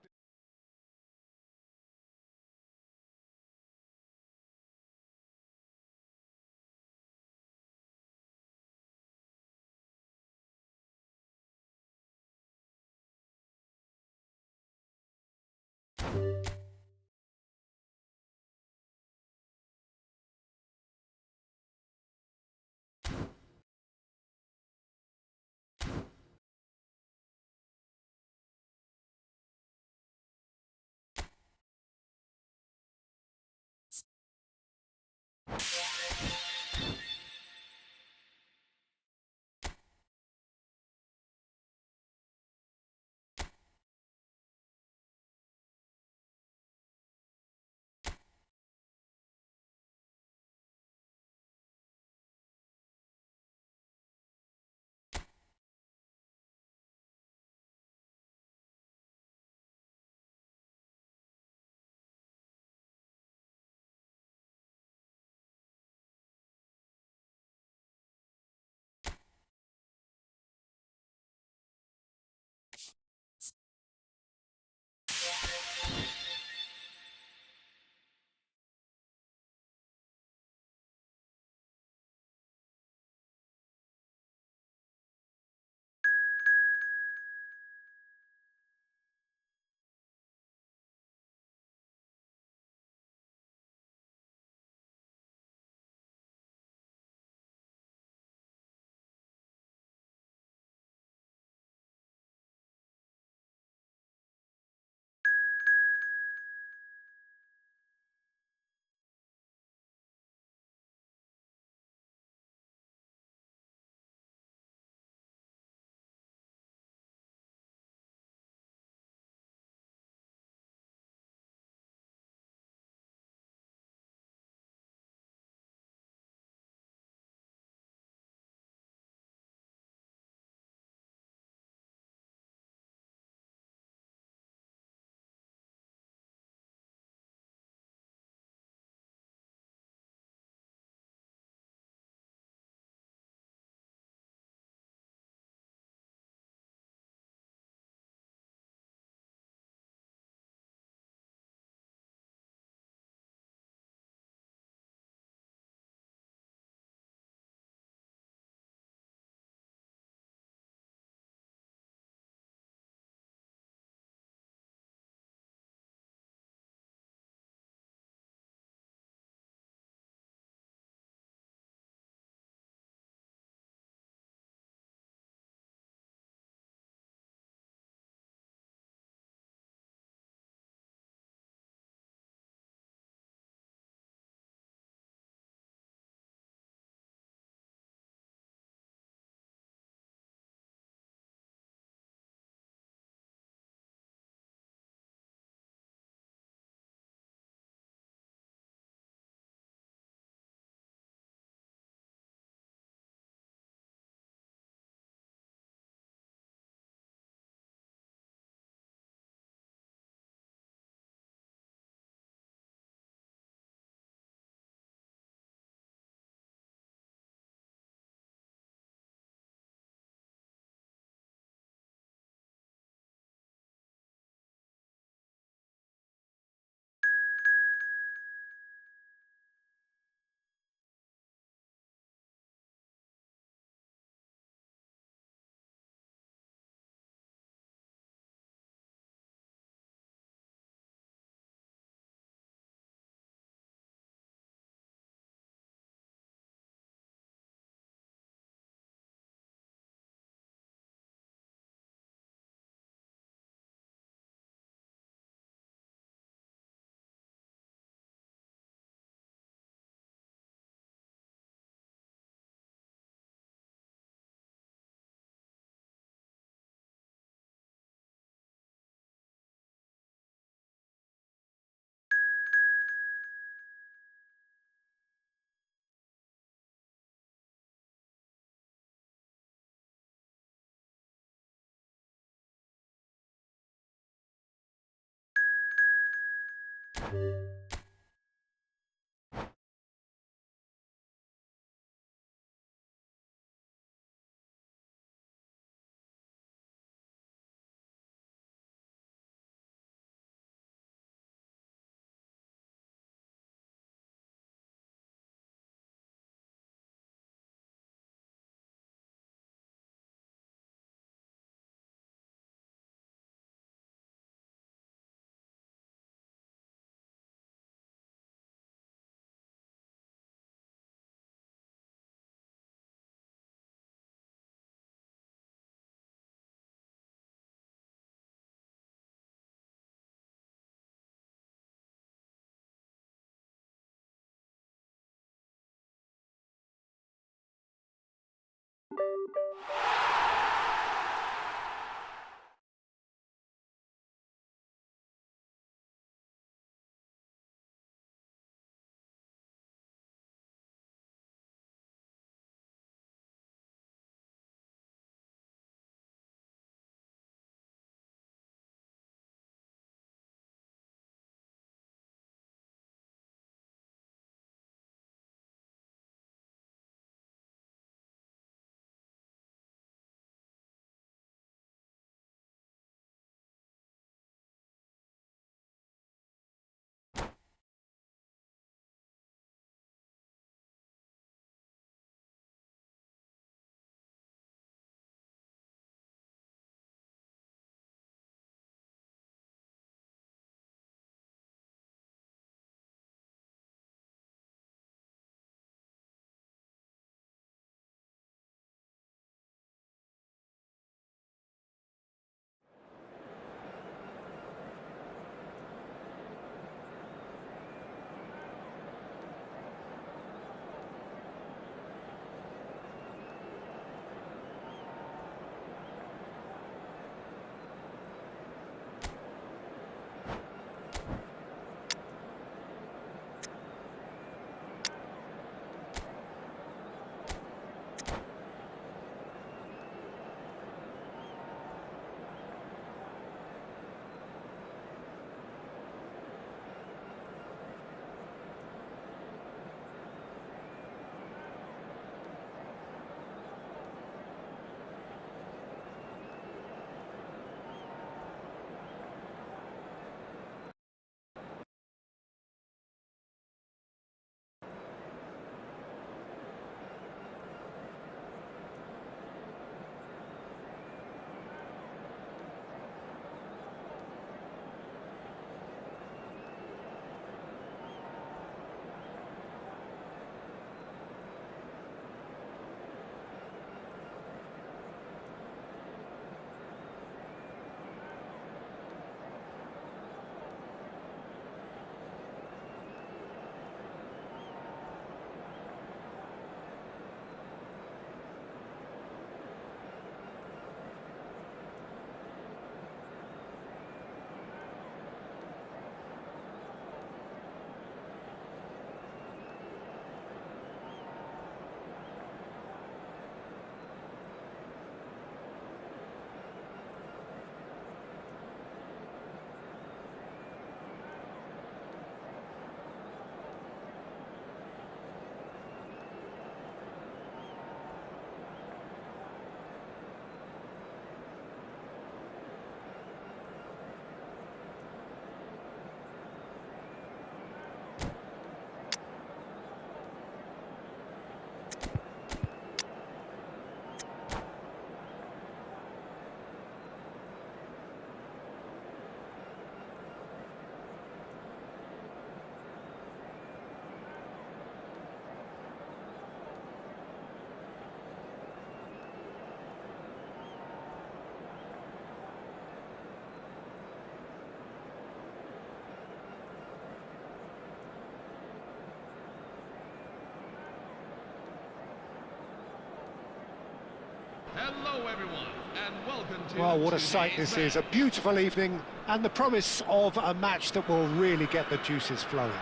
Hello everyone, and welcome to Well, what a sight today's this is. A match. beautiful evening and the promise of a match that will really get the juices flowing.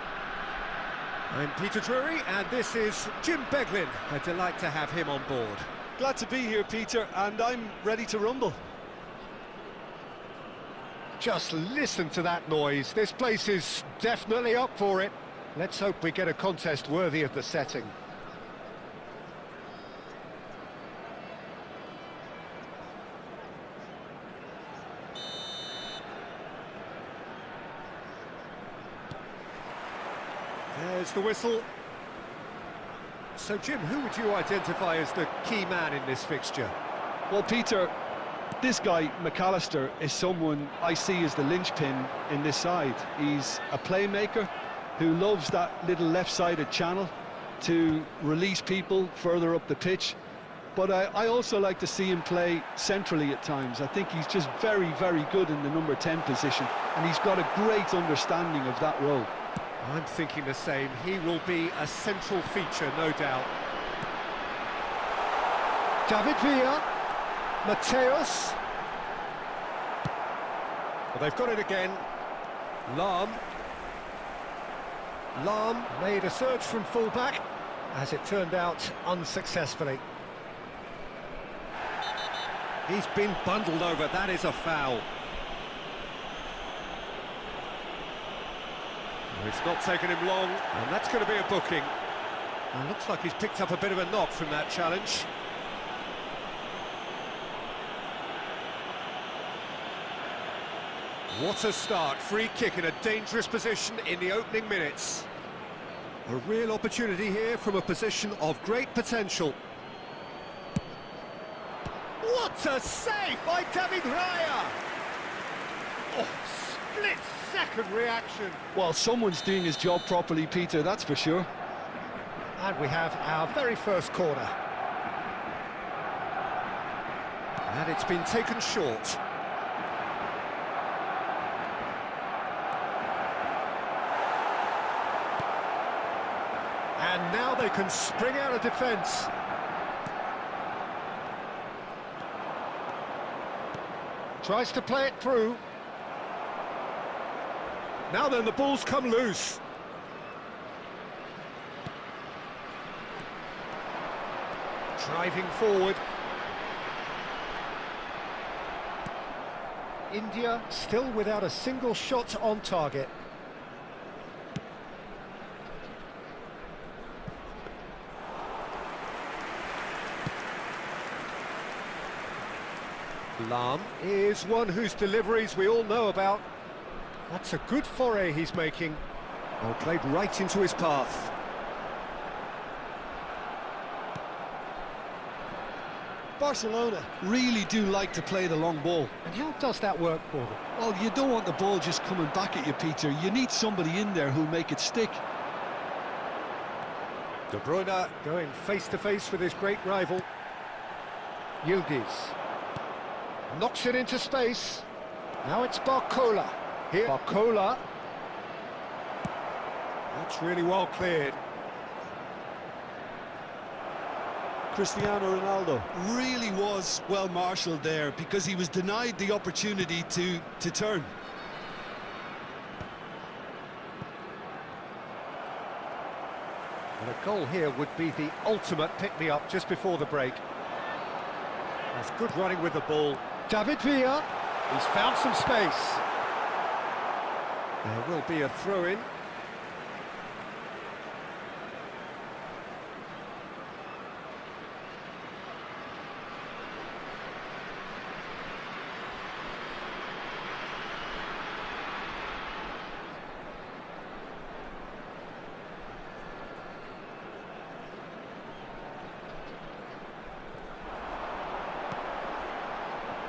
I'm Peter Drury and this is Jim Beglin. A delight to have him on board. Glad to be here, Peter, and I'm ready to rumble. Just listen to that noise. This place is definitely up for it. Let's hope we get a contest worthy of the setting. There's the whistle. So, Jim, who would you identify as the key man in this fixture? Well, Peter, this guy, McAllister, is someone I see as the linchpin in this side. He's a playmaker who loves that little left-sided channel to release people further up the pitch. But I also like to see him play centrally at times. I think he's just very, very good in the number 10 position, and he's got a great understanding of that role. I'm thinking the same. He will be a central feature, no doubt. David Villa, Mateos. Well, they've got it again. Lahm made a surge from fullback, as it turned out unsuccessfully. He's been bundled over, that is a foul. It's not taken him long, and that's going to be a booking. And looks like he's picked up a bit of a knock from that challenge. What a start, free kick in a dangerous position in the opening minutes. A real opportunity here from a position of great potential. What a save by David Raya! Oh, split-second reaction. Well, someone's doing his job properly, Peter, that's for sure. And we have our very first corner. And it's been taken short. And now they can spring out of defence. Tries to play it through. Now then, the ball's come loose. Driving forward. India still without a single shot on target. Lahm is one whose deliveries we all know about. That's a good foray he's making. Well, played right into his path. Barcelona really do like to play the long ball. And how does that work for them? Well, you don't want the ball just coming back at you, Peter. You need somebody in there who'll make it stick. De Bruyne going face-to-face with his great rival. Yildiz knocks it into space. Now it's Barcola. Here, Barcola. That's really well cleared. Cristiano Ronaldo really was well marshalled there because he was denied the opportunity to turn. And a goal here would be the ultimate pick-me-up just before the break. That's good running with the ball. David Villa, he's found some space. There will be a throw-in.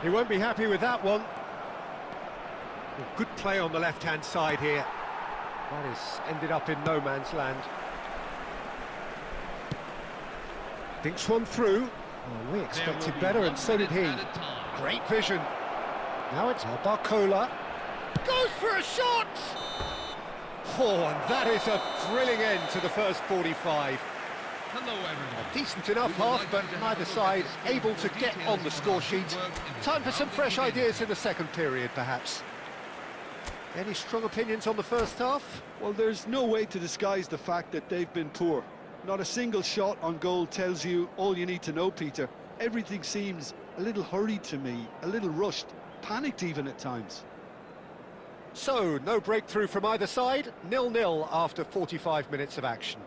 He won't be happy with that one. Well, good play on the left-hand side here. That has ended up in no man's land. Thinks one through. Oh, we expected better, and so did he. Great vision. Now it's Barcola. Goes for a shot! Oh, and that is a thrilling end to the first 45. Hello, everyone. A decent enough half, but neither side able to get on the score sheet. Time for some fresh ideas in the second period, perhaps. Any strong opinions on the first half? Well, there's no way to disguise the fact that they've been poor. Not a single shot on goal tells you all you need to know, Peter. Everything seems a little hurried to me, a little rushed, panicked even at times. So, no breakthrough from either side, 0-0 after 45 minutes of action.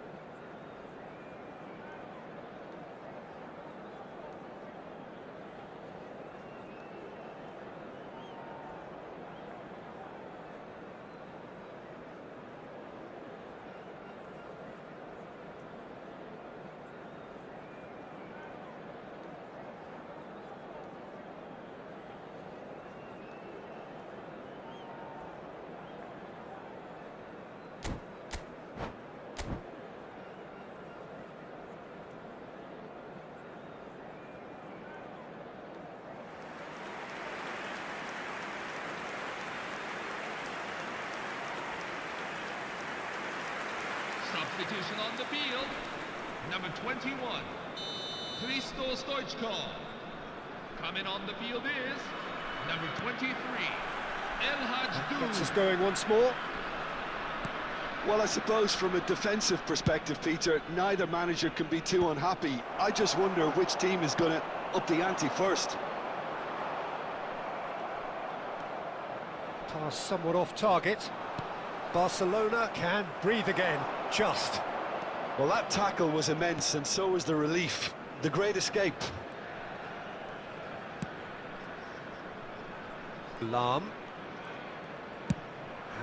Substitution on the field. Number 21, Hristo Stoichkov. Coming on the field is number 23, El Gets us Hajdu. going once more. Well, I suppose from a defensive perspective, Peter, neither manager can be too unhappy. I just wonder which team is going to up the ante first. Pass somewhat off target. Barcelona can breathe again, just. Well, that tackle was immense, and so was the relief. The great escape. Lahm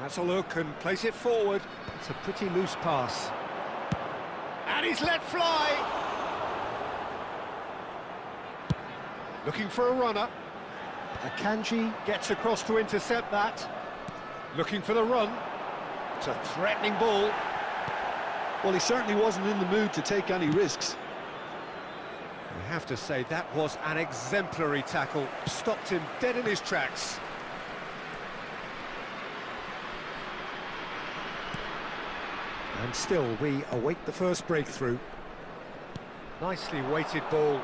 has a look and plays it forward. It's a pretty loose pass. And he's let fly! Looking for a runner. Akanji gets across to intercept that. Looking for the run. It's a threatening ball. Well, he certainly wasn't in the mood to take any risks. I have to say, that was an exemplary tackle. Stopped him dead in his tracks. And still, we await the first breakthrough. Nicely weighted ball.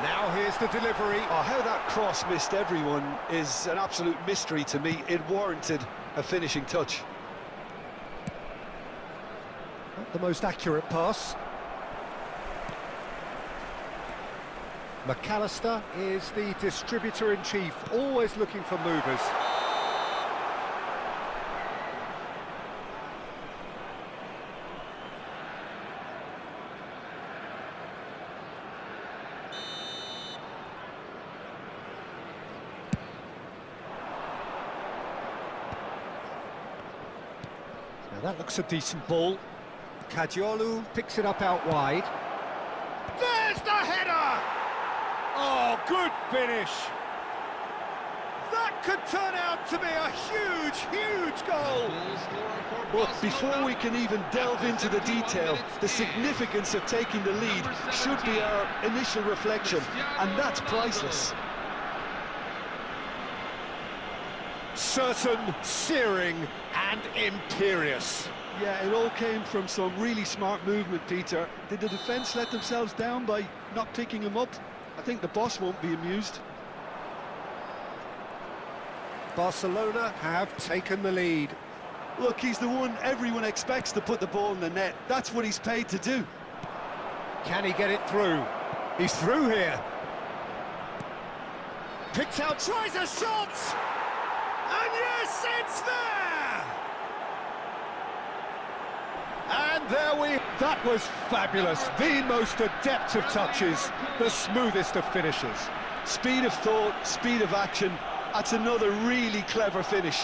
Now here's the delivery. Oh, how that cross missed everyone is an absolute mystery to me. It warranted a finishing touch. Not the most accurate pass. McAllister is the distributor-in-chief, always looking for movers. Now that looks a decent ball. Kadiolu picks it up out wide. There's the header! Oh, good finish! That could turn out to be a huge, huge goal! Well, before we can even delve into the detail, the significance of taking the lead should be our initial reflection, and that's priceless. Certain, searing and imperious. Yeah, it all came from some really smart movement, Peter. Did the defence let themselves down by not picking him up? I think the boss won't be amused. Barcelona have taken the lead. Look, he's the one everyone expects to put the ball in the net. That's what he's paid to do. Can he get it through? He's through here. Picked out, tries a shot! And yes, it's there! And there we... That was fabulous. The most adept of touches, the smoothest of finishes. Speed of thought, speed of action. That's another really clever finish.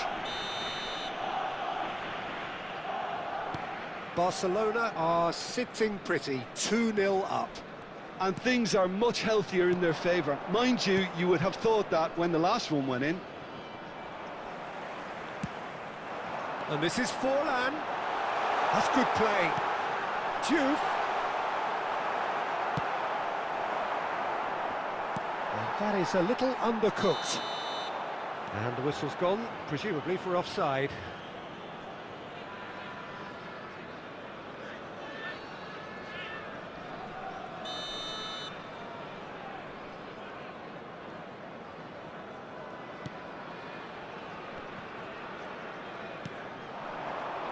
Barcelona are sitting pretty, 2-0 up. And things are much healthier in their favour. Mind you, you would have thought that when the last one went in. And this is Forlan. That's good play. Diouf. And that is a little undercooked. And the whistle's gone, presumably for offside.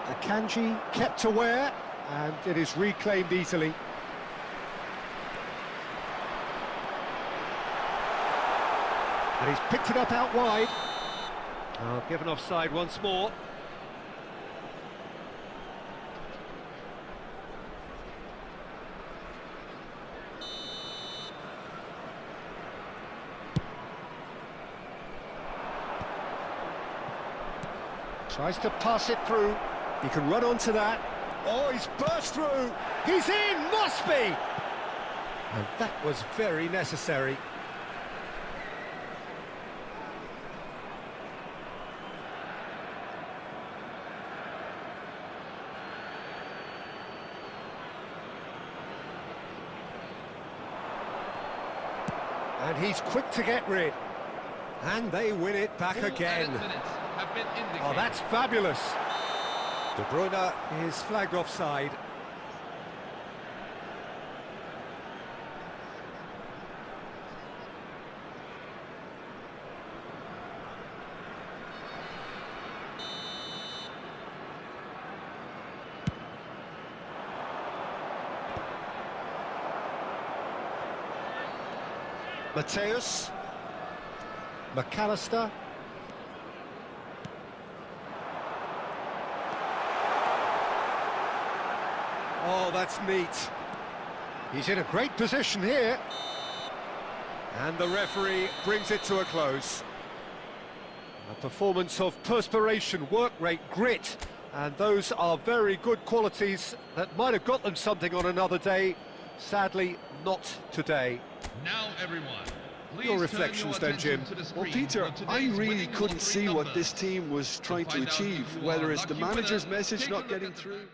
Akanji kept aware, and it is reclaimed easily. And he's picked it up out wide. Oh, given offside once more. Tries to pass it through. He can run onto that. Oh, he's burst through. He's in, must be! And that was very necessary. And he's quick to get rid. And they win it back Full again. added minutes have been indicated. Oh, that's fabulous. De Bruyne is flagged offside. Mateus. McAllister. Oh, that's neat. He's in a great position here. And the referee brings it to a close. A performance of perspiration, work rate, grit, and those are very good qualities that might have got them something on another day. Sadly, not today. Now, everyone, please Your turn reflections then, attention Jim. to the Well, screen Peter, on I today's really winning couldn't lottery see what numbers. this team was trying to find out achieve, who whether our it's the lucky manager's winner, message take a not look getting at the through. back.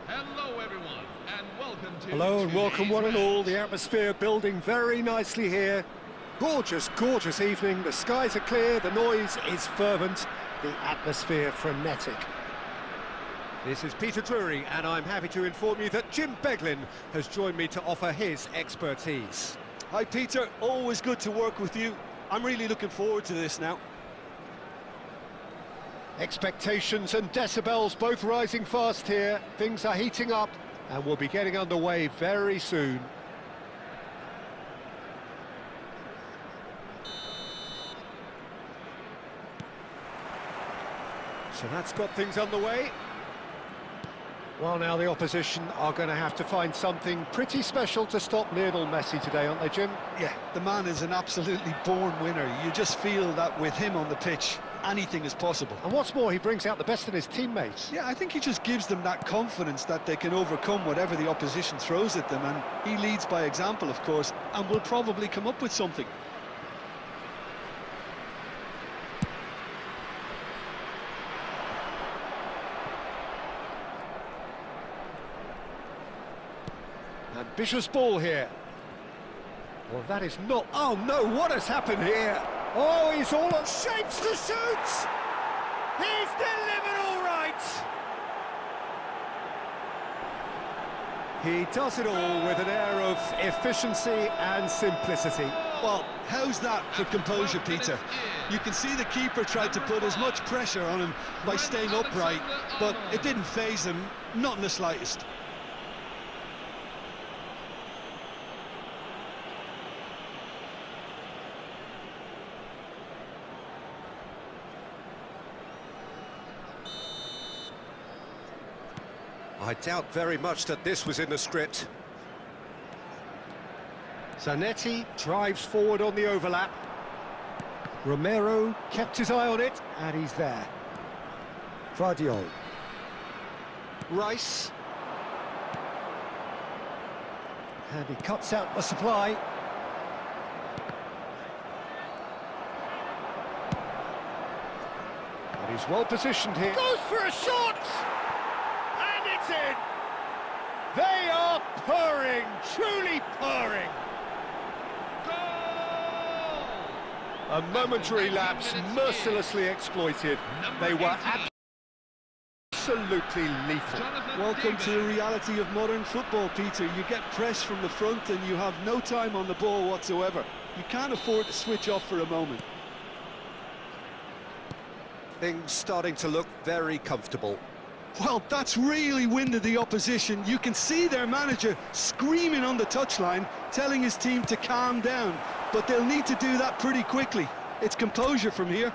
Hello everyone, and welcome to Hello and welcome one and all. match. The atmosphere building very nicely here. Gorgeous, gorgeous evening. The skies are clear, the noise is fervent, the atmosphere frenetic. This is Peter Drury, and I'm happy to inform you that Jim Beglin has joined me to offer his expertise. Hi Peter, always good to work with you. I'm really looking forward to this now. Expectations and decibels both rising fast here. Things are heating up and we'll be getting underway very soon. So that's got things underway. Well, now the opposition are going to have to find something pretty special to stop Lionel Messi today, aren't they, Jim? Yeah, the man is an absolutely born winner. You just feel that with him on the pitch, anything is possible. And what's more, he brings out the best in his teammates. Yeah, I think he just gives them that confidence that they can overcome whatever the opposition throws at them, and he leads by example, of course, and will probably come up with something. Ambitious ball here. Well, that is not... Oh, no, what has happened here? Oh, he's all on shapes to shoot! He's delivered all right! He does it all with an air of efficiency and simplicity. Well, how's that for composure, Peter? You can see the keeper tried to put as much pressure on him by staying upright, but it didn't faze him, not in the slightest. I doubt very much that this was in the script. Zanetti drives forward on the overlap. Romero kept his eye on it, and he's there. Vardiol. Rice. And he cuts out the supply. And he's well positioned here. Goes for a shot! And it's in! They are purring, truly purring. Goal! A momentary lapse mercilessly exploited. They were absolutely lethal. Welcome to the reality of modern football, Peter. You get press from the front and you have no time on the ball whatsoever. You can't afford to switch off for a moment. Things starting to look very comfortable. Well, that's really winded the opposition. You can see their manager screaming on the touchline, telling his team to calm down. But they'll need to do that pretty quickly. It's composure from here.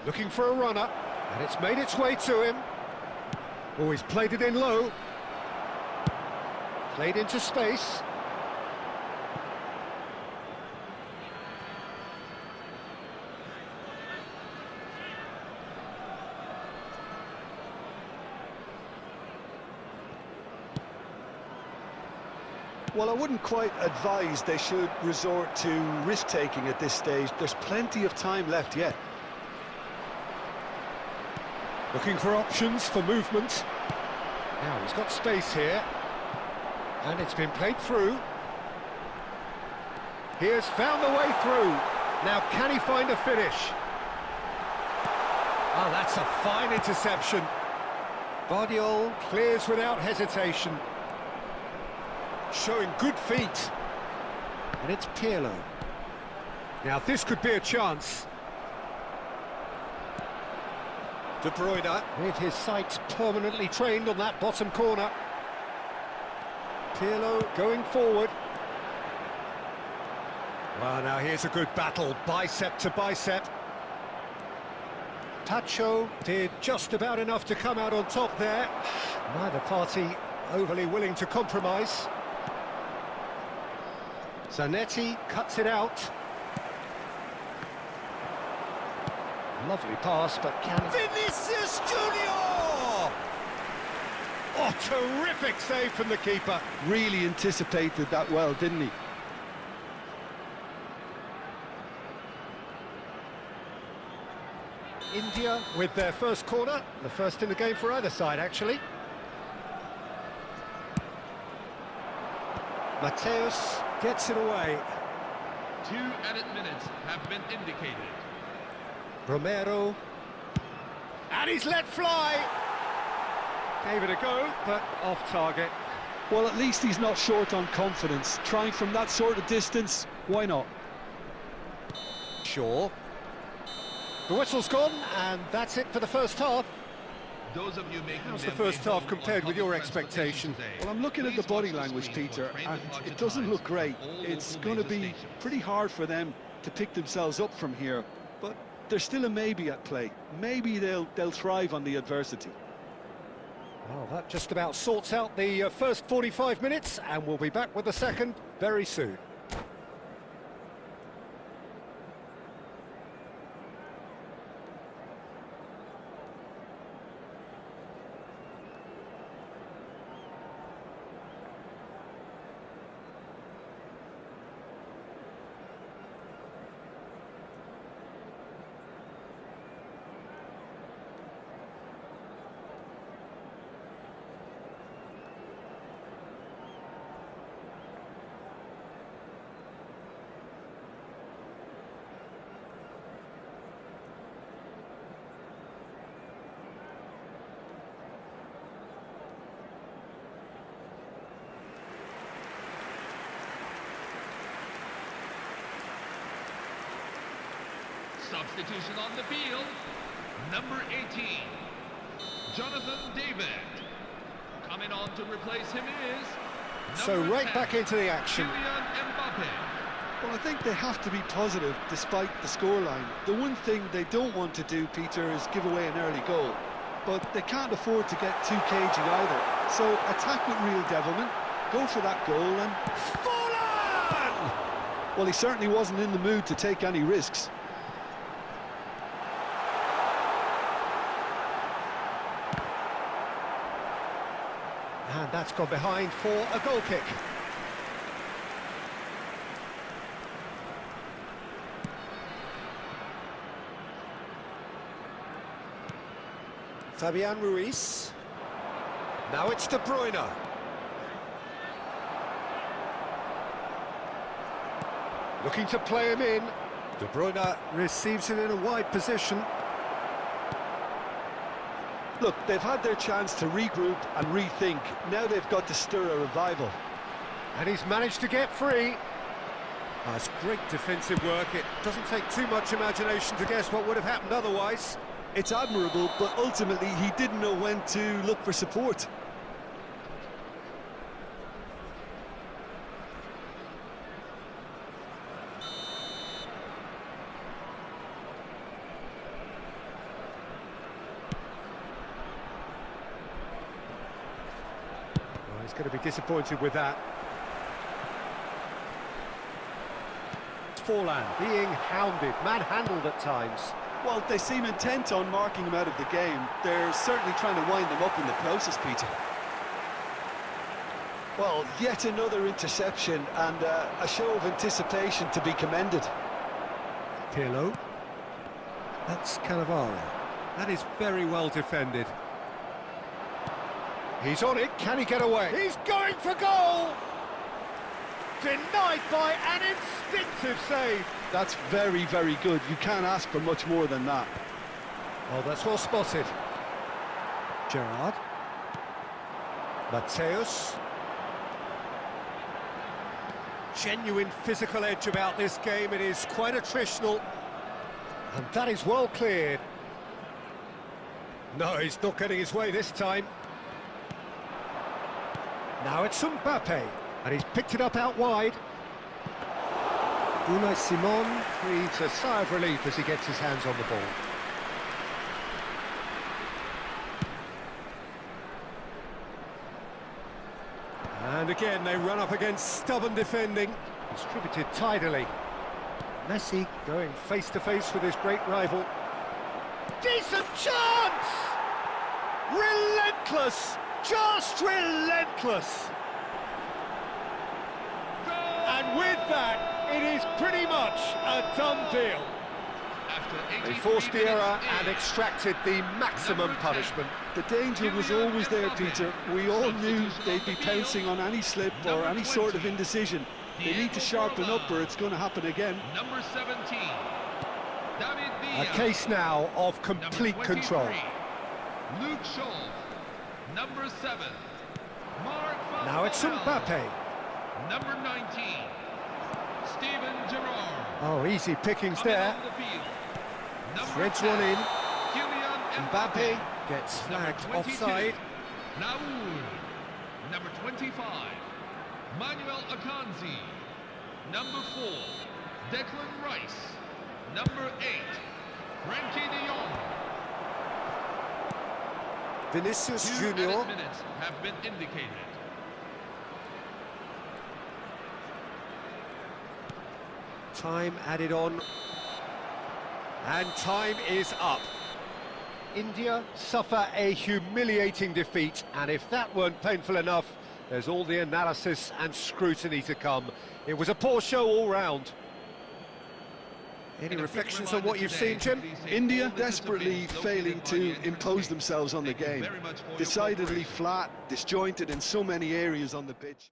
Looking for a runner, and it's made its way to him. Oh, he's played it in low. Played into space. Well, I wouldn't quite advise they should resort to risk-taking at this stage. There's plenty of time left yet. Looking for options for movement. Now he's got space here. And it's been played through. He has found the way through. Now can he find a finish? Oh, that's a fine interception. Vardiol clears without hesitation. Showing good feet. And it's Pirlo. Now this could be a chance. De Bruyne, with his sights permanently trained on that bottom corner. Pirlo going forward. Well, now here's a good battle, bicep to bicep. Pacho did just about enough to come out on top there. Neither party overly willing to compromise. Zanetti cuts it out. Lovely pass, but can... Vinicius Junior! Oh, terrific save from the keeper. Really anticipated that well, didn't he? India with their first corner, the first in the game for either side, actually. Mateus gets it away. 2 added minutes have been indicated. Romero. And he's let fly! Gave it a go, but off target. Well, at least he's not short on confidence. Trying from that sort of distance, why not? Sure. The whistle's gone, and that's it for the first half. Those of you making How's the them first way half home compared on with your public transportation expectation? today, Well, I'm looking at the please body watch the language, screen for Peter, train and departure it doesn't times look great. for all It's local going to major be stations. pretty hard for them to pick themselves up from here, but there's still a maybe at play. Maybe they'll thrive on the adversity. Well, that just about sorts out the first 45 minutes, and we'll be back with the second very soon. Substitution on the field. Number 18, Jonathan David. Coming on to replace him is So number right 10, back into the action. Kylian Mbappe. Well, I think they have to be positive despite the scoreline. The one thing they don't want to do, Peter, is give away an early goal. But they can't afford to get too cagey either. So attack with real devilment, go for that goal and... Fallen! Well, he certainly wasn't in the mood to take any risks. And that's gone behind for a goal kick. Fabian Ruiz. Now it's De Bruyne. Looking to play him in. De Bruyne receives it in a wide position. Look, they've had their chance to regroup and rethink. Now they've got to stir a revival. And he's managed to get free. That's great defensive work. It doesn't take too much imagination to guess what would have happened otherwise. It's admirable, but ultimately he didn't know when to look for support. Well, he's going to be disappointed with that. Forlan being hounded, manhandled at times. Well, they seem intent on marking him out of the game. They're certainly trying to wind him up in the process, Peter. Well, yet another interception and a show of anticipation to be commended. Pirlo. That's Cannavaro. That is very well defended. He's on it, can he get away? He's going for goal! Denied by an instinctive save. That's very, very good. You can't ask for much more than that. Oh, that's well spotted. Gerrard. Mateus. Genuine physical edge about this game. It is quite attritional. And that is well cleared. No, he's not getting his way this time. Now it's Mbappe. And he's picked it up out wide. Unai Simon breathes a sigh of relief as he gets his hands on the ball. And again, they run up against stubborn defending. Distributed tidily. Messi going face-to-face with his great rival. Decent chance! Relentless! Just relentless! And with that, it is pretty much a done deal. They forced the error and extracted the maximum punishment. The danger was always there, Peter. We all knew they'd be pouncing on any slip or any sort of indecision. They need to sharpen up or it's going to happen again. Number 17, David A Villa. case now of complete Number control. 23, Luke Shaw. Number 7, Mark Van Now it's Bommel. Mbappe. Number 19, Steven Gerrard. Oh, easy pickings Coming there. on the field. Number Threads 10, one in. Kylian Mbappe gets Number flagged 22, offside. Raoul. Number 25, Manuel Akanji. Number 4, Declan Rice. Number 8, Frankie de Jong. Vinicius 2 Junior. added minutes have been indicated. Time added on. And time is up. India suffer a humiliating defeat, and if that weren't painful enough, there's all the analysis and scrutiny to come. It was a poor show all round. Any And a quick reflections on reminder what you've today seen, Jim? to please take India all visitors desperately located failing by to the impose entrance themselves on the gate. Thank you game. very much for your Decidedly cooperation. flat, disjointed in so many areas on the pitch.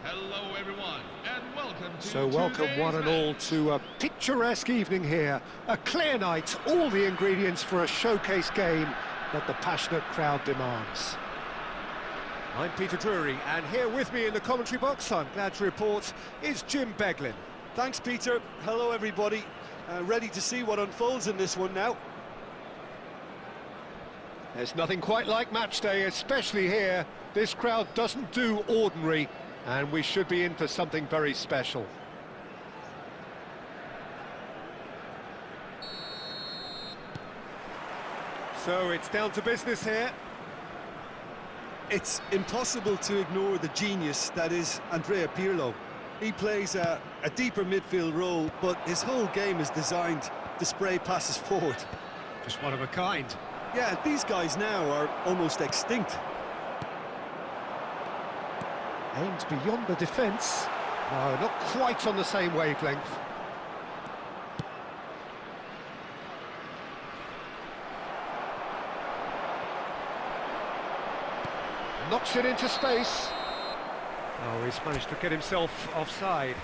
Hello everyone, and welcome to So welcome today's one and all match. to a picturesque evening here. A clear night, all the ingredients for a showcase game that the passionate crowd demands. I'm Peter Drury, and here with me in the commentary box, I'm glad to report, is Jim Beglin. Thanks, Peter. Hello, everybody. Ready to see what unfolds in this one now. There's nothing quite like match day, especially here. This crowd doesn't do ordinary, and we should be in for something very special. So it's down to business here. It's impossible to ignore the genius that is Andrea Pirlo. He plays a deeper midfield role, but his whole game is designed to spray passes forward. Just one of a kind. Yeah, these guys now are almost extinct. Aims beyond the defence. No, not quite on the same wavelength. Knocks it into space. Oh, he's managed to get himself offside.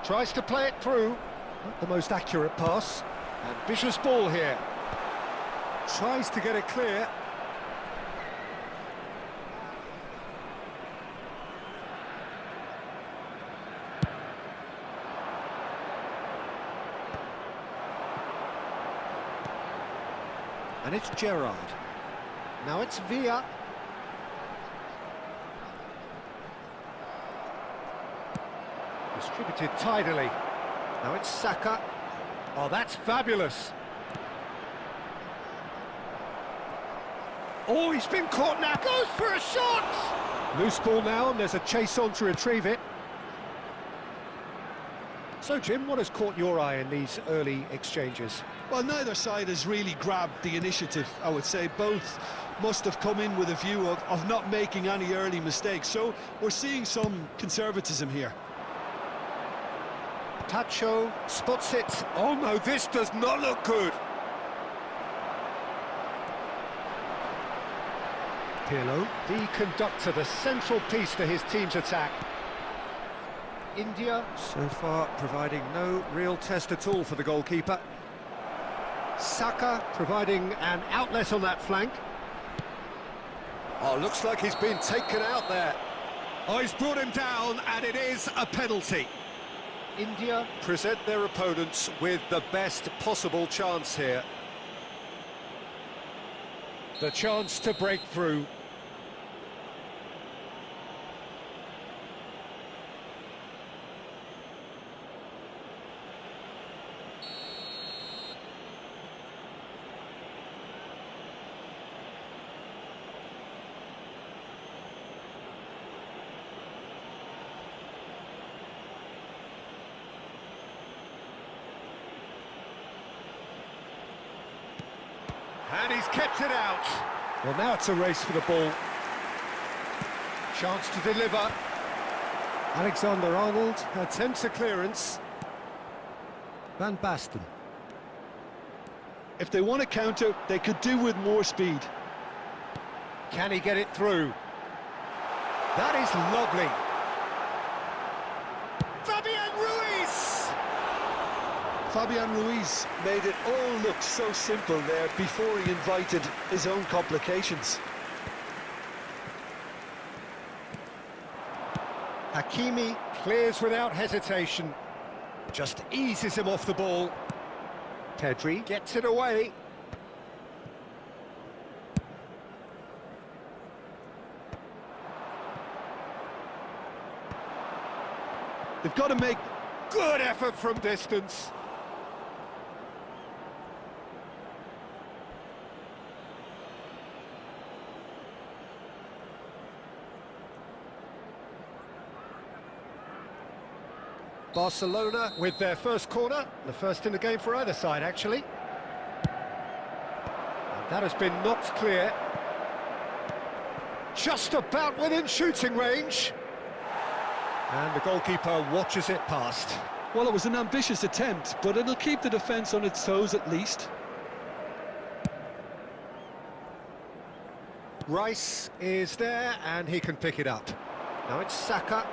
Tries to play it through. Not the most accurate pass. Ambitious ball here. Tries to get it clear. And it's Gerrard. Now it's Villa. Distributed tidily. Now it's Saka. Oh, that's fabulous. Oh, he's been caught now. Goes for a shot! Loose ball now, and there's a chase on to retrieve it. So, Jim, what has caught your eye in these early exchanges? Well, neither side has really grabbed the initiative, I would say. Both must have come in with a view of not making any early mistakes. So we're seeing some conservatism here. Tacho spots it. Oh no, this does not look good. Pirlo, the conductor, the central piece to his team's attack. India, so far providing no real test at all for the goalkeeper. Saka providing an outlet on that flank. Oh, looks like he's been taken out there. Oh, he's brought him down, and it is a penalty. India Present their opponents with the best possible chance here. the chance to break through. And he's kept it out. Well, now it's a race for the ball. Chance to deliver. Alexander-Arnold attempts a clearance. Van Basten. If they want to counter, they could do with more speed. Can he get it through? That is lovely. Fabian Ruiz! Fabian Ruiz made it all look so simple there before he invited his own complications. Hakimi clears without hesitation. Just eases him off the ball. Pedri gets it away. They've got to make... Good effort from distance. Barcelona with their first corner, the first in the game for either side, actually. And that has been knocked clear. Just about within shooting range. And the goalkeeper watches it past. Well, it was an ambitious attempt, but it'll keep the defence on its toes at least. Rice is there, and he can pick it up. Now it's Saka.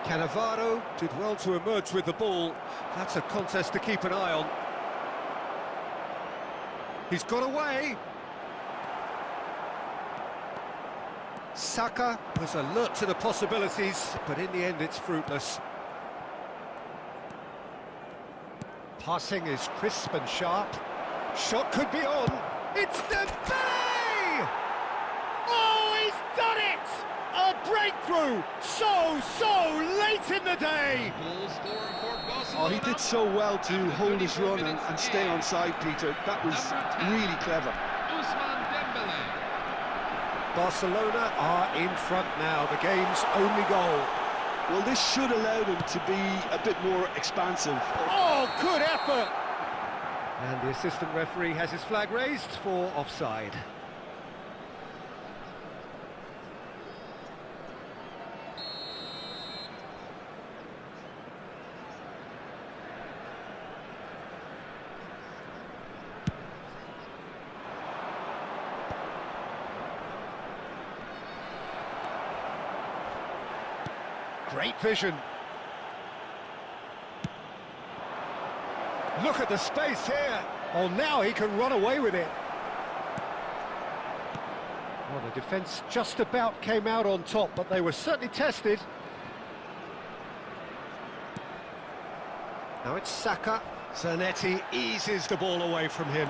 Cannavaro did well to emerge with the ball. That's a contest to keep an eye on. He's got away. Saka was alert to the possibilities, but in the end it's fruitless. Passing is crisp and sharp. Shot could be on. It's Dembele! Oh, he's done it! A breakthrough! So late in the day! Oh, he did so well to hold his run and stay on side, Peter. That was really clever. Barcelona are in front now, the game's only goal. Well, this should allow them to be a bit more expansive. Oh, good effort! And the assistant referee has his flag raised for offside. Great vision. Look at the space here. Oh, now he can run away with it. Well, the defence just about came out on top, but they were certainly tested. Now it's Saka. Zanetti eases the ball away from him.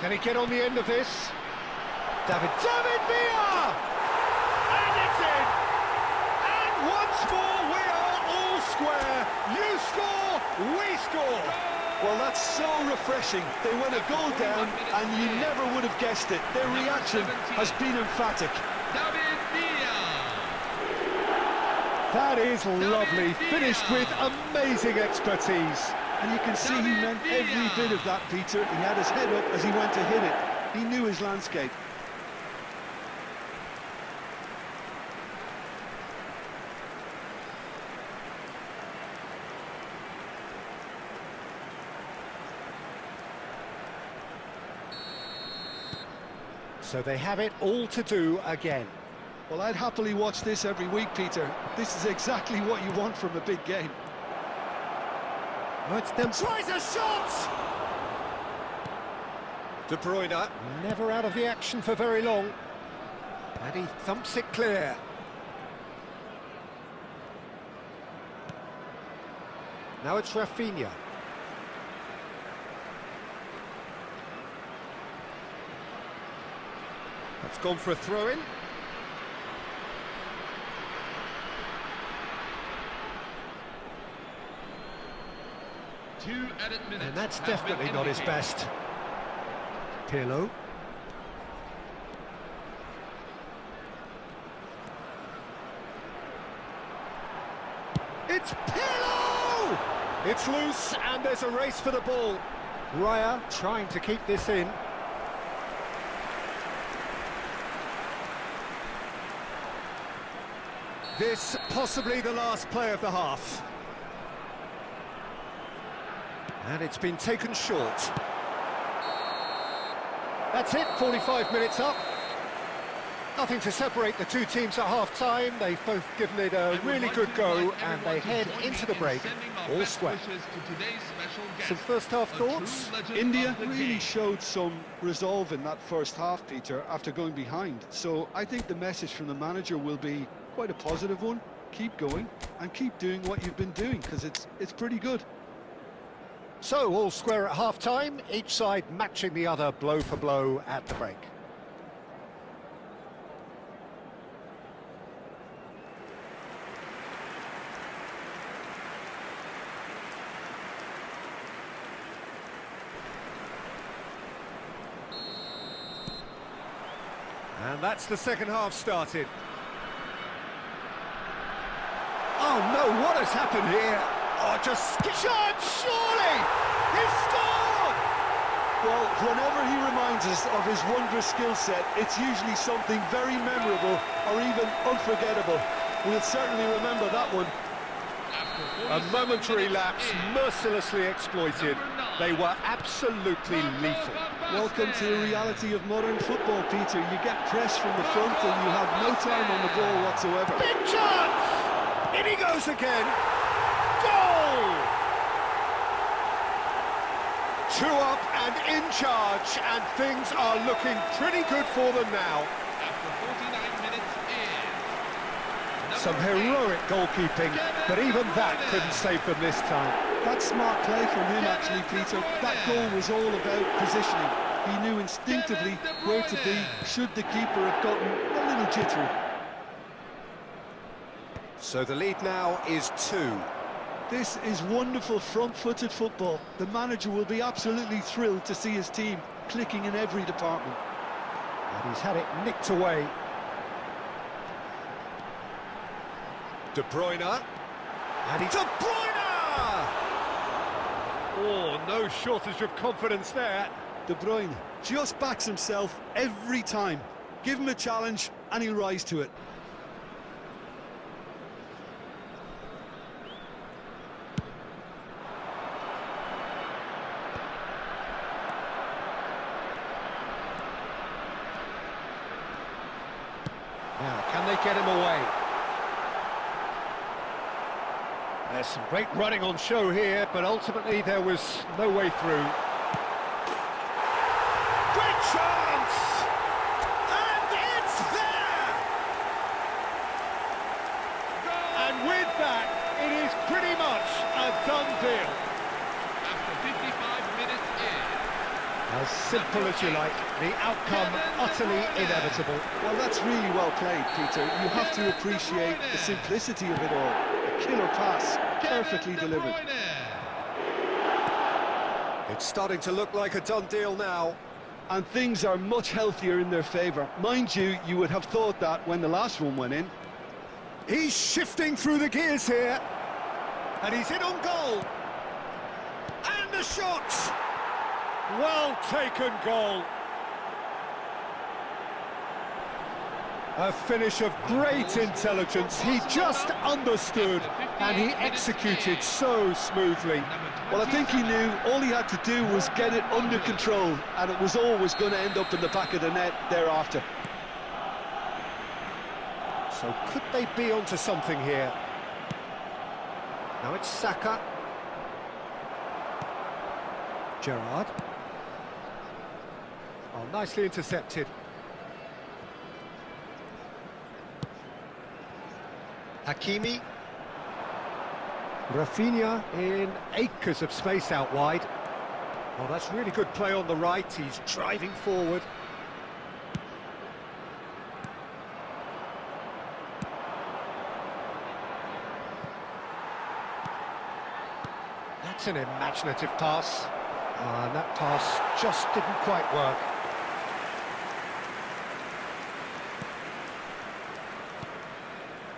Can he get on the end of this? David Villa! And it's in! And once more we are all square. You score, we score. Well, that's so refreshing. They went a goal down and you never would have guessed it. Their reaction has been emphatic. David Villa. That is lovely, finished with amazing expertise. And you can see he meant every bit of that, Peter. He had his head up as he went to hit it. He knew his landscape. So they have it all to do again. Well, I'd happily watch this every week, Peter. This is exactly what you want from a big game. Oh, it's them. Tries a shot! De Bruyne, never out of the action for very long. And he thumps it clear. Now it's Rafinha. That's gone for a throw-in. Two added minutes. And that's have been definitely not his indicated. best. Pirlo. It's Pirlo! It's loose and there's a race for the ball. Raya trying to keep this in. This possibly the last play of the half. And it's been taken short. That's it, 45 minutes up. Nothing to separate the two teams at half-time. They've both given it a really good go, and they head into the break all square. Some first-half thoughts? India really showed some resolve in that first half, Peter, after going behind. So I think the message from the manager will be quite a positive one. Keep going and keep doing what you've been doing, because it's pretty good. So, all square at half-time, each side matching the other blow for blow at the break. And that's the second half started. Oh no, what has happened here? Oh, just shot, surely! He's scored! Well, whenever he reminds us of his wondrous skill set, it's usually something very memorable or even unforgettable. We'll certainly remember that one. A momentary lapse, mercilessly exploited. They were absolutely lethal. Welcome to the reality of modern football, Peter. You get press from the front and you have no time on the ball whatsoever. Big chance! In he goes again. Goal! 2 up and in charge, and things are looking pretty good for them now. After 49 minutes in. Some heroic goalkeeping, but even that couldn't save them this time. That's smart play from him, actually, Peter. That goal was all about positioning. He knew instinctively where to be should the keeper have gotten a little jittery. So the lead now is 2. This is wonderful front-footed football. The manager will be absolutely thrilled to see his team clicking in every department. And he's had it nicked away. De Bruyne. And he's... De Bruyne! Oh, no shortage of confidence there. De Bruyne just backs himself every time. Give him a challenge and he'll rise to it. Now, can they get him away? There's some great running on show here, but ultimately there was no way through. Great chance! And it's there! And with that, it is pretty much a done deal. After 55 minutes in. As simple as you like, the outcome utterly inevitable. Well, that's really well played, Peter. You have to appreciate the simplicity of it all. A killer pass, perfectly delivered. It's starting to look like a done deal now. And things are much healthier in their favour. Mind you, you would have thought that when the last one went in. He's shifting through the gears here. And he's in on goal. And the shot! Well taken goal. A finish of great intelligence. He just understood and he executed so smoothly. Well, I think he knew all he had to do was get it under control, and it was always going to end up in the back of the net thereafter. So could they be onto something here? Now it's Saka. Gerrard. Oh, nicely intercepted. Hakimi. Rafinha in acres of space out wide. Oh, that's really good play on the right. He's driving forward. That's an imaginative pass. And that pass just didn't quite work.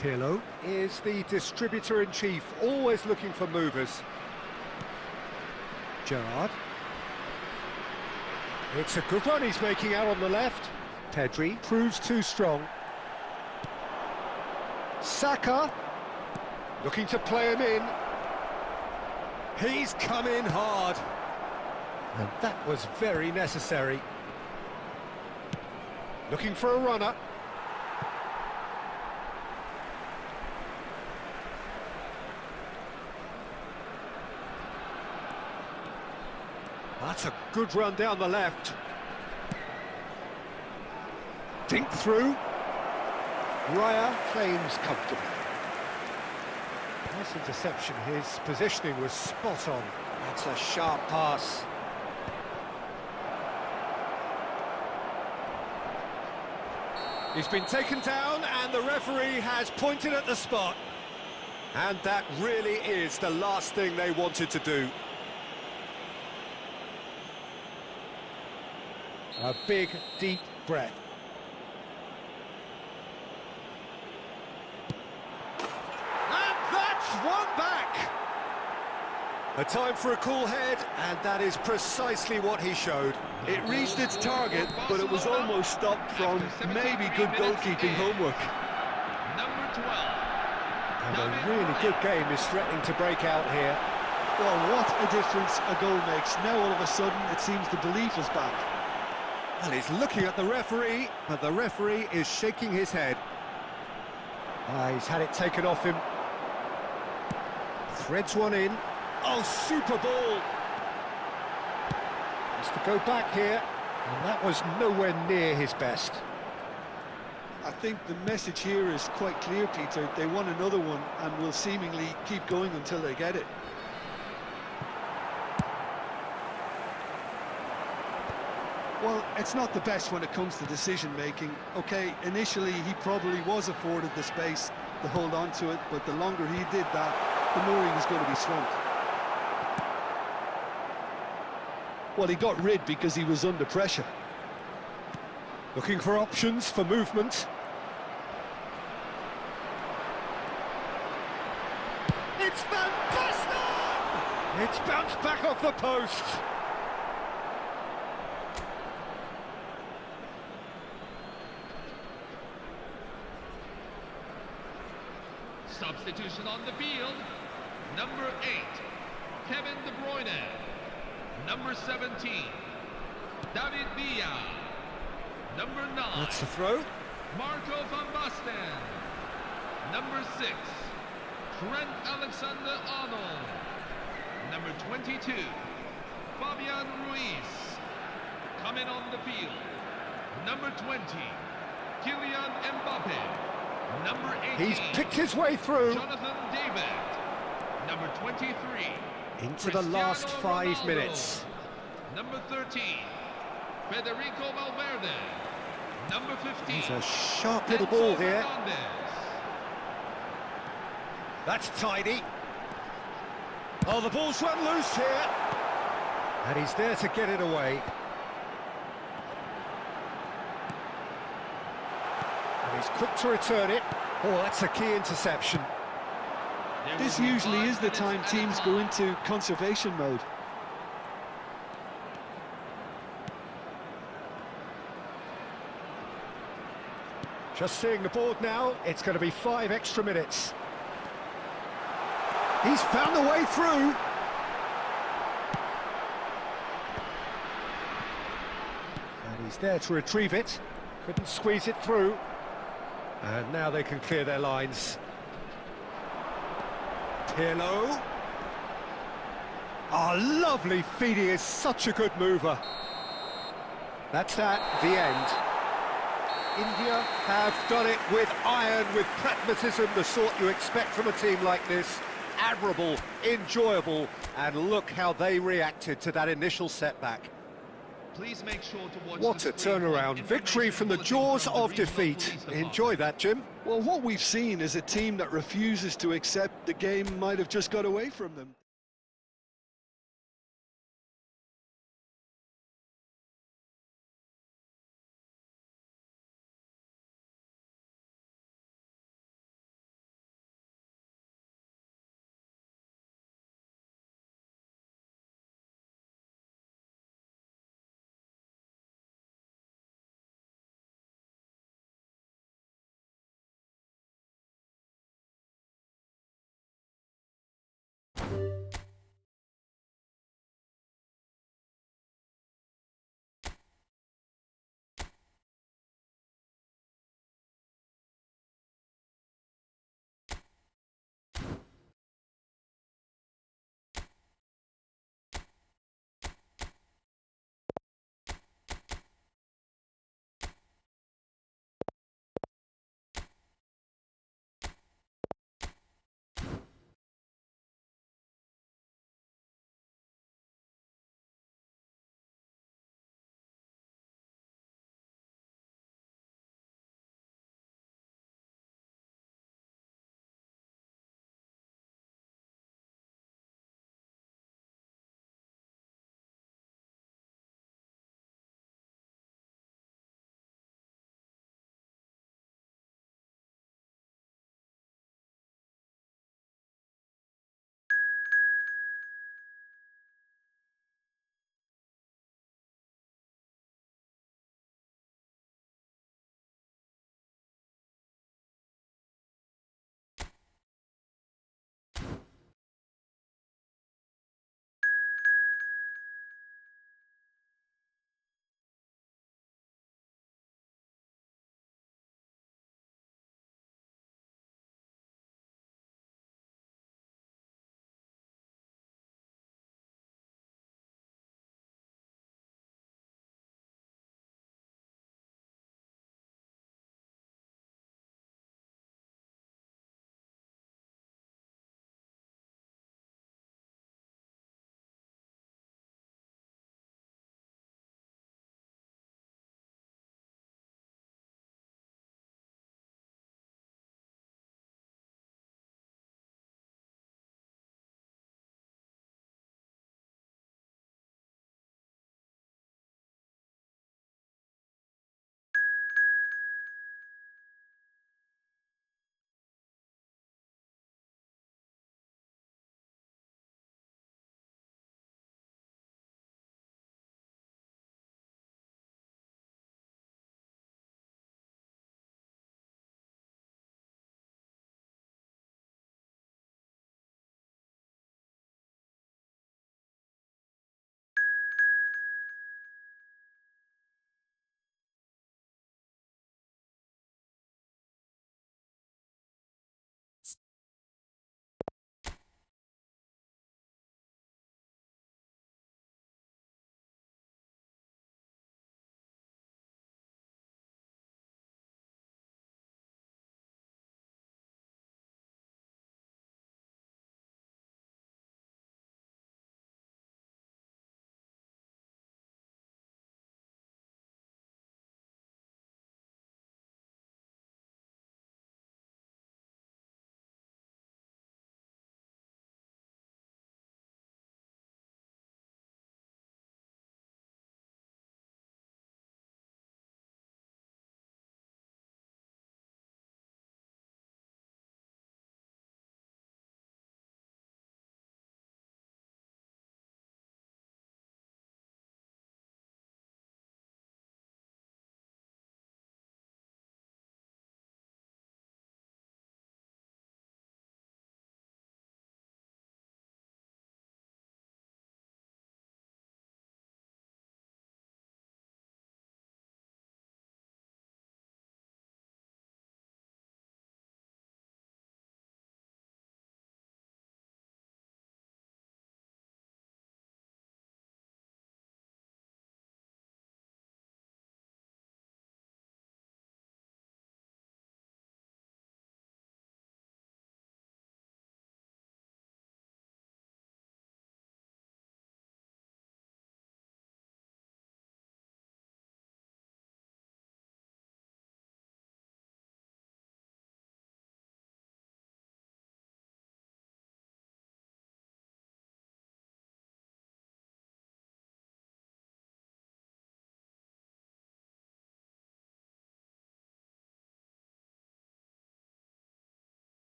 Pirlo is the distributor-in-chief, always looking for movers. Gerrard. It's a good run he's making out on the left. Pedri proves too strong. Saka, looking to play him in. He's come in hard. And that was very necessary. Looking for a runner. That's a good run down the left. Dink through. Raya claims comfortably. Nice interception. His positioning was spot on. That's a sharp pass. He's been taken down and the referee has pointed at the spot. And that really is the last thing they wanted to do. A big, deep breath. And that's one back! A time for a cool head, and that is precisely what he showed. It reached its target, but it was almost stopped from maybe good goalkeeping homework. Number 12. And a really good game is threatening to break out here. Well, what a difference a goal makes. Now all of a sudden it seems the belief is back. And he's looking at the referee, but the referee is shaking his head. He's had it taken off him. Threads one in. Oh, super ball! Has to go back here, and that was nowhere near his best. I think the message here is quite clear, Peter. They want another one and will seemingly keep going until they get it. Well, it's not the best when it comes to decision-making. Okay, initially he probably was afforded the space to hold on to it, but the longer he did that, the more he was going to be swamped. Well, he got rid because he was under pressure. Looking for options for movement. It's Van Basten! It's bounced back off the post. Substitution on the field. Number 8, Kevin De Bruyne. Number 17, David Villa. Number 9, That's the throw. Marco van Basten. Number 6, Trent Alexander-Arnold. Number 22, Fabian Ruiz. Coming on the field. Number 20, Kylian Mbappe. Number 18, He's picked his way through. Jonathan David. Number 23, Into the last Cristiano 5 Ronaldo. minutes. Number 13, Federico Valverde. Number 15, He's a sharp little Enzo ball here. Fernandez. That's tidy. Oh, the ball's run loose here. And he's there to get it away. And he's quick to return it. Oh, that's a key interception. There This will be usually 5 is the minutes time added teams go into conservation mode. Just seeing the board now, it's going to be 5 extra minutes. He's found the way through. And he's there to retrieve it. Couldn't squeeze it through. And now they can clear their lines. Pirlo. Oh, lovely feed. He is such a good mover. That's the end. India have done it with iron, with pragmatism, the sort you expect from a team like this. Admirable, enjoyable, and look how they reacted to that initial setback. Please make sure to watch What the a screen for turnaround. Victory from the information jaws bulletin of from the regional defeat. police department. Enjoy that, Jim. Well, what we've seen is a team that refuses to accept the game might have just got away from them.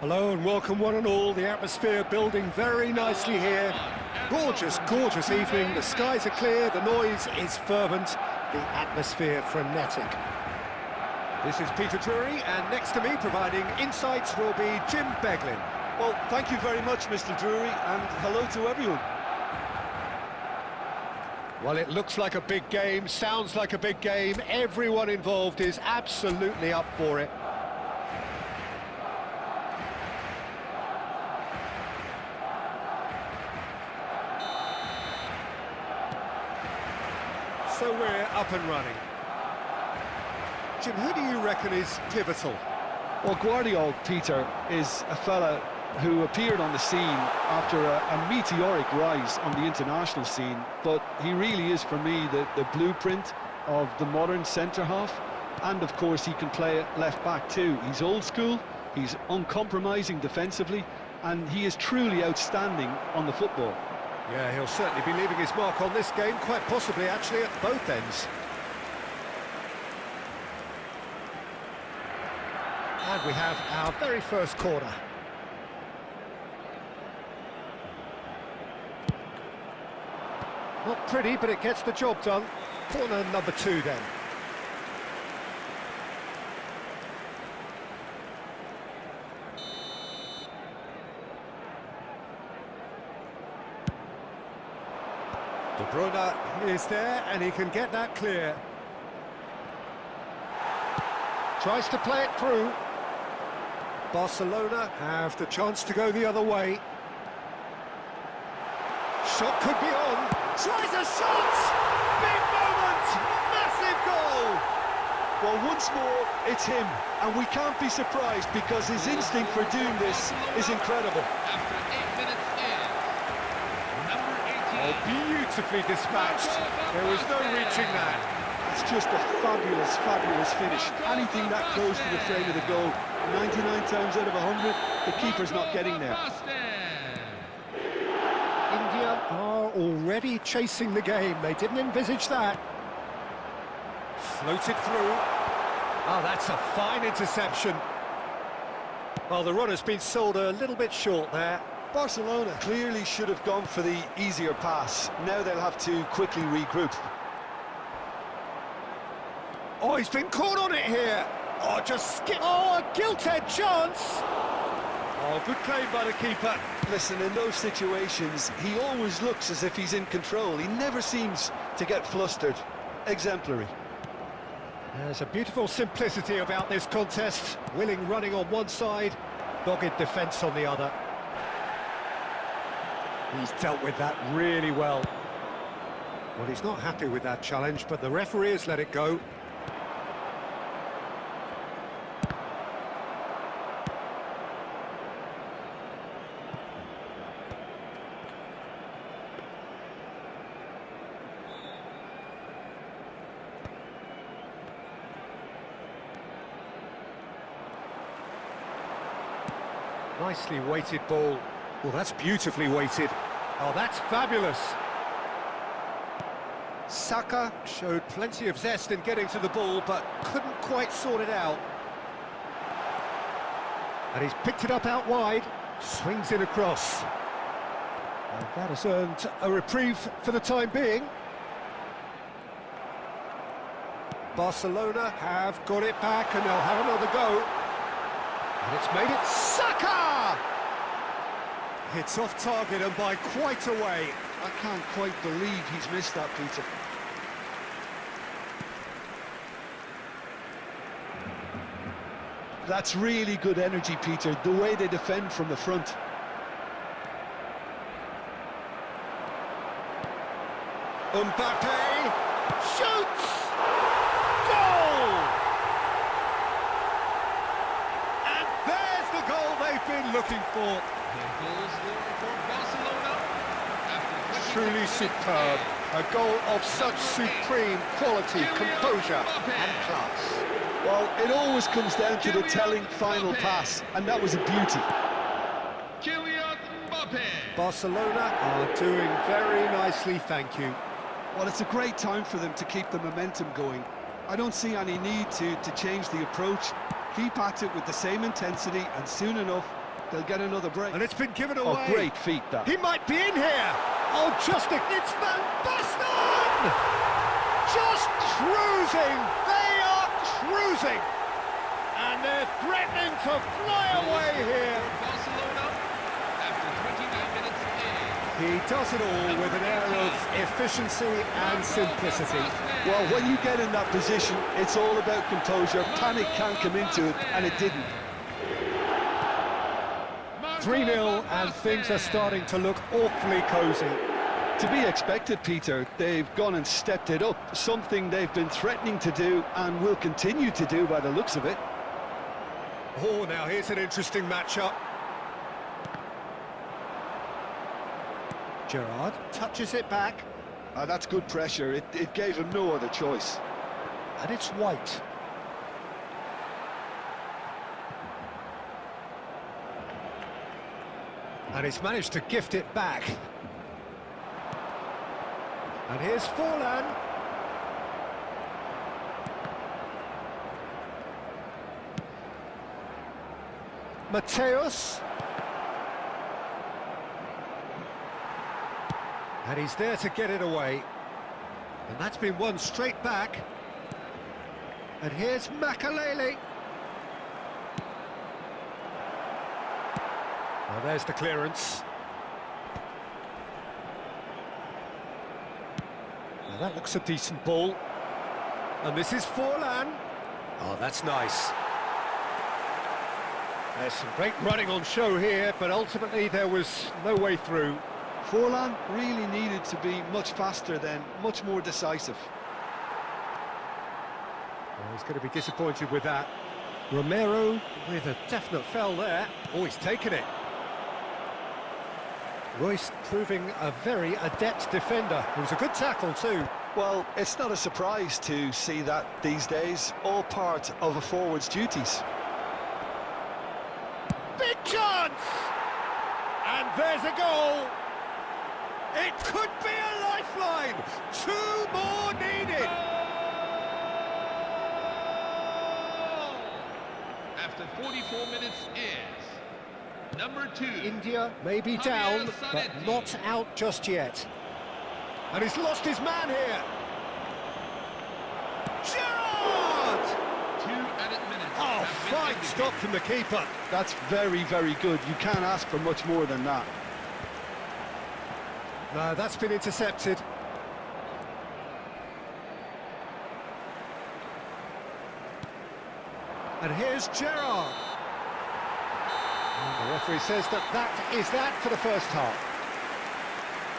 Hello and welcome one and all. The atmosphere building very nicely here. Gorgeous, gorgeous evening. The skies are clear, the noise is fervent, the atmosphere frenetic. This is Peter Drury, and next to me providing insights will be Jim Beglin. Well, thank you very much, Mr. Drury, and hello to everyone. Well, it looks like a big game, sounds like a big game. Everyone involved is absolutely up for it. So we're up and running. Jim, who do you reckon is pivotal? Well, Guardiola, Peter, is a fella who appeared on the scene after a meteoric rise on the international scene, but he really is, for me, the blueprint of the modern centre-half, and of course he can play at left-back too. He's old school, he's uncompromising defensively, and he is truly outstanding on the football. Yeah, he'll certainly be leaving his mark on this game, quite possibly actually at both ends. And we have our very first corner. Not pretty, but it gets the job done. Corner number 2 then. De Bruyne is there, and he can get that clear. Tries to play it through. Barcelona have the chance to go the other way. Shot could be on. Tries a shot! Big moment! Massive goal! Well, once more, it's him, and we can't be surprised because his instinct for doing this is incredible. After 8 minutes in, number 18. Oh, beautifully dispatched. There was no reaching that. It's just a fabulous, fabulous finish. Anything that close to the frame of the goal, 99 times out of 100, the keeper's not getting there. India are already chasing the game. They didn't envisage that. Floated through. Oh, that's a fine interception. Well, the run has been sold a little bit short there. Barcelona clearly should have gone for the easier pass. Now they'll have to quickly regroup. Oh, he's been caught on it here. Oh, just skip. Oh, a gilt-edged chance. Oh, good claim by the keeper. Listen, in those situations, he always looks as if he's in control. He never seems to get flustered. Exemplary. There's a beautiful simplicity about this contest. Willing running on one side, dogged defence on the other. He's dealt with that really well. Well, he's not happy with that challenge, but the referee has let it go. Nicely weighted ball. Well, that's beautifully weighted. Oh, that's fabulous. Saka showed plenty of zest in getting to the ball, but couldn't quite sort it out. And he's picked it up out wide, swings it across. And that has earned a reprieve for the time being. Barcelona have got it back, and they'll have another go. And it's made it Saka! It's off target and by quite a way. I can't quite believe he's missed that, Peter. That's really good energy, Peter, the way they defend from the front. Mbappe shoots! Goal! And there's the goal they've been looking for. Truly superb. A goal of such supreme quality, composure and class. Well, it always comes down to the telling final pass, and that was a beauty. Barcelona are doing very nicely, thank you. Well, it's a great time for them to keep the momentum going. I don't see any need to change the approach. Keep at it with the same intensity, and soon enough, they'll get another break. And it's been given away. Oh, great feat, that. He might be in here. Oh, it's Van Basten! Just cruising. They are cruising. And they're threatening to fly away here. Barcelona after 29 minutes in. He does it all with an air of efficiency and simplicity. Well, when you get in that position, it's all about composure. Panic can't come into it, and it didn't. 3-0, and things are starting to look awfully cosy. To be expected, Peter. They've gone and stepped it up, something they've been threatening to do and will continue to do by the looks of it. Oh, now here's an interesting matchup. Gerrard touches it back. That's good pressure. It gave him no other choice. And it's White. And he's managed to gift it back. And here's Forlan. Mateus. And he's there to get it away. And that's been won straight back. And here's Makalele. Well, there's the clearance. Now that looks a decent ball. And this is Forlan. Oh, that's nice. There's some great running on show here, but ultimately there was no way through. Forlan really needed to be much faster then, much more decisive. Well, he's going to be disappointed with that. Romero with a definite foul there. Oh, he's taken it. Royce proving a very adept defender. It was a good tackle too. Well, it's not a surprise to see that these days, all part of a forward's duties. Big chance! And there's a goal! It could be a lifeline! 2 more needed! after 44 minutes is number 2. India may be Javier down, but Zanetti. not out just yet. And he's lost his man here. Gerrard! 2 added minutes. Oh, have been fine indicated. stop from the keeper. That's very, very good. You can't ask for much more than that. No, that's been intercepted. And here's Gerrard. And the referee says that is that for the first half.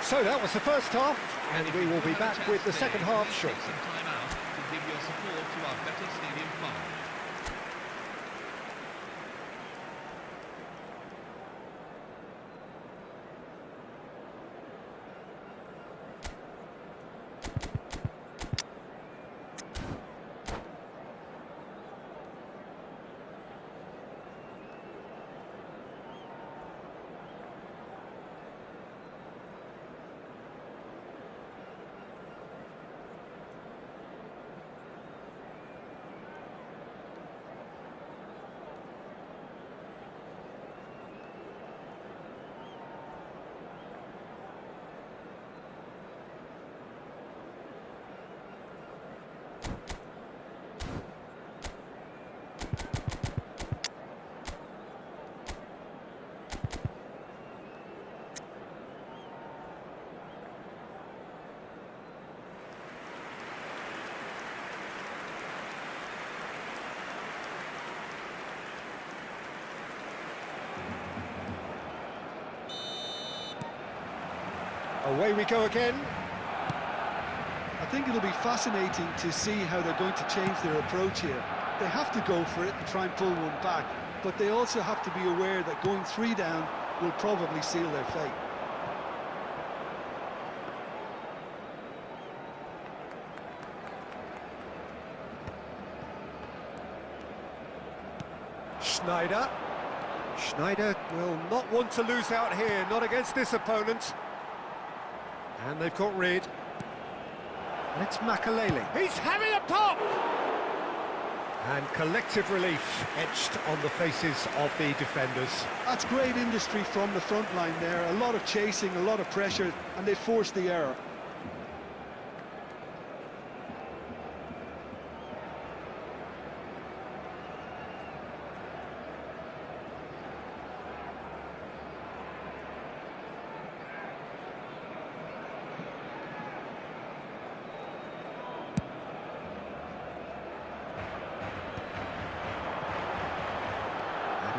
So that was the first half, and If we you will be have a back chance with the today, second half please shortly. take some time out to give your support to our better stadium fund. Away we go again. I think it'll be fascinating to see how they're going to change their approach here. They have to go for it and try and pull one back, but they also have to be aware that going 3 down will probably seal their fate. Schneider. Schneider will not want to lose out here, not against this opponent. And they've got rid. And it's Makalele. He's having a pop! And collective relief etched on the faces of the defenders. That's great industry from the front line there. A lot of chasing, a lot of pressure, and they forced the error.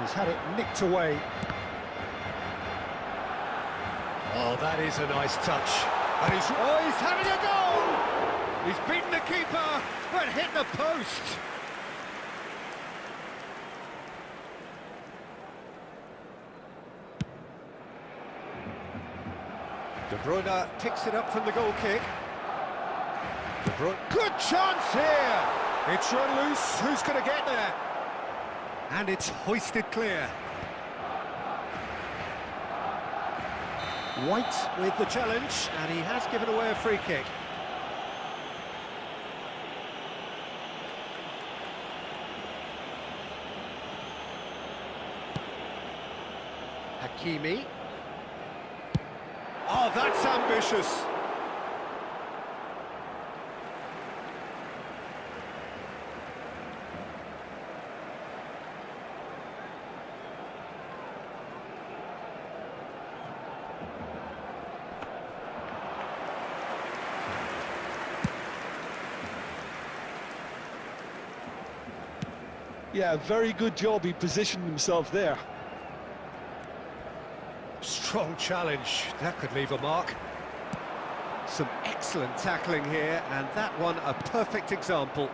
He's had it nicked away. Oh, that is a nice touch. And he's having a goal! He's beaten the keeper, but hit the post. De Bruyne picks it up from the goal kick. De Bruyne, good chance here! It's run loose, who's going to get there? And it's hoisted clear. White with the challenge, and he has given away a free kick. Hakimi. Oh, that's ambitious. Yeah, very good job. He positioned himself there. Strong challenge, that could leave a mark. Some excellent tackling here, and that one a perfect example.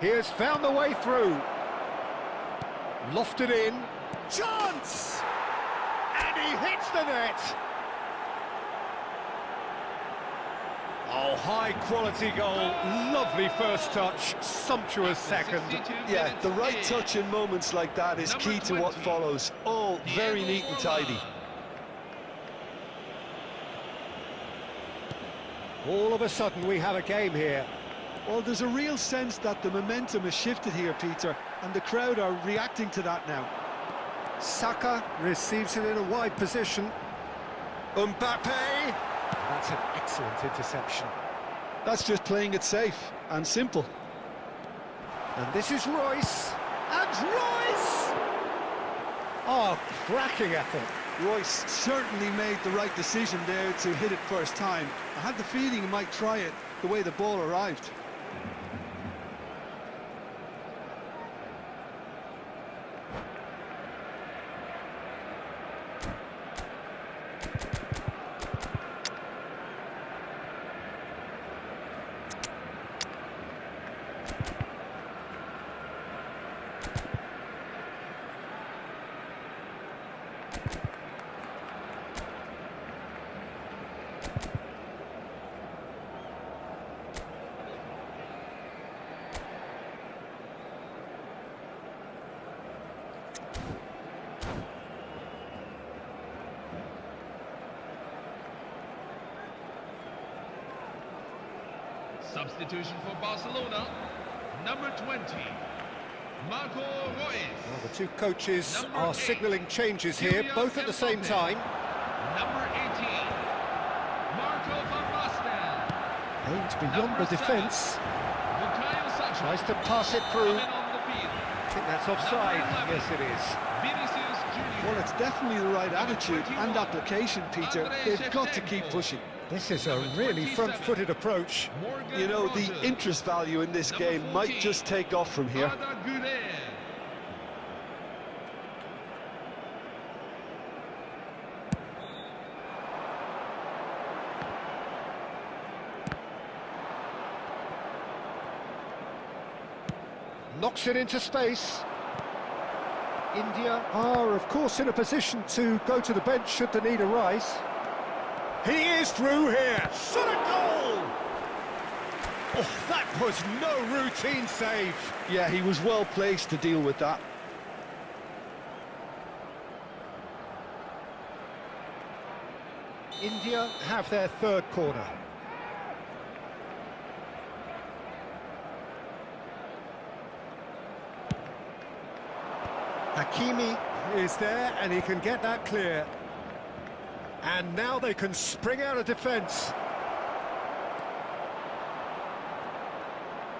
He has found the way through. Lofted in. Chance! And he hits the net. Oh, high-quality goal, lovely first touch, sumptuous second. Yeah, the right touch in moments like that is key to what follows. All very neat and tidy. All of a sudden we have a game here. Well, there's a real sense that the momentum has shifted here, Peter, and the crowd are reacting to that now. Saka receives it in a wide position. Mbappe! That's an excellent interception. That's just playing it safe and simple. And this is Royce. And Royce! Oh, cracking effort. Royce certainly made the right decision there to hit it first time. I had the feeling he might try it the way the ball arrived. Substitution for Barcelona, number 20, Marco Reus. Well, the two coaches Number are 8, signalling changes here, both at the same Mbappe. time. Number 18, Marco van Basten. Aimed beyond Number the 7, defence. Bukayo Saka. Tries to pass it through. Coming on the field. I think that's offside. Number 11. Yes, it is. Vinicius Junior. Well, it's definitely the right attitude and application, Peter. They've got to keep pushing. This is a really front-footed approach. Morgan You know, the Rogers. interest value in this Number game might 14, just take off from here. Arda Güler. Knocks it into space. India are, of course, in a position to go to the bench should the need arise. He is through here. Shot a goal! Oh, that was no routine save. Yeah, he was well placed to deal with that. India have their third corner. Hakimi is there and he can get that clear. And now they can spring out of defence.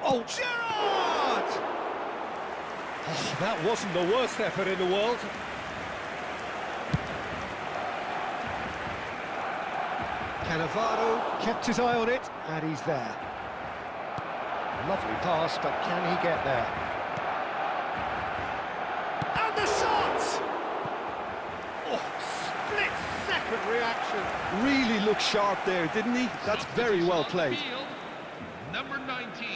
Oh, Gerrard! Oh, that wasn't the worst effort in the world. Cannavaro kept his eye on it, and he's there. Lovely pass, but can he get there? And the shot! Oh, split-second reaction. Really looked sharp there, didn't he? That's very well On the played. field, number 19,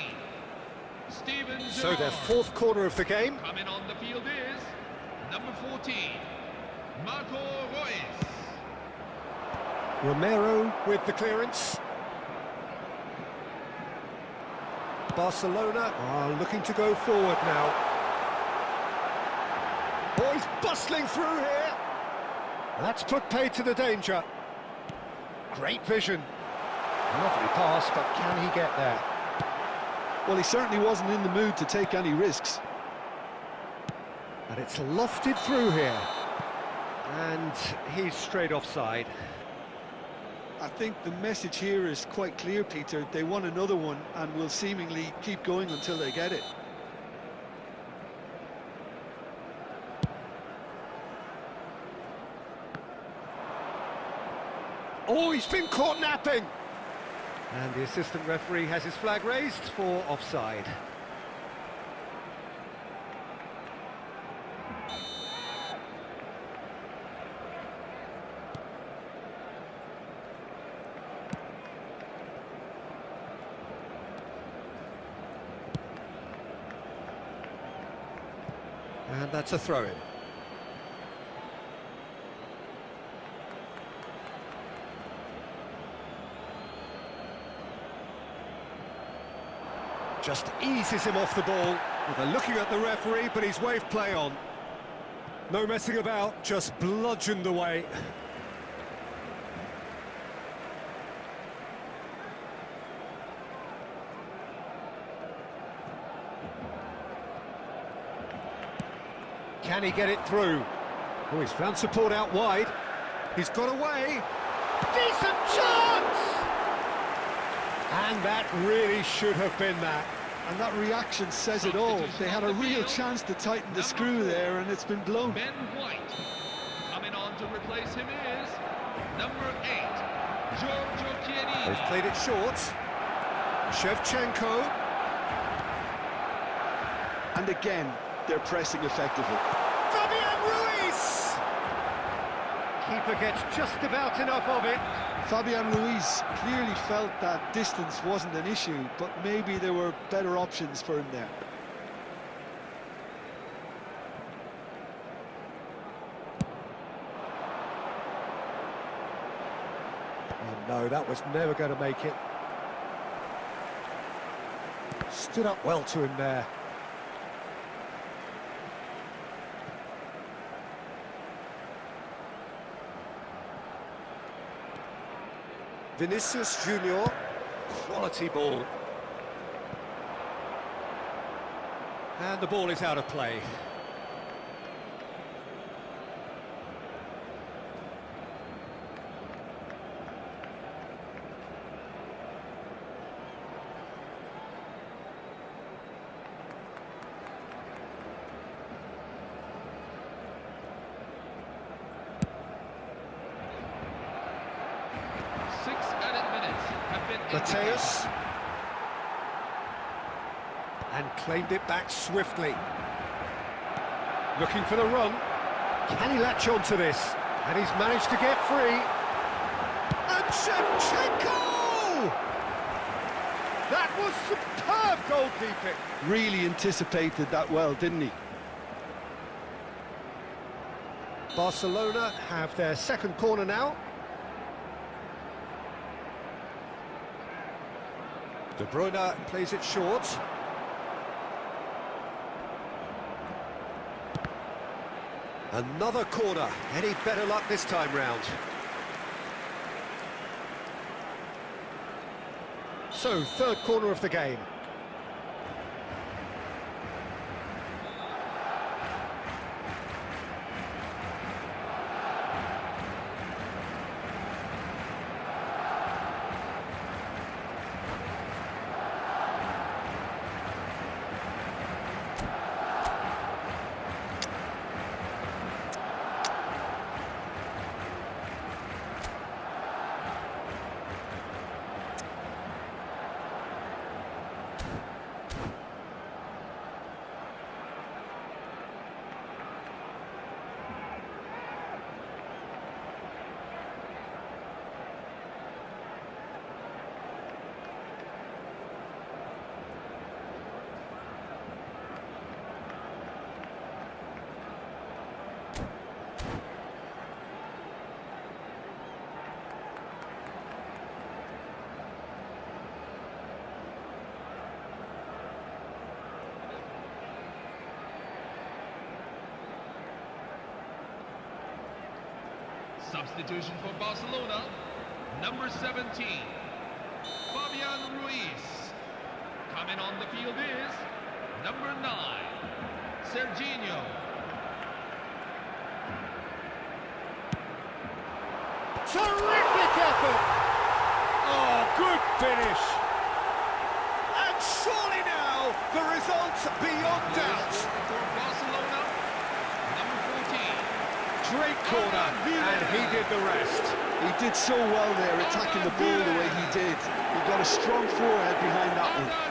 Steven So their Gerrard. fourth corner of the game. Coming on the field is number 14, Marco Reus. Romero with the clearance. Barcelona are looking to go forward now. Oh, he's bustling through here. That's put paid to the danger. Great vision. Lovely pass, but can he get there? Well, he certainly wasn't in the mood to take any risks. And it's lofted through here. And he's straight offside. I think the message here is quite clear, Peter. They want another one and will seemingly keep going until they get it. Oh, he's been caught napping! And the assistant referee has his flag raised for offside. And that's a throw-in. Just eases him off the ball. Well, they're looking at the referee, but he's waved play on. No messing about, just bludgeoned away. Can he get it through? Oh, he's found support out wide. He's got away. Decent chance! And that really should have been that. And that reaction says it all. They had a real chance to tighten the screw there, and it's been blown. Ben White. Coming on to replace him is number 8, Giorgio Chiellini. They've played it short. Shevchenko. And again, they're pressing effectively. Fabian Ruiz! Keeper gets just about enough of it. Fabian Ruiz clearly felt that distance wasn't an issue, but maybe there were better options for him there. Oh no, that was never going to make it. Stood up well to him there. Vinicius Junior, quality ball. And the ball is out of play. Mateus, and claimed it back swiftly. Looking for the run. Can he latch on to this? And he's managed to get free. And Shevchenko! That was superb goalkeeping. Really anticipated that well, didn't he? Barcelona have their second corner now. De Bruyne plays it short. Another corner. Any better luck this time round? So, third corner of the game. Substitution for Barcelona, number 17, Fabian Ruiz. Coming on the field is number 9, Serginho. Terrific effort! Oh, good finish! And surely now, the result's beyond doubt. For Barcelona, number 14. Great corner, and he did the rest. He did so well there, attacking the ball the way he did. He got a strong forehead behind that one.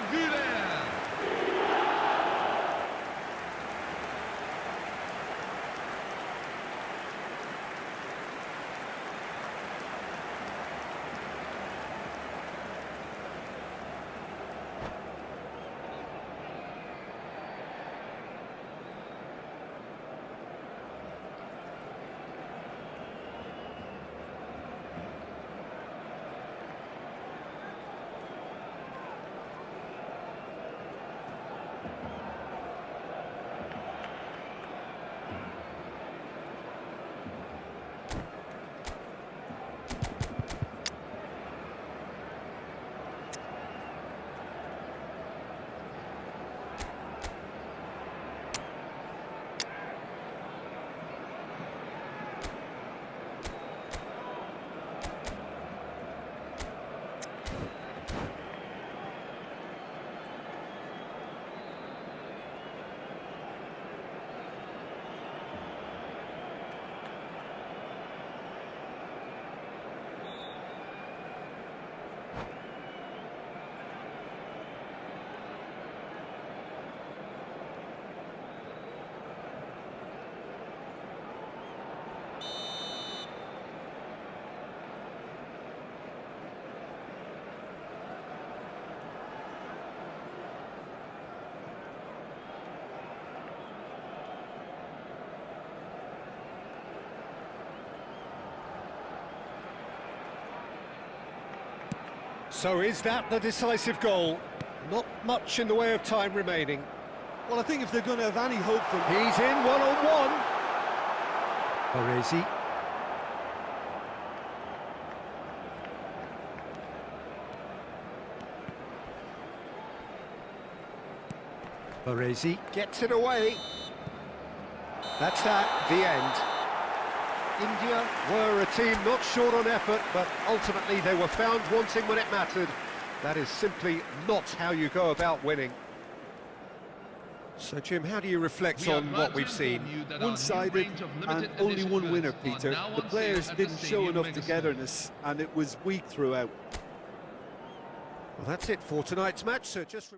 So is that the decisive goal? Not much in the way of time remaining. Well, I think if they're going to have any hope from... He's in one-on-one. Baresi. Baresi gets it away. That's that, the end. India were a team not short on effort, but ultimately they were found wanting when it mattered. That is simply not how you go about winning. So, Jim, how do you reflect We are on glad what to we've inform seen? you that our new One-sided range of and limited only edition one winner, goods are Peter. now The on players sale at the didn't show Stadium enough Mega Store. togetherness, and it was weak throughout. Well, that's it for tonight's match, so just...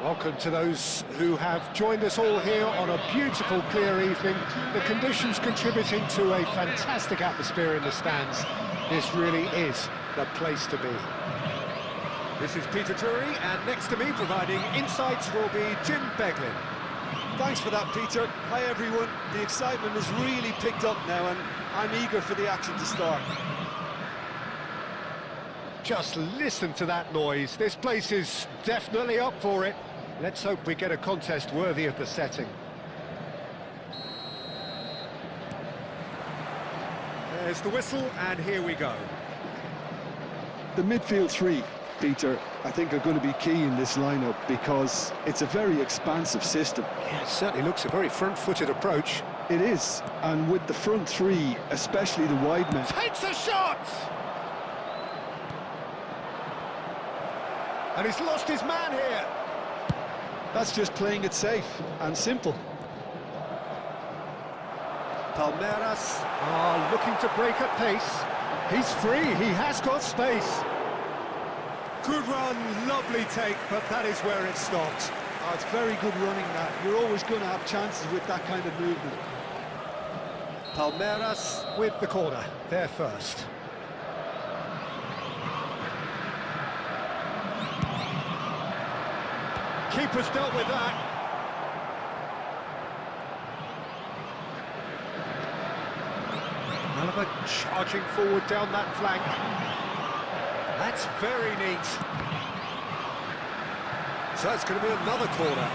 Welcome to those who have joined us all here on a beautiful, clear evening. The conditions contributing to a fantastic atmosphere in the stands. This really is the place to be. This is Peter Drury, and next to me providing insights will be Jim Beglin. Thanks for that, Peter. Hi, everyone. The excitement has really picked up now, and I'm eager for the action to start. Just listen to that noise. This place is definitely up for it. Let's hope we get a contest worthy of the setting. There's the whistle, and here we go. The midfield three, Peter, I think are going to be key in this lineup because it's a very expansive system. Yeah, it certainly looks a very front-footed approach. It is, and with the front three, especially the wide men. Takes a shot! And he's lost his man here. That's just playing it safe and simple. Palmeiras are looking to break at pace. He's free, he has got space. Good run, lovely take, but that is where it stopped. Oh, it's very good running, that. You're always going to have chances with that kind of movement. Palmeiras with the corner, there first. Keeper's dealt with that. Malama charging forward down that flank. That's very neat. So it's going to be another corner.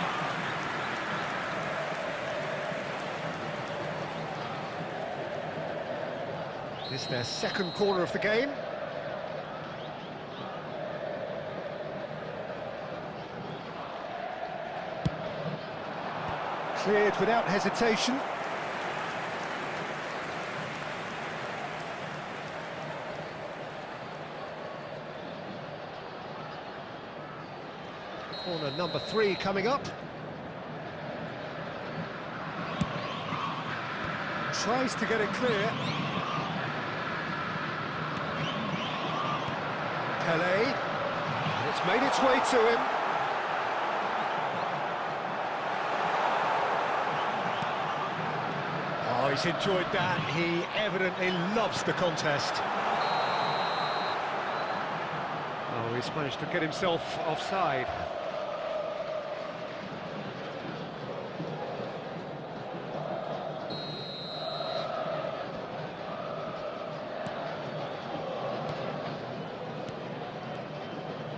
This is their second corner of the game. Cleared without hesitation. Corner number 3 coming up. Tries to get it clear. Pele. And it's made its way to him. Oh, he's enjoyed that. He evidently loves the contest. Oh, he's managed to get himself offside.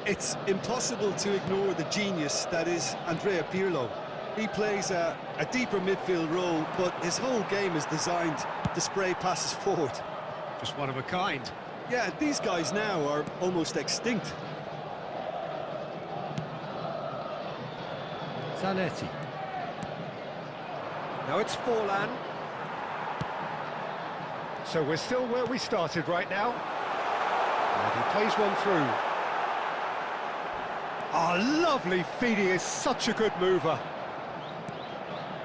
It's impossible to ignore the genius that is Andrea Pirlo. He plays a deeper midfield role, but his whole game is designed to spray passes forward. Just one of a kind. Yeah, these guys now are almost extinct. Zanetti. Now it's Forlan. So we're still where we started right now. And he plays one through. Oh, lovely feed. He is such a good mover.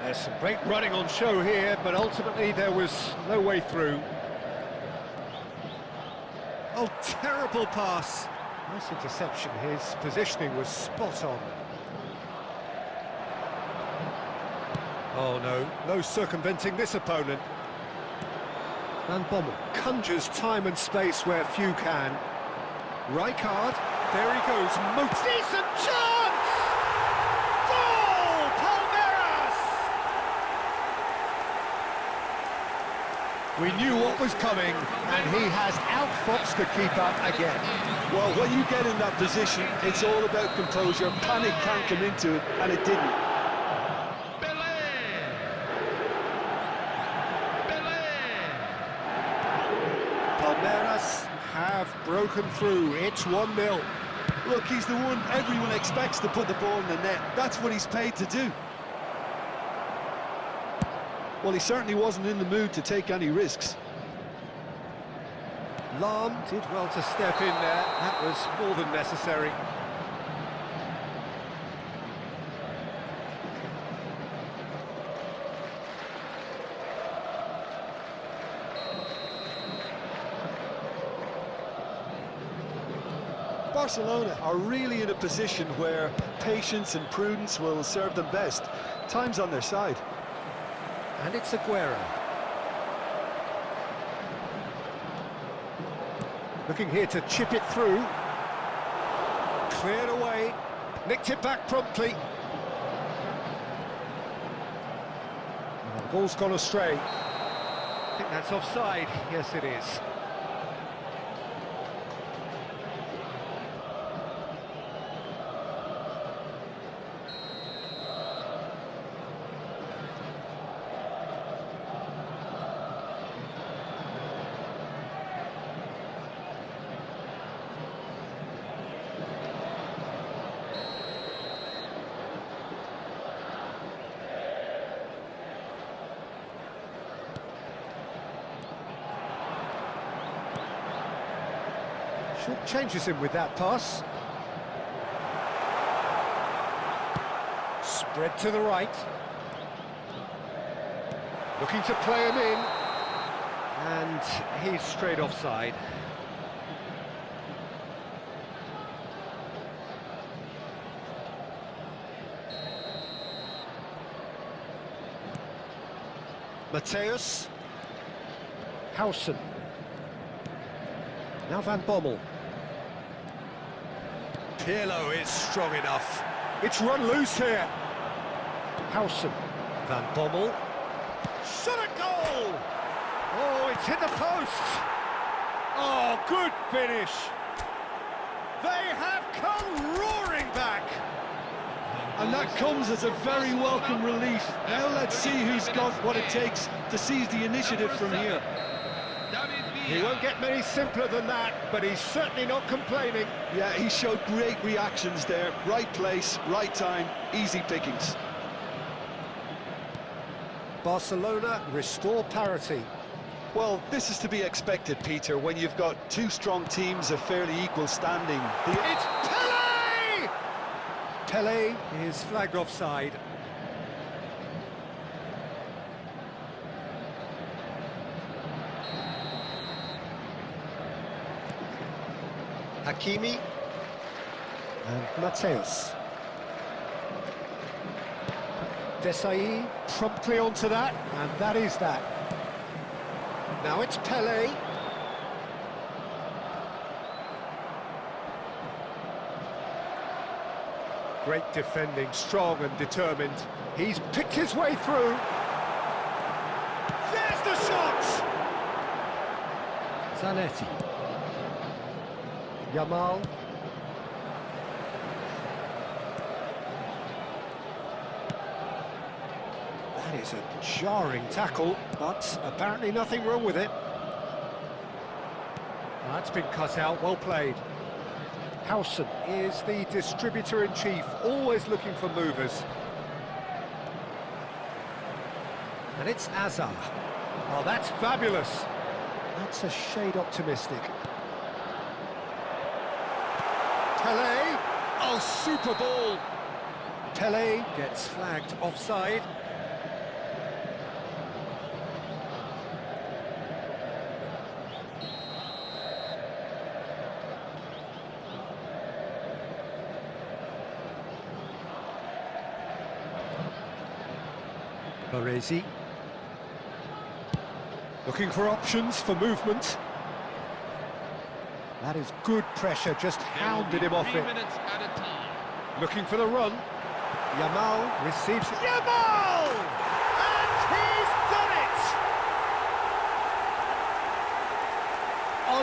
There's some great running on show here, but ultimately there was no way through. Oh, terrible pass. Nice interception. His positioning was spot on. Oh, no circumventing this opponent. Van Bommel conjures time and space where few can. Rijkaard, there he goes, most decent chance! Goal! Palmeiras! We knew what was coming, and he has outfoxed the keeper again. Well, when you get in that position, it's all about composure. Panic can't come into it, and it didn't. Palmeiras have broken through. It's 1-0. Look, he's the one everyone expects to put the ball in the net. That's what he's paid to do. Well, he certainly wasn't in the mood to take any risks. Lahm did well to step in there. That was more than necessary. Barcelona are really in a position where patience and prudence will serve them best. Time's on their side. And it's Aguero. Looking here to chip it through. Cleared away. Nicked it back promptly. And the ball's gone astray. I think that's offside. Yes, it is. Changes him with that pass. Spread to the right. Looking to play him in. And he's straight offside. Mateus. Howson. Now Van Bommel. Pirlo is strong enough. It's run loose here. Howson. Van Bommel. Shot a goal! Oh, it's hit the post. Oh, good finish. They have come roaring back. And that comes as a very welcome relief. Now let's see who's got what it takes to seize the initiative from here. He won't get many simpler than that, but he's certainly not complaining. Yeah, he showed great reactions there. Right place, right time, easy pickings. Barcelona restore parity. Well, this is to be expected, Peter, when you've got two strong teams of fairly equal standing. It's Pelé! Pelé is flagged offside. Hakimi and Mateus. Desai promptly onto that, and that is that. Now it's Pelé. Great defending, strong and determined. He's picked his way through. There's the shot! Zanetti. Yamal. That is a jarring tackle, but apparently nothing wrong with it. That's been cut out, well played. Howson is the distributor-in-chief, always looking for movers. And it's Azar. Oh, that's fabulous. That's a shade optimistic. Pelé, oh, super ball. Pelé gets flagged offside. Baresi. Looking for options for movement. That is good pressure, just hounded him off it. 3 minutes at a time. Looking for the run. Yamal receives it. Yamal! And he's done it!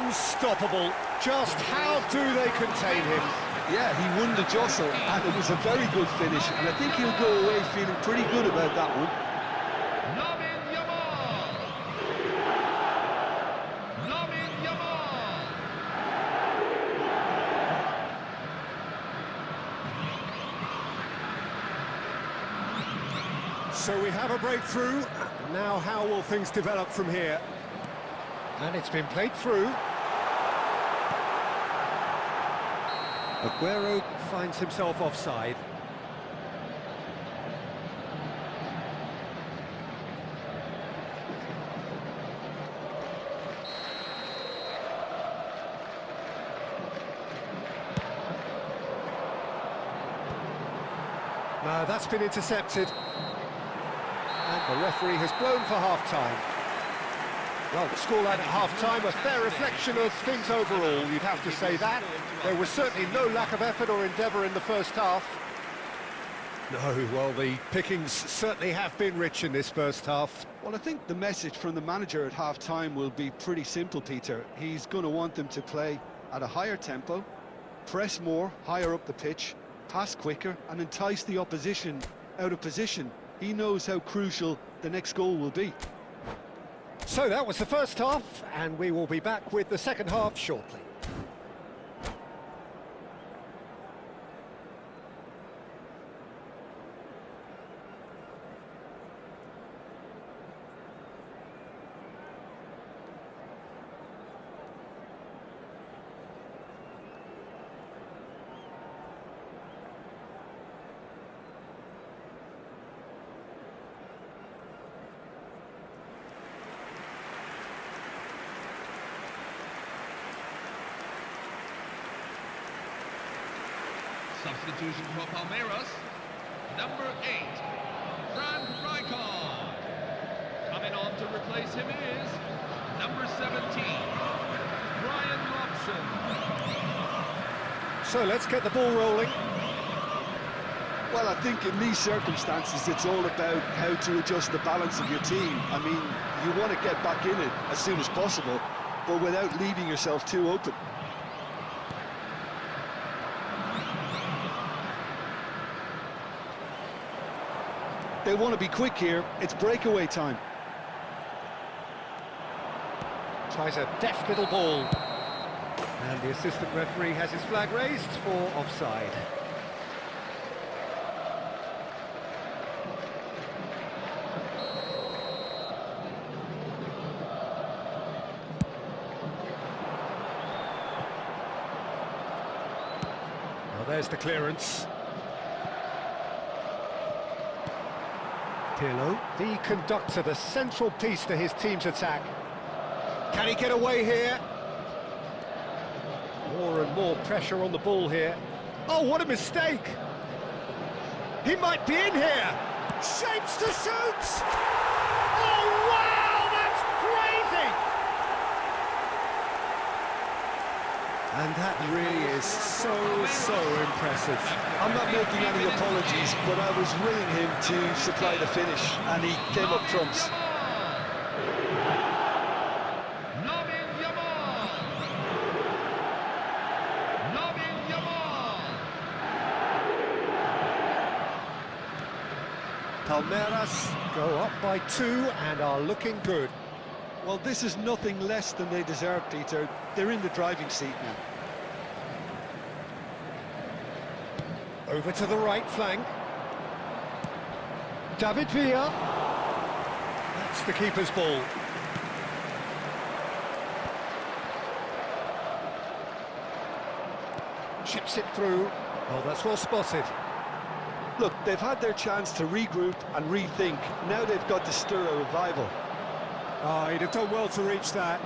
Unstoppable. Just how do they contain him? Yeah, he won the jostle, and it was a very good finish, and I think he'll go away feeling pretty good about that one. Lamin Yamal. Lamin Yamal. So we have a breakthrough. Now how will things develop from here? And it's been played through. Aguero finds himself offside. No, that's been intercepted. And the referee has blown for half-time. Well, the scoreline at half-time, a fair reflection of things overall, you'd have to say that. There was certainly no lack of effort or endeavour in the first half. No, well, the pickings certainly have been rich in this first half. Well, I think the message from the manager at half-time will be pretty simple, Peter. He's going to want them to play at a higher tempo, press more, higher up the pitch, pass quicker, and entice the opposition out of position. He knows how crucial the next goal will be. So that was the first half, and we will be back with the second half shortly. Substitution for Palmeiras, number 8, Frank Rijkaard. Coming on to replace him is number 17, Brian Robson. So let's get the ball rolling. Well, I think in these circumstances, it's all about how to adjust the balance of your team. I mean, you want to get back in it as soon as possible, but without leaving yourself too open. They want to be quick here. It's breakaway time. Tries a deft little ball. And the assistant referee has his flag raised for offside. Well, there's the clearance. Pirlo, the conductor, the central piece to his team's attack. Can he get away here? More and more pressure on the ball here. Oh, what a mistake! He might be in here! Shapes to shoot! Oh, wow, that's crazy! And that really is so impressive. I'm not making any apologies, but I was willing him to supply the finish, and he came up trumps. Palmeiras go up by 2 and are looking good. Well, this is nothing less than they deserve, Peter. They're in the driving seat now. Over to the right flank. David Villa. That's the keeper's ball. Chips it through. Oh, that's well spotted. Look, they've had their chance to regroup and rethink. Now they've got to stir a revival. Oh, he'd have done well to reach that.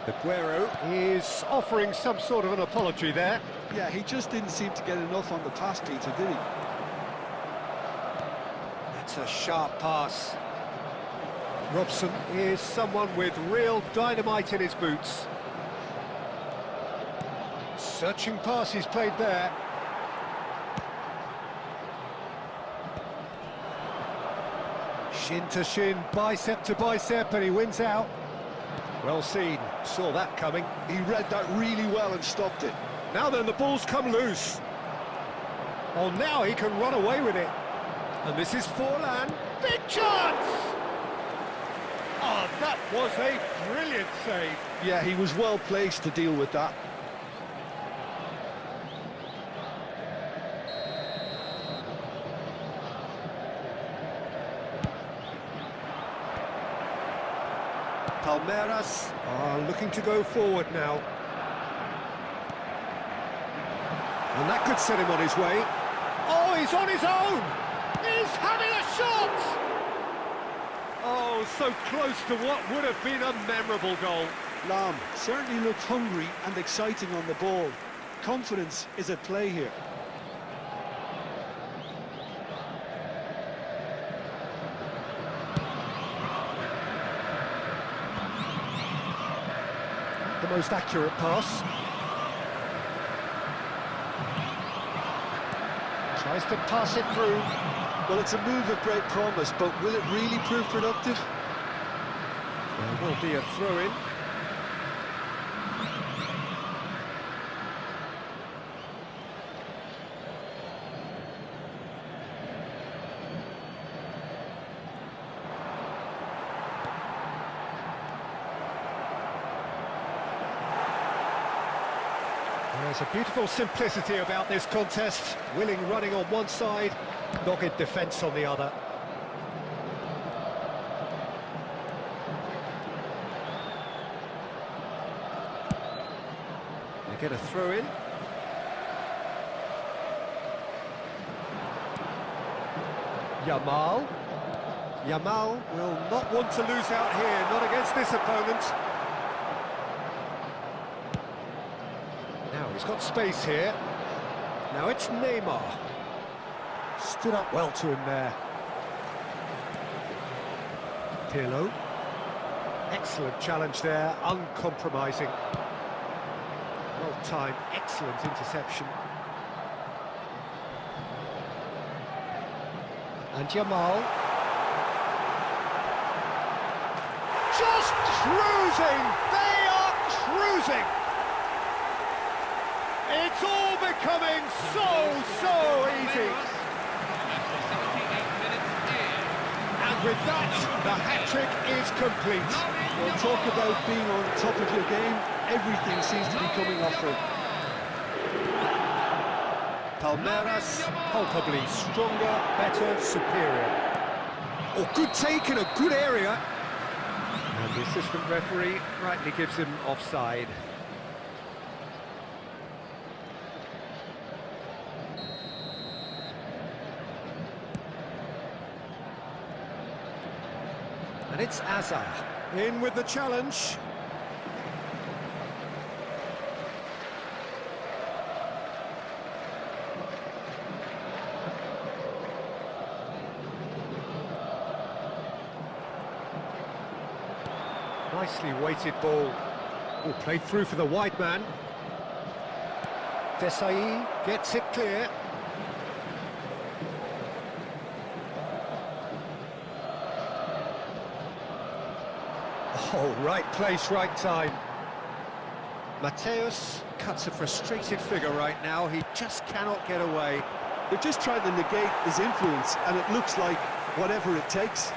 Aguero is offering some sort of an apology there. Yeah, he just didn't seem to get enough on the pass, Peter, did he? That's a sharp pass. Robson is someone with real dynamite in his boots. Searching pass he's played there. Shin to shin, bicep to bicep, and he wins out. Well seen, saw that coming. He read that really well and stopped it. Now then, the ball's come loose. Oh, now he can run away with it. And this is Forlan. Big chance! Oh, that was a brilliant save. Yeah, he was well placed to deal with that. Palmeiras are looking to go forward now. And that could set him on his way. Oh, he's on his own! He's having a shot! Oh, so close to what would have been a memorable goal. Lam certainly looked hungry and exciting on the ball. Confidence is at play here. most accurate pass. Tries to pass it through. Well, it's a move of great promise, but will it really prove productive? There will be a throw-in. There's a beautiful simplicity about this contest. Willing running on one side, dogged defence on the other. They get a throw in. Yamal. Yamal will not want to lose out here, not against this opponent. Now he's got space here. Now it's Neymar. Stood up well to him there. Pirlo. Excellent challenge there, uncompromising. Well timed, excellent interception. And Yamal. Just cruising! They are cruising! It's all becoming so easy. And with that, the hat-trick is complete. Well, talk about being on top of your game. Everything seems to be coming off for him. Palmeiras, palpably stronger, better, superior. Oh, good take in a good area. And the assistant referee rightly gives him offside. And it's Azar in with the challenge. Nicely weighted ball. Oh, played through for the wide man. Desai gets it clear. Oh, right place, right time. Mateus cuts a frustrated figure right now. He just cannot get away. They're just trying to negate his influence, and it looks like whatever it takes.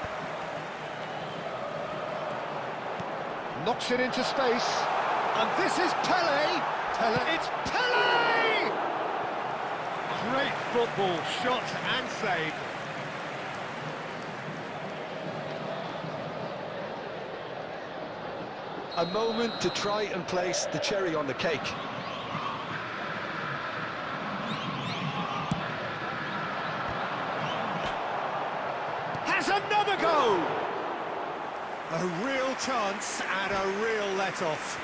Knocks it into space. And this is Pele. It's Pele! Great football, shot and save. A moment to try and place the cherry on the cake. Has another go! A real chance and a real let-off.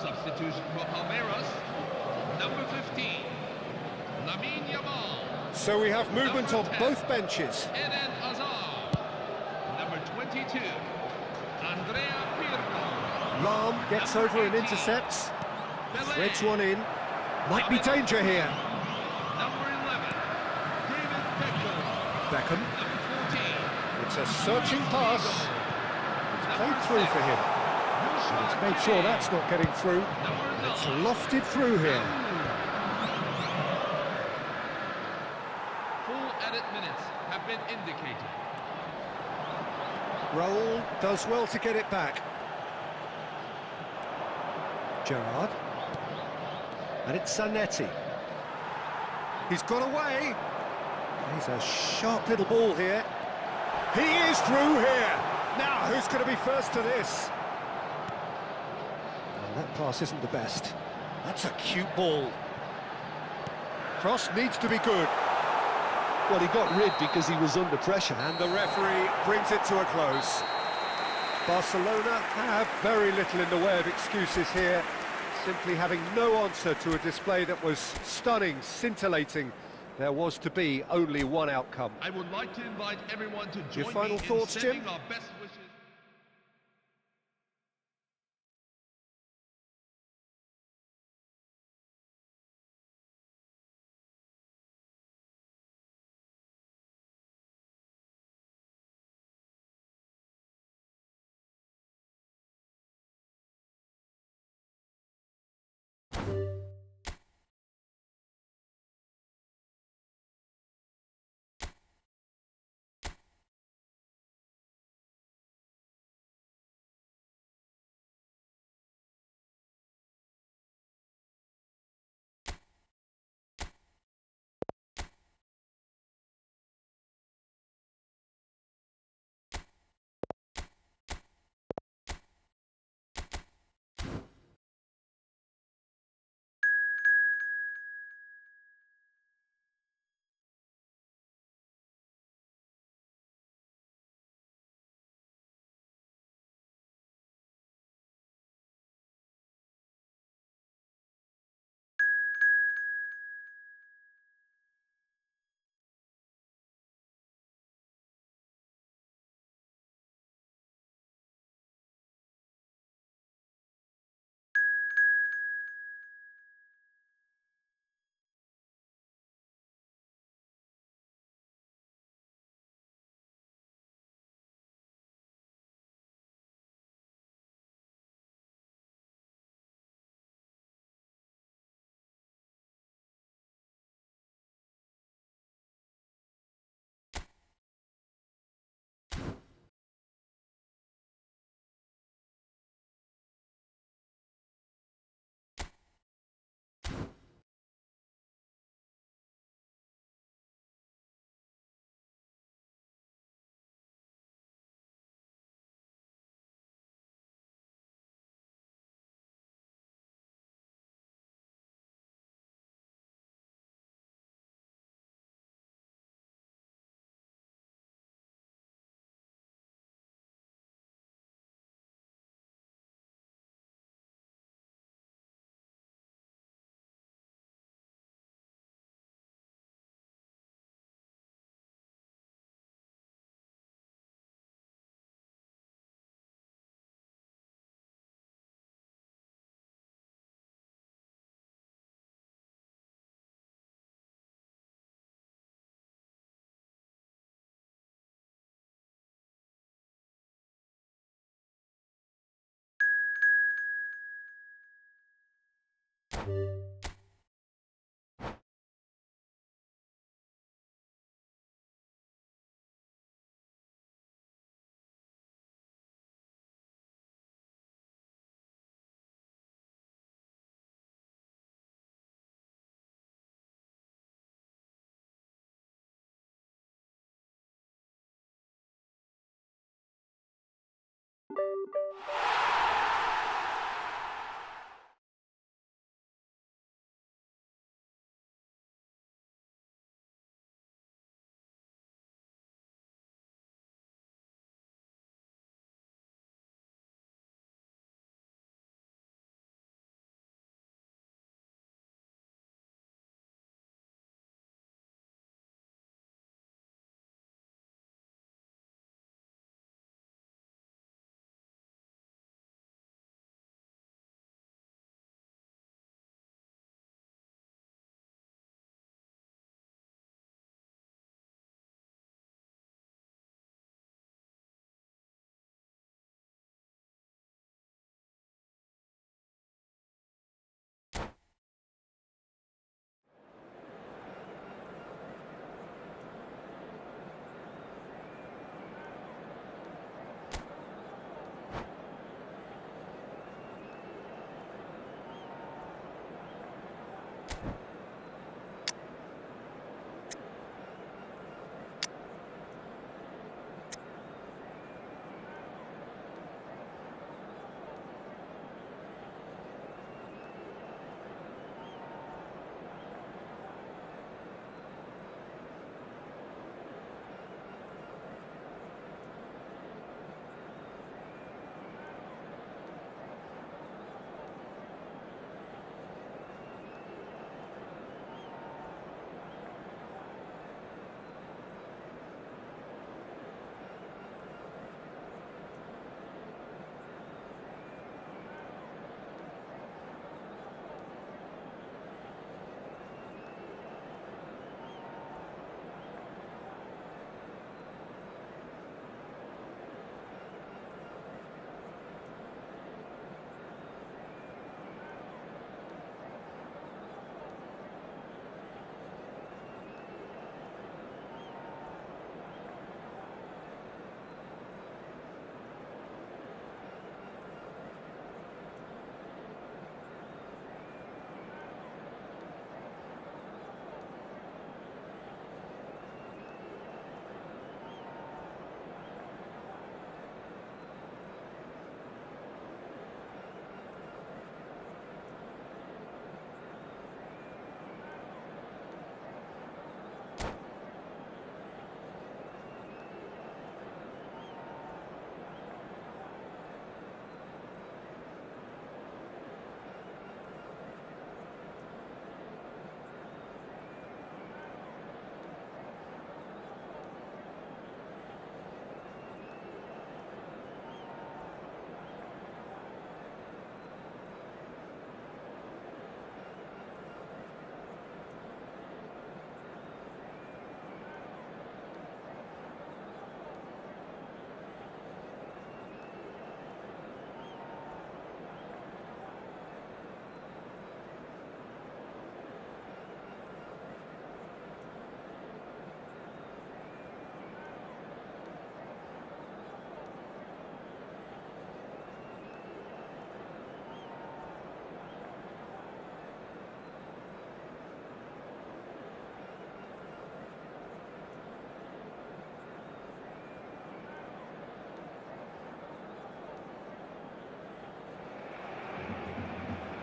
Substitution for Palmeiras, number 15, Lamine Yamal. So we have movement on Number 10, both benches. Eden Hazard. Number 22, Andrea Pirlo. Lam gets over and intercepts. Threads one in. Might be danger here. Number 11, David Beckham. Beckham. Number 14, It's a searching pass. It's played through for him. And it's made sure that's not getting through. number It's 9. lofted through here. Full edit minutes have been indicated. Raul does well to get it back. Gerrard. And it's Zanetti. He's got away. He's a sharp little ball here. He is through here. Now, who's going to be first to this? Well, that pass isn't the best. That's a cute ball. Cross needs to be good. Well, he got rid because he was under pressure. And the referee brings it to a close. Barcelona have very little in the way of excuses here, simply having no answer to a display that was stunning, scintillating. There was to be only one outcome. I would like to invite everyone to join Your final me thoughts, in sending Jim? our best wishes.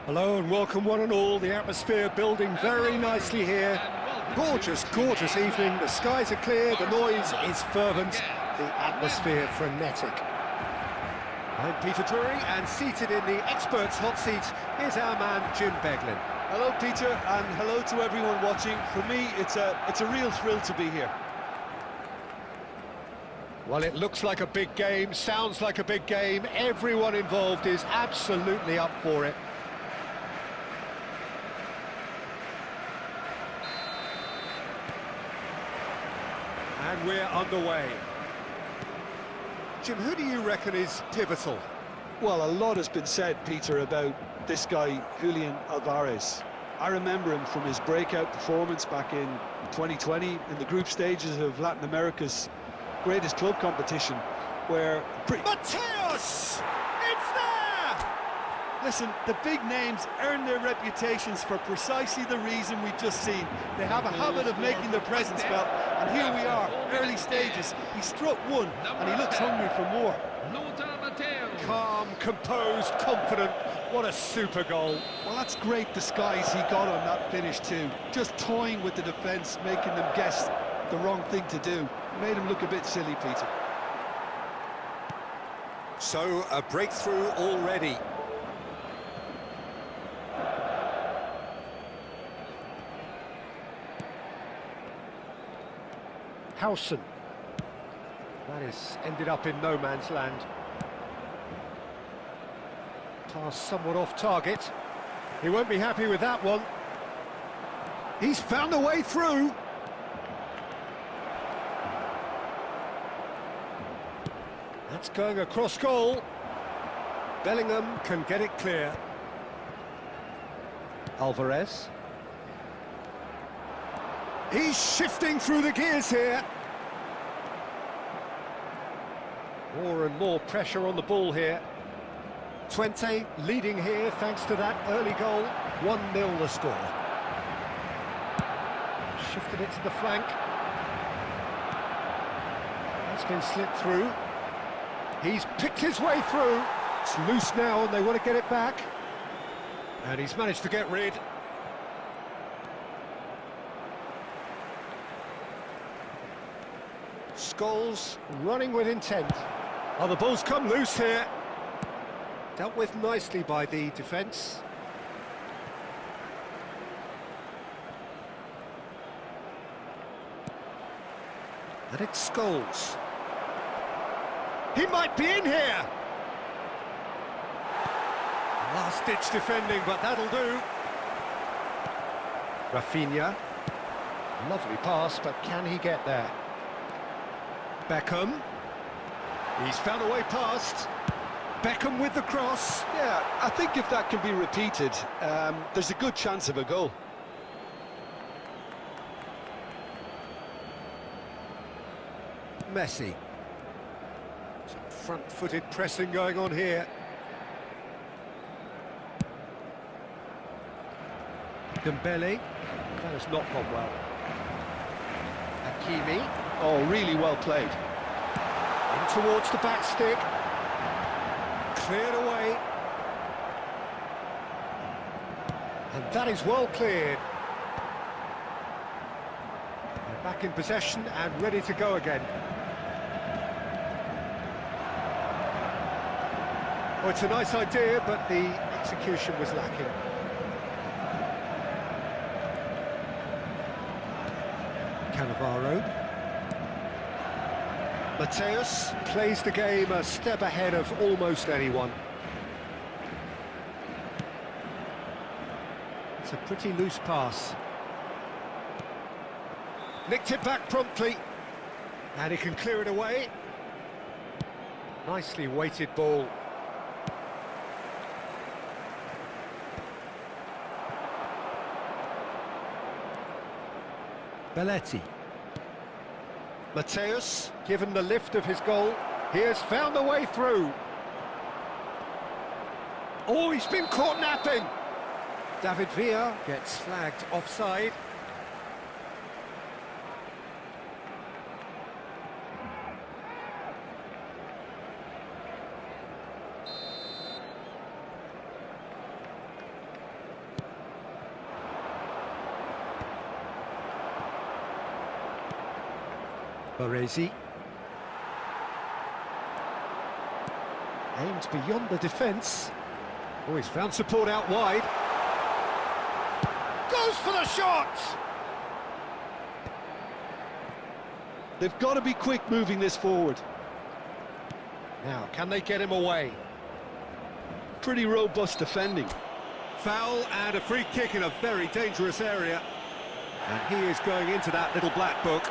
Hello and welcome one and all. The atmosphere building very nicely here. Gorgeous, gorgeous evening. The skies are clear, the noise is fervent, the atmosphere frenetic. I'm Peter Drury, and seated in the experts' hot seat is our man Jim Beglin. Hello, Peter, and hello to everyone watching. For me, it's a real thrill to be here. Well, it looks like a big game, sounds like a big game. Everyone involved is absolutely up for it. And we're underway. Jim, who do you reckon is pivotal? Well, a lot has been said, Peter, about this guy, Julian Alvarez. I remember him from his breakout performance back in 2020 in the group stages of Latin America's greatest club competition, where... Mateus! It's there! Listen, the big names earn their reputations for precisely the reason we've just seen. They have a habit of making their presence felt, and here we are, early stages. He struck one, and he looks hungry for more. Calm, composed, confident. What a super goal. Well, that's great disguise he got on that finish too. Just toying with the defence, making them guess the wrong thing to do. Made him look a bit silly, Peter. So, a breakthrough already. Howson. That is ended up in no man's land. Pass somewhat off target. He won't be happy with that one. He's found a way through. That's going across goal. Bellingham can get it clear. Alvarez. He's shifting through the gears here. More and more pressure on the ball here. Twente leading here thanks to that early goal. 1-0 the score. Shifted it to the flank. That's been slipped through. He's picked his way through. It's loose now and they want to get it back. And he's managed to get rid. Scholes running with intent. Oh, the ball's come loose here. Dealt with nicely by the defence. And it's Scholes. He might be in here! Last-ditch defending, but that'll do. Rafinha. Lovely pass, but can he get there? Beckham. He's found a way past. Beckham with the cross. Yeah, I think if that can be repeated, there's a good chance of a goal. Messi. Some front-footed pressing going on here. Dembele. That has not gone well. Hakimi. Oh, really well played. In towards the back stick. Cleared away. And that is well cleared. They're back in possession and ready to go again. Oh, it's a nice idea, but the execution was lacking. Cannavaro. Mateus plays the game a step ahead of almost anyone. It's a pretty loose pass. Nicked it back promptly. And he can clear it away. Nicely weighted ball. Belletti. Mateus, given the lift of his goal, he has found a way through. Oh, he's been caught napping. David Villa gets flagged offside. Baresi. Aimed beyond the defence. Oh, he's found support out wide. Goes for the shot! They've got to be quick moving this forward. Now, can they get him away? Pretty robust defending. Foul and a free kick in a very dangerous area. And he is going into that little black book.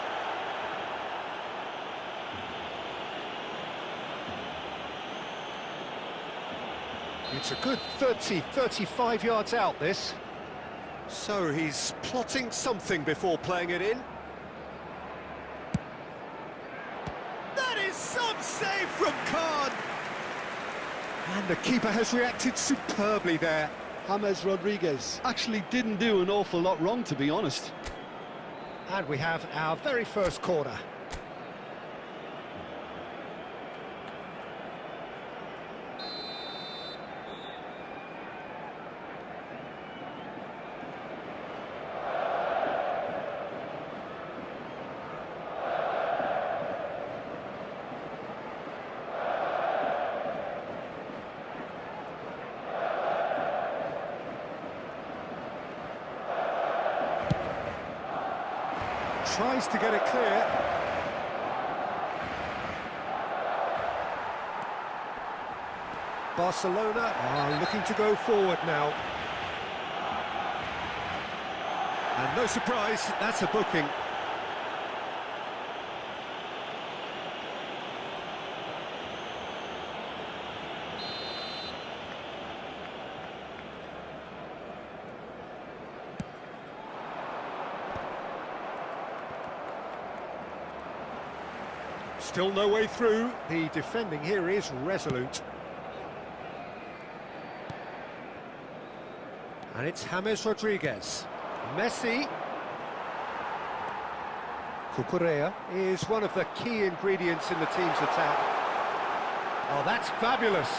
It's a good 35 yards out, this. So he's plotting something before playing it in. That is some save from Khan! And the keeper has reacted superbly there. James Rodriguez actually didn't do an awful lot wrong, to be honest. And we have our very first corner. Tries to get it clear. Barcelona are looking to go forward now. And no surprise, that's a booking. Still no way through. The defending here is resolute. And it's James Rodriguez. Messi. Cucurella is one of the key ingredients in the team's attack. Oh, that's fabulous.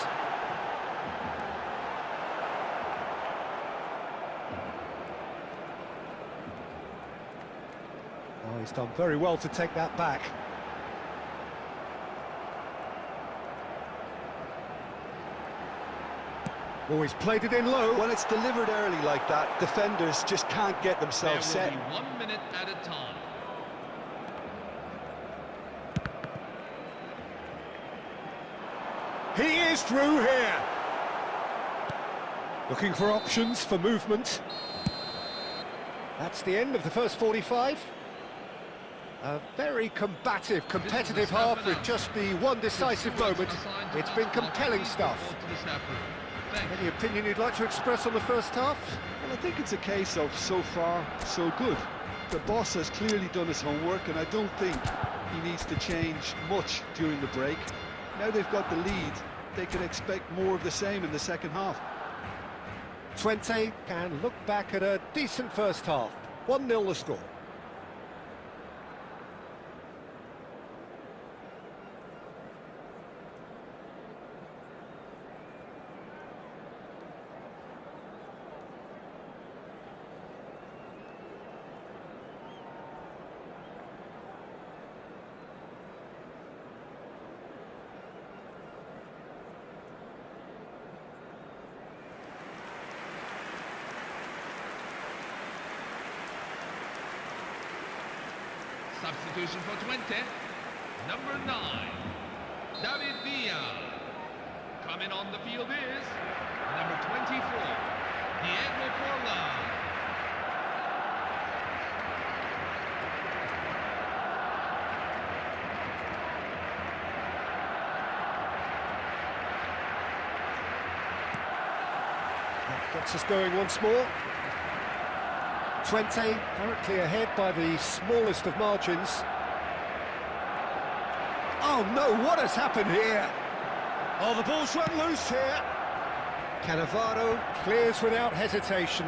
Oh, he's done very well to take that back. Oh, he's played it in low. When it's delivered early like that, defenders just can't get themselves set. There will be 1 minute at a time. He is through here. Looking for options for movement. That's the end of the first 45. A very combative, competitive half with just the one decisive moment. It's been compelling stuff. Any opinion you'd like to express on the first half? Well, I think it's a case of so far, so good. The boss has clearly done his homework, and I don't think he needs to change much during the break. Now they've got the lead, they can expect more of the same in the second half. Twente can look back at a decent first half. 1-0 the score. Substitution for Twente, number 9, David Villa. Coming on the field is number 24, Diego Forlan. That gets us going once more. Twente currently ahead by the smallest of margins. Oh no, what has happened here? Oh, the ball's run loose here. Cannavaro clears without hesitation.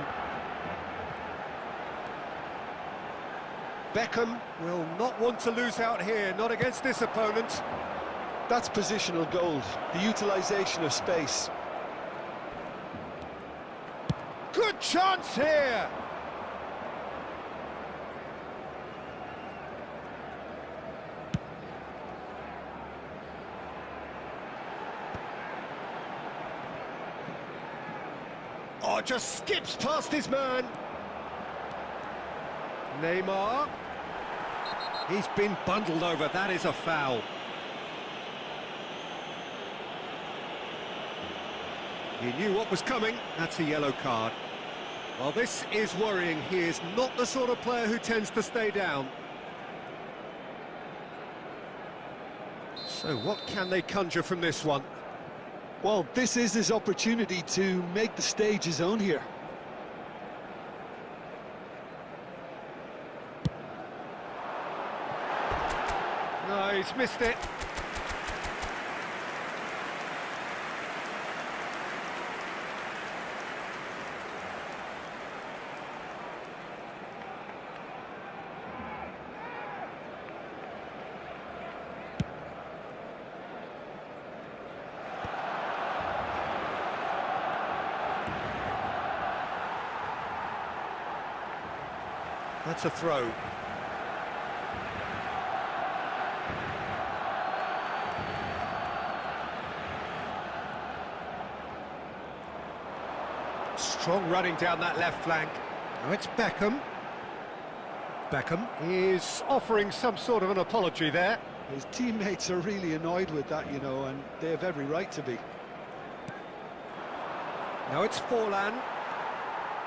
Beckham will not want to lose out here, not against this opponent. That's positional gold, the utilisation of space. Good chance here. Oh, just skips past his man. Neymar. He's been bundled over, that is a foul. He knew what was coming, that's a yellow card. Well, this is worrying. He is not the sort of player who tends to stay down. So what can they conjure from this one? Well, this is his opportunity to make the stage his own here. No, he's missed it. That's a throw. Strong running down that left flank. Now it's Beckham. Beckham is offering some sort of an apology there. His teammates are really annoyed with that, you know, and they have every right to be. Now it's Forlan.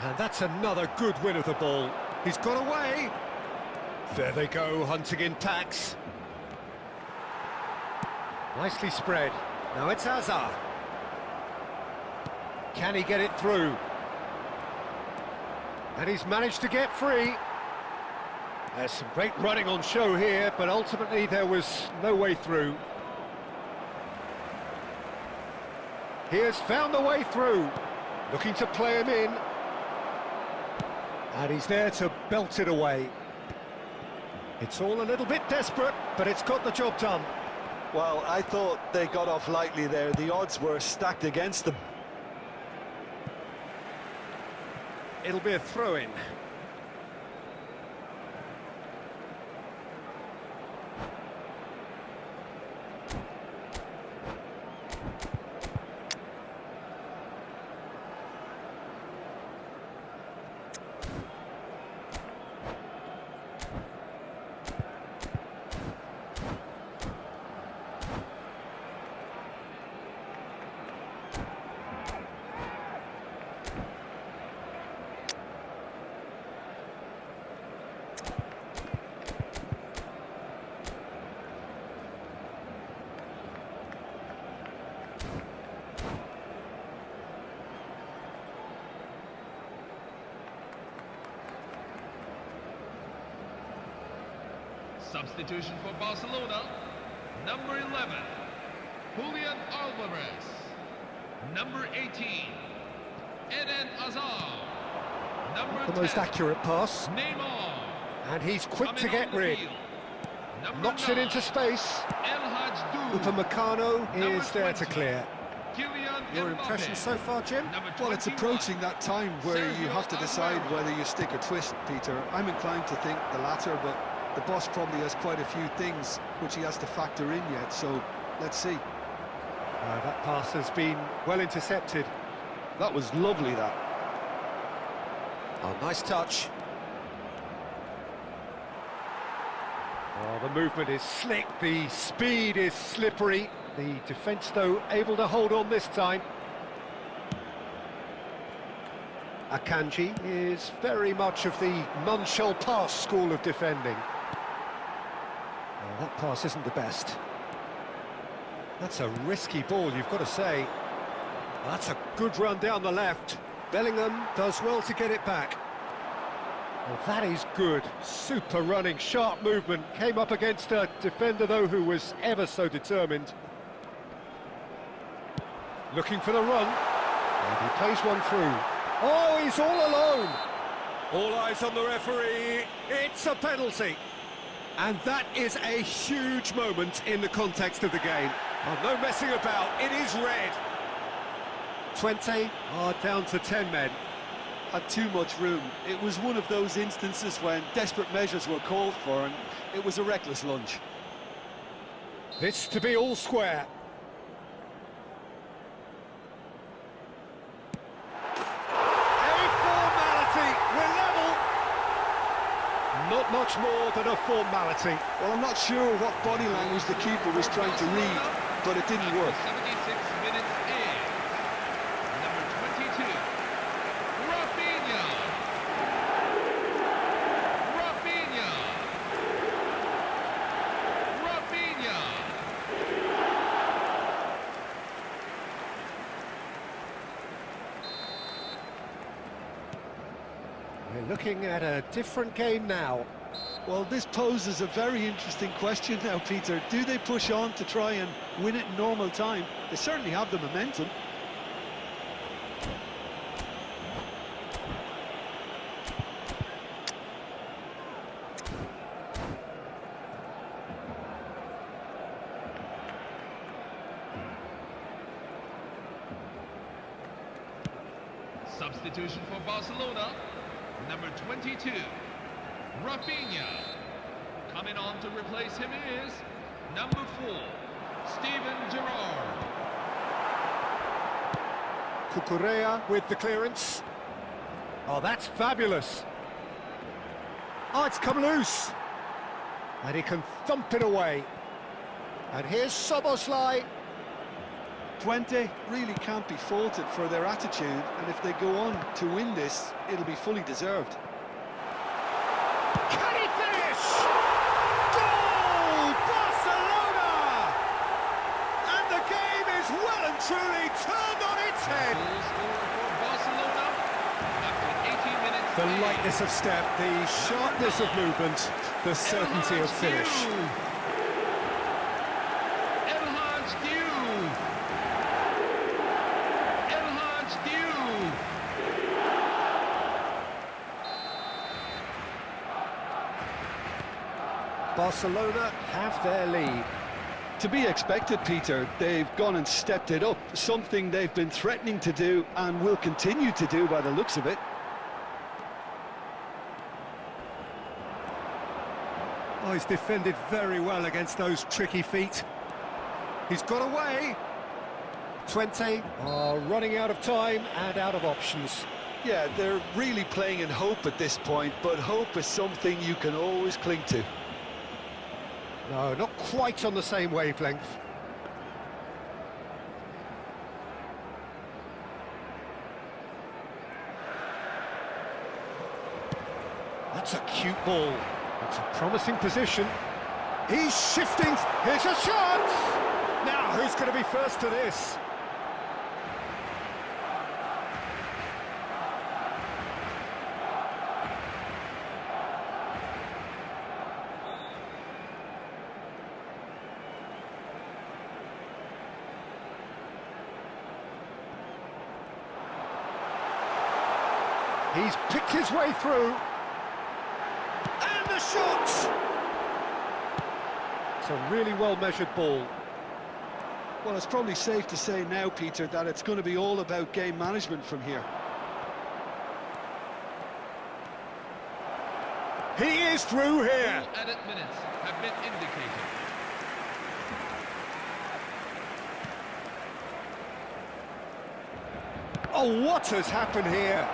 And that's another good win of the ball. He's got away. There they go, hunting in packs. Nicely spread. Now it's Hazard. Can he get it through? And he's managed to get free. There's some great running on show here, but ultimately there was no way through. He has found the way through. Looking to play him in. And he's there to belt it away. It's all a little bit desperate, but it's got the job done. Well, I thought they got off lightly there. The odds were stacked against them. It'll be a throw-in. Substitution for Barcelona, number 11, Julian Alvarez. Number 18, Eden Hazard. Number The most 10, accurate pass. Neymar. And he's quick Coming to get on the rid. field, number Knocks it 9, into space. El Hadj Upamecano Number is there to 20, clear. Kylian Your Mbappe. impression so far, Jim? Number Well, it's 21, approaching that time where you Sergio have to decide Aguero. whether you stick or twist, Peter. I'm inclined to think the latter, but the boss probably has quite a few things which he has to factor in yet, so let's see. That pass has been well intercepted. That was lovely, that. Oh, nice touch. Oh, the movement is slick, the speed is slippery. The defence, though, able to hold on this time. Akanji is very much of the none-shall-pass school of defending. Oh, that pass isn't the best. That's a risky ball, you've got to say. That's a good run down the left. Bellingham does well to get it back. Well, that is good. Super running, sharp movement. Came up against a defender, though, who was ever so determined. Looking for the run. And he plays one through. Oh, he's all alone. All eyes on the referee. It's a penalty. And that is a huge moment in the context of the game. Oh, no messing about. It is red. 20 are down to 10 men. Had too much room. It was one of those instances when desperate measures were called for, and it was a reckless lunge. This to be all square. much more than a formality. Well, I'm not sure what body language the keeper was trying to read, but it didn't work. 76 minutes in. Number 22, Rafinha. Rafinha. Rafinha. We're looking at a different game now. Well, this poses a very interesting question now, Peter. Do they push on to try and win it in normal time? They certainly have the momentum. Substitution for Barcelona. Number 22, Rafinha. Coming on to replace him is number 4, Steven Gerrard. Cucurella with the clearance. Oh, that's fabulous. Oh, it's come loose. And he can thump it away. And here's Soboslai. Twente really can't be faulted for their attitude, and if they go on to win this, it'll be fully deserved. Can he finish? Goal! Barcelona! And the game is well and truly turned on its head. Goal scorer for Barcelona after 18 minutes. The lightness of step, the sharpness of movement, the certainty of finish. Barcelona have their lead. To be expected, Peter. They've gone and stepped it up, something they've been threatening to do and will continue to do by the looks of it. Oh, he's defended very well against those tricky feet. He's got away. Twente are running out of time and out of options. Yeah, they're really playing in hope at this point, but hope is something you can always cling to. No, not quite on the same wavelength. That's a cute ball. It's a promising position. He's shifting. Here's a shot! Now, who's going to be first to this? He's picked his way through. And the shot! It's a really well-measured ball. Well, it's probably safe to say now, Peter, that it's going to be all about game management from here. He is through here. Full added minutes have been indicated. Oh, what has happened here?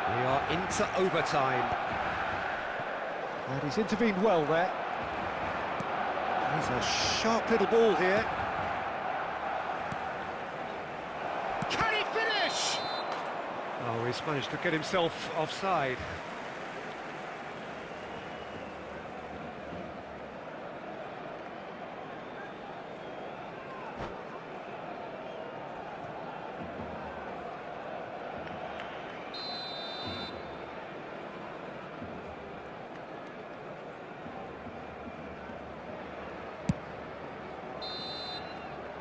We are into overtime. And he's intervened well there. He's a sharp little ball here. Can he finish? Oh, he's managed to get himself offside.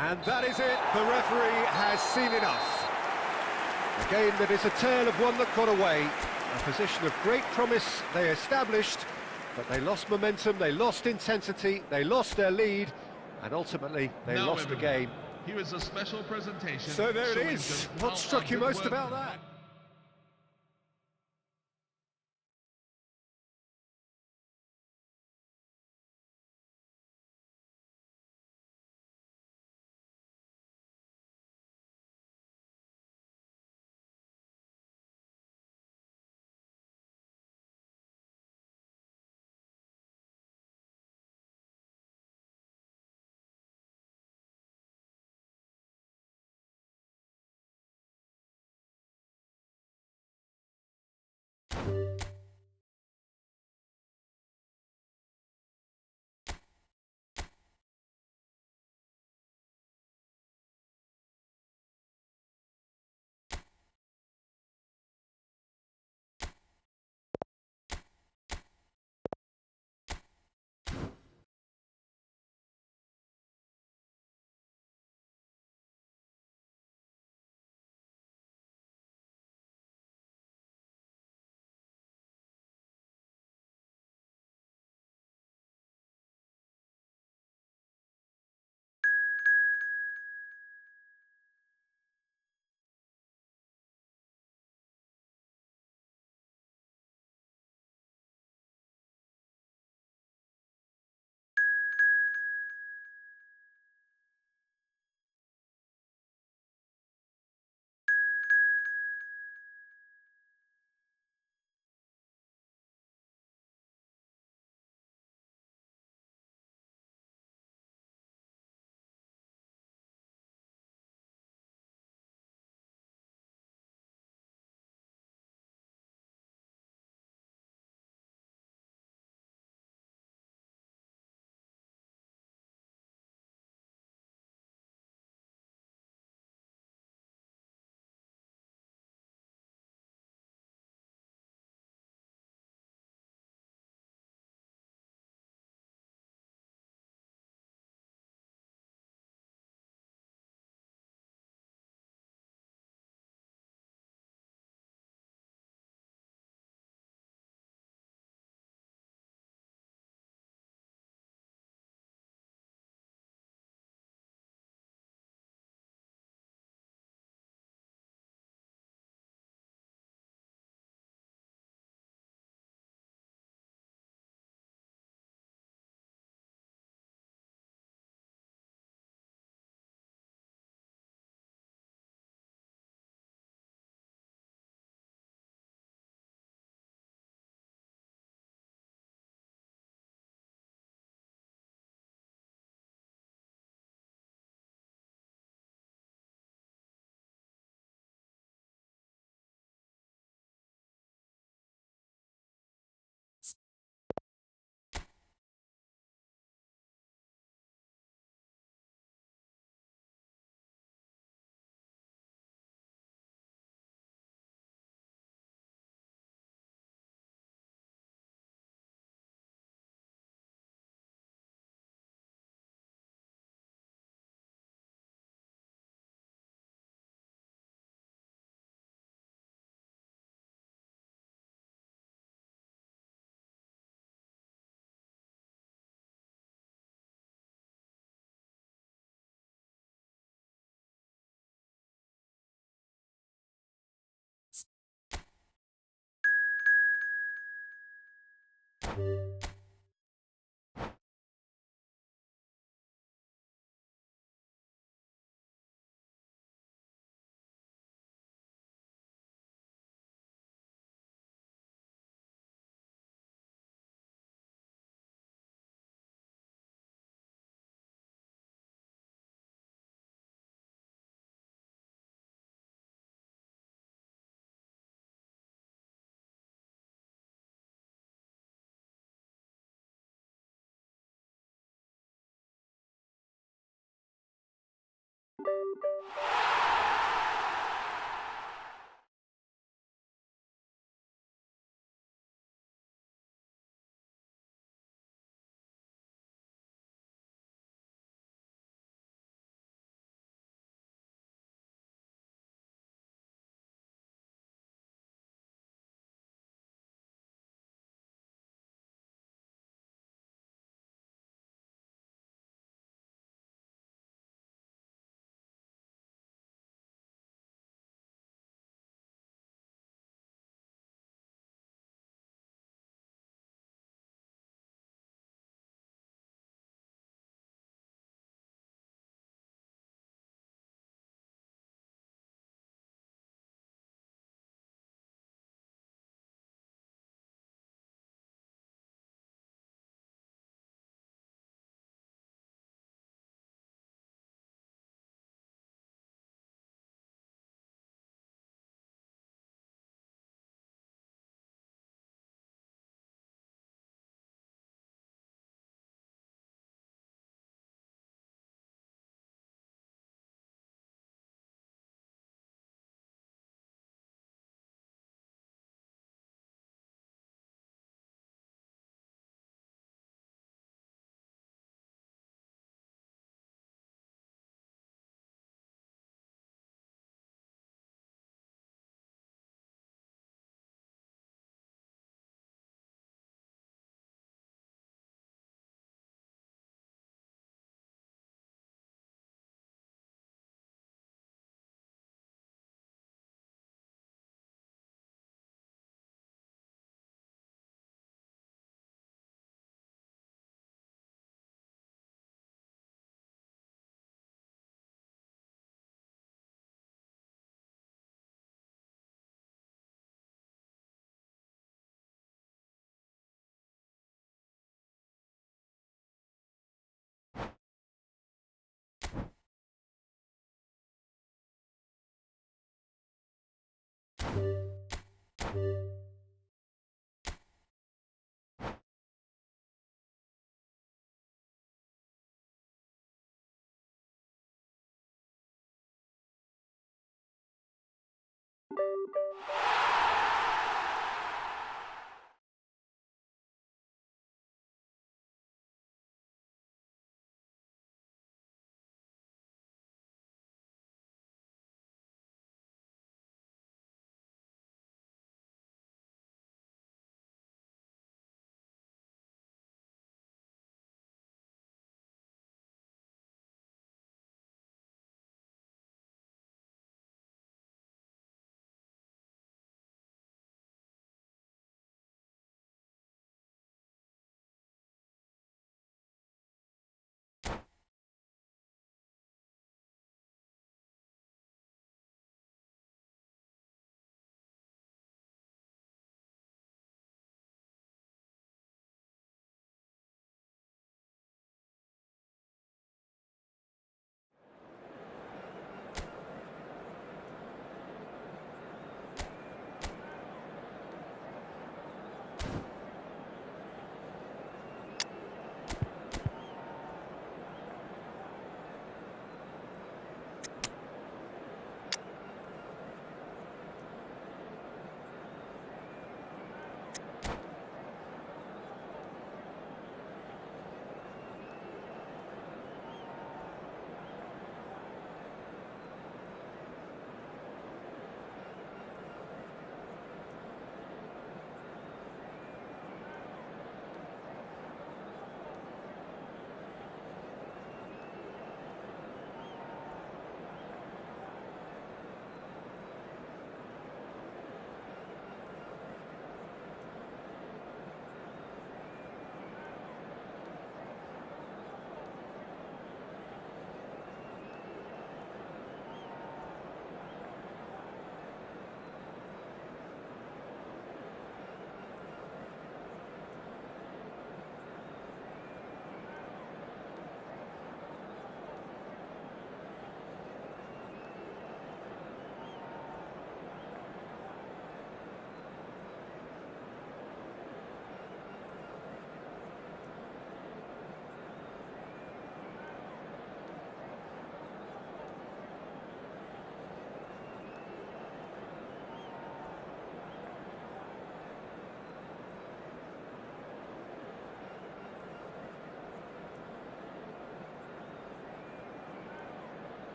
And that is it. The referee has seen enough. A game that is a tale of one that got away. A position of great promise they established, but they lost momentum, they lost intensity, they lost their lead, and ultimately they Now, lost the game. Here is a special presentation. So there it showing is. just What how struck you good most work about that?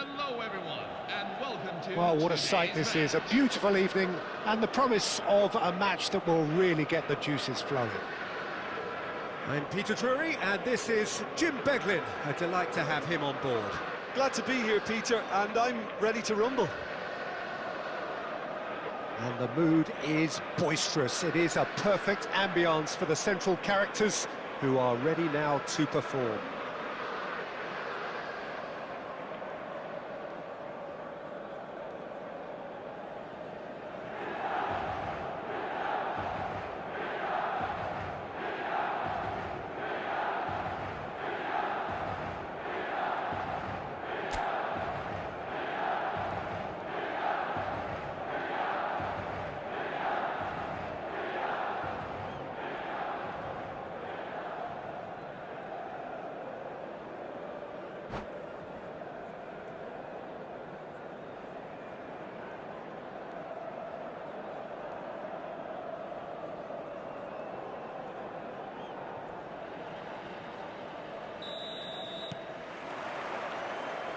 Hello, everyone, and welcome to Well, what a sight today's this is. A match. beautiful evening and the promise of a match that will really get the juices flowing. I'm Peter Drury, and this is Jim Beglin. A delight to have him on board. Glad to be here, Peter, and I'm ready to rumble. And the mood is boisterous. It is a perfect ambience for the central characters who are ready now to perform.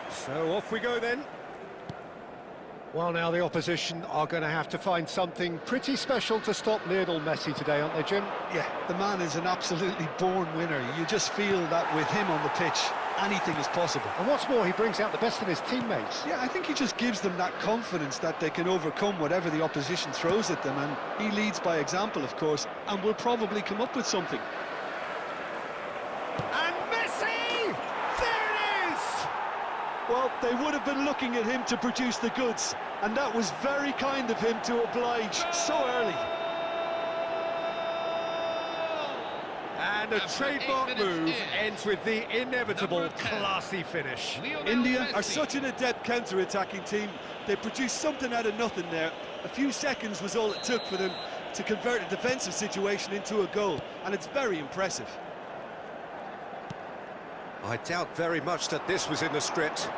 So off we go then. Well, now the opposition are going to have to find something pretty special to stop Lionel Messi today, aren't they, Jim? Yeah, the man is an absolutely born winner. You just feel that with him on the pitch, anything is possible. And what's more, he brings out the best in his teammates. Yeah, I think he just gives them that confidence that they can overcome whatever the opposition throws at them, and he leads by example, of course, and will probably come up with something. And Messi! There it is! Well, they would have been looking at him to produce the goods, and that was very kind of him to oblige so early. And a After 8 trademark minutes move in, ends with the inevitable number 10, classy finish. Lionel India Messi. are such an adept counter-attacking team. They produced something out of nothing there. A few seconds was all it took for them to convert a defensive situation into a goal, and it's very impressive. I doubt very much that this was in the script.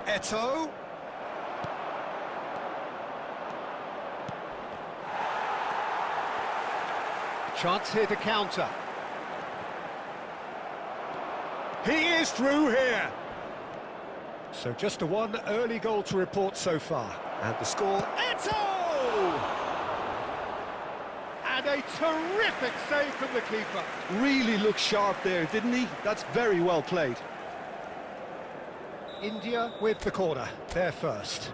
Eto'o. Chance here to counter. He is through here. So just a one early goal to report so far. And the score, Eto'o! And a terrific save from the keeper. Really looked sharp there, didn't he? That's very well played. India with the corner, they're first.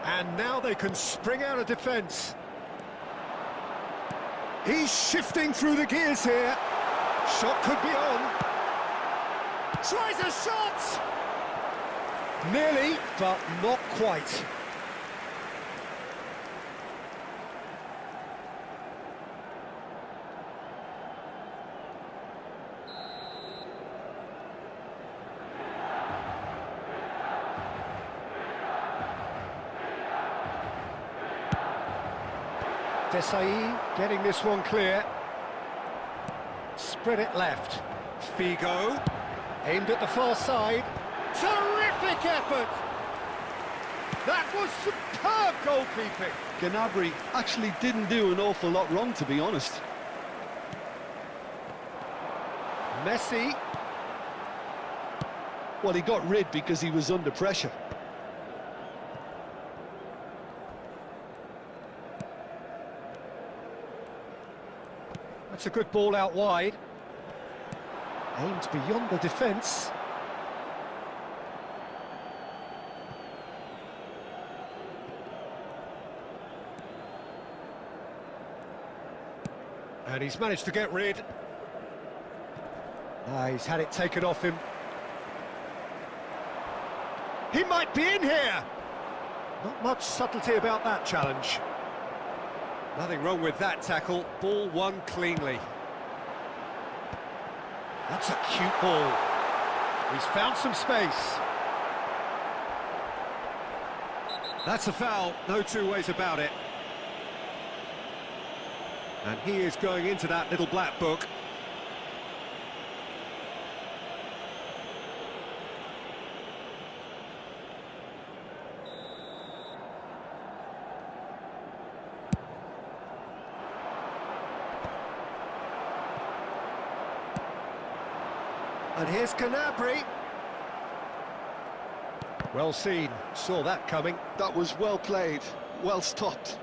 And now they can spring out of defence. He's shifting through the gears here. Shot could be on. Tries a shot! Nearly, but not quite. Desai getting this one clear. Spread it left. Figo. Aimed at the far side. Terrific effort! That was superb goalkeeping. Gnabry actually didn't do an awful lot wrong, to be honest. Messi. Well, he got rid because he was under pressure. That's a good ball out wide. Aimed beyond the defence. And he's managed to get rid. He's had it taken off him. He might be in here. Not much subtlety about that challenge. Nothing wrong with that tackle. Ball won cleanly. That's a cute ball. He's found some space. That's a foul, no two ways about it. And he is going into that little black book. And here's Gnabry. Well seen, saw that coming. That was well played, well stopped.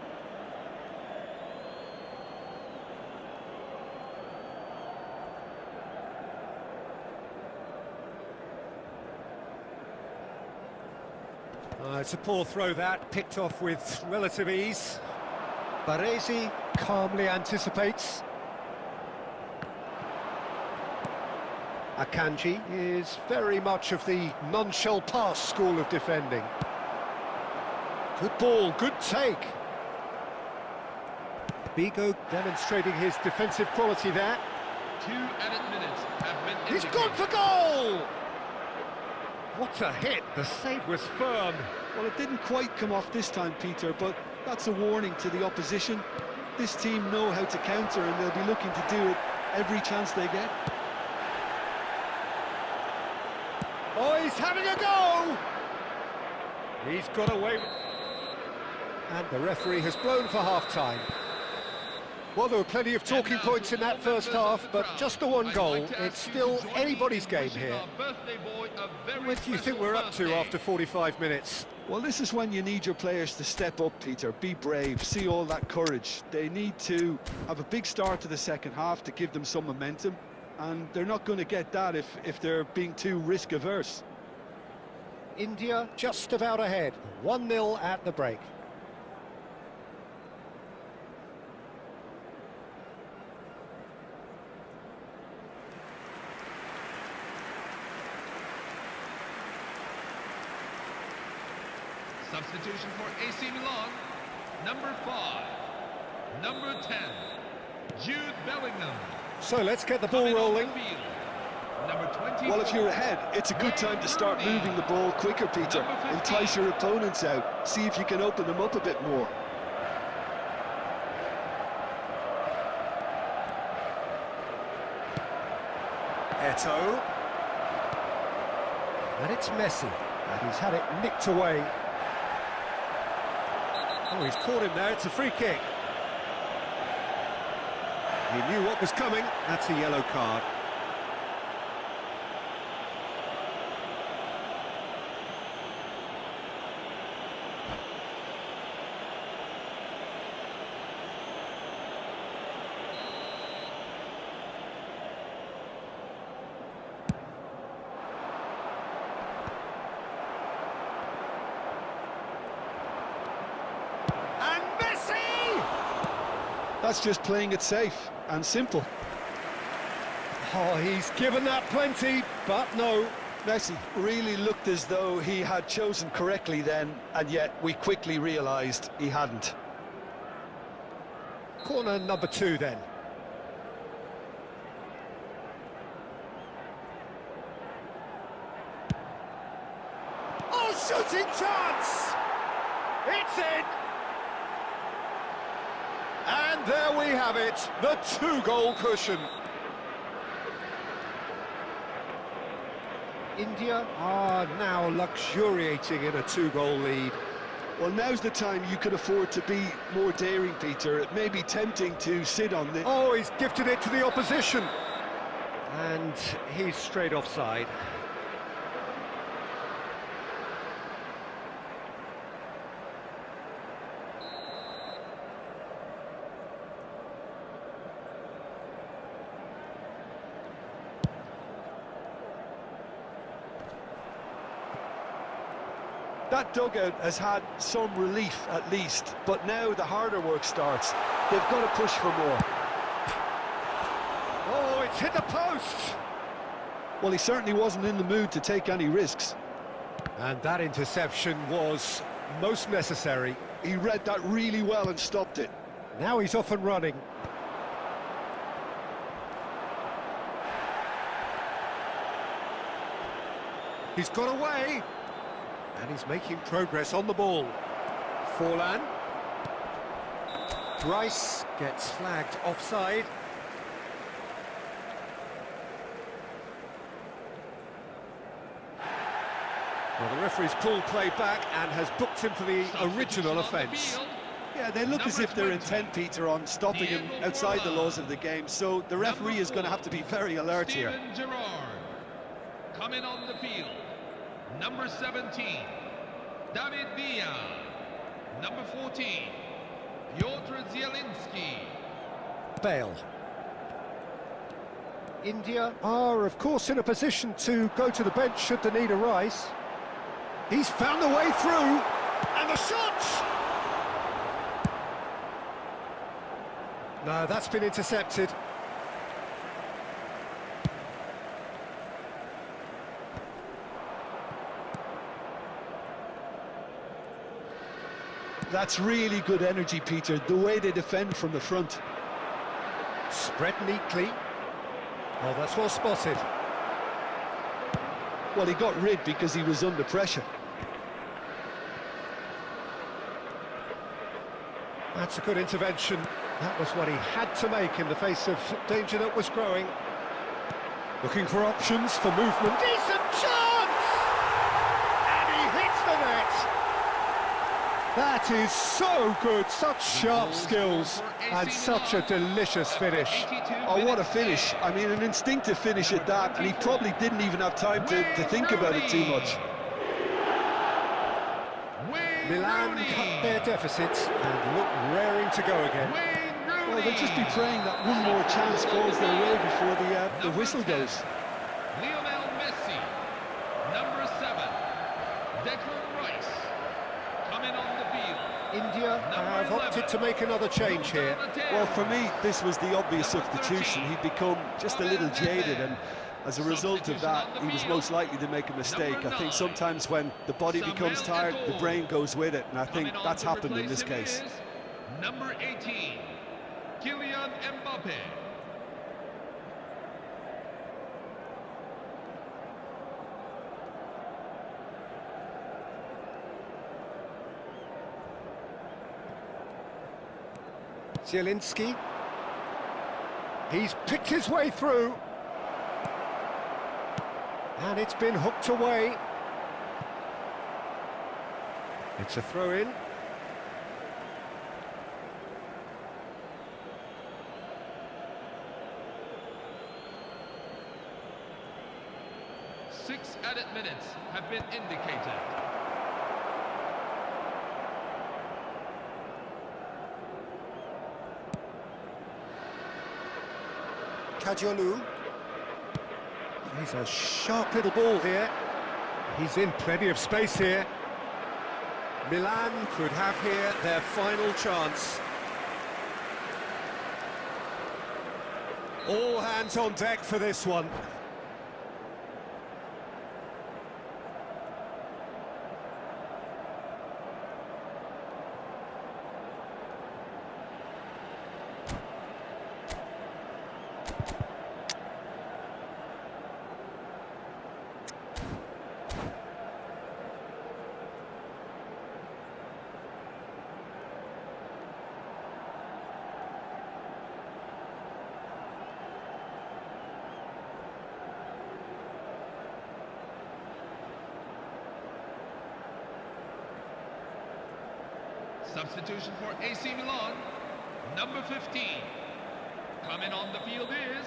It's a poor throw that, picked off with relative ease. Baresi calmly anticipates. Akanji is very much of the non-shell pass school of defending. Good ball, good take. Bigo demonstrating his defensive quality there. 2 added minutes have been He's indicated. gone for goal! What a hit, the save was firm. Well, it didn't quite come off this time, Peter, but that's a warning to the opposition. This team know how to counter, and they'll be looking to do it every chance they get. Oh, he's having a go! He's got away. And the referee has blown for half-time. Well, there were plenty of talking points in that first half, but just the one goal. It's still anybody's game here. What do you think we're up to after 45 minutes? Well, this is when you need your players to step up, Peter. Be brave, see all that courage. They need to have a big start to the second half to give them some momentum, and they're not going to get that if they're being too risk-averse. India just about ahead, 1-0 at the break. Substitution for AC Milan, number 5, number 10, Jude Bellingham. So let's get the ball Coming on the rolling. field, number 20. Well, if you're ahead, it's a good time to start moving the ball quicker, Peter. Entice your opponents out. See if you can open them up a bit more. Eto'o. And it's Messi. And he's had it nicked away. Oh, he's caught him there. It's a free kick. He knew what was coming. That's a yellow card. That's just playing it safe and simple. Oh, he's given that plenty, but no. Messi really looked as though he had chosen correctly then, and yet we quickly realised he hadn't. Corner number 2 then. Oh, shooting chance! It's in! And there we have it, the 2-goal cushion. India are now luxuriating in a 2-goal lead. Well, now's the time you could afford to be more daring, Peter. It may be tempting to sit on this. Oh, he's gifted it to the opposition. And he's straight offside. That dugout has had some relief at least, but now the harder work starts. They've got to push for more. Oh, it's hit the post! Well, he certainly wasn't in the mood to take any risks. And that interception was most necessary. He read that really well and stopped it. Now he's off and running. He's got away. And he's making progress on the ball. Forlan. Rice gets flagged offside. Well, the referee's pulled play back and has booked him for the original offence. Yeah, they look as if they're intent, Peter, on stopping him outside the laws of the game, so the referee is going to have to be very alert here. Coming on the field, number 17, David Villa. Number 14, Piotr Zielinski. Bale. India are, of course, in a position to go to the bench should the need arise. He's found the way through, and the shot! No, that's been intercepted. That's really good energy, Peter, the way they defend from the front. Spread neatly. Oh, that's well spotted. Well, he got rid because he was under pressure. That's a good intervention. That was what he had to make in the face of danger that was growing. Looking for options for movement. Decent chance! And he hits the net! That is so good, such sharp skills, and such a delicious finish. Oh, what a finish. I mean, an instinctive finish at that, and he probably didn't even have time to think about it too much. Milan cut their deficit and look raring to go again. Well, they'll just be praying that one more chance falls their way before the whistle goes. Lionel Messi. Number 7, Declan Rice. Coming on the field. India have opted to make another change here. Well, for me, this was the obvious substitution. He'd become just a little jaded, and as a result of that, he was most likely to make a mistake. I think sometimes when the body becomes tired, the brain goes with it, and I think that's happened in this case. Number 18, Kylian Mbappe. Zielinski. He's picked his way through. And it's been hooked away. It's a throw-in. Six added minutes have been indicated. Kajolu. He's a sharp little ball here. He's in plenty of space here. Milan could have here their final chance. All hands on deck for this one. Substitution for AC Milan, number 15. Coming on the field is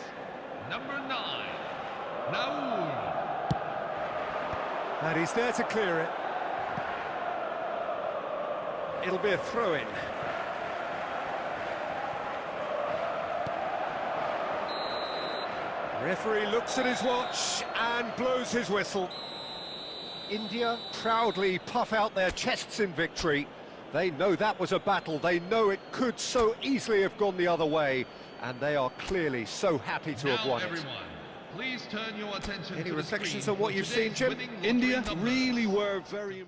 number 9, Naul. And he's there to clear it. It'll be a throw-in. Referee looks at his watch and blows his whistle. India proudly puff out their chests in victory. They know that was a battle. They know it could so easily have gone the other way. And they are clearly so happy to have won Everyone, please turn your attention Any to the reflections screen on what for you've seen, today's Jim? winning lottery India numbers. really were very...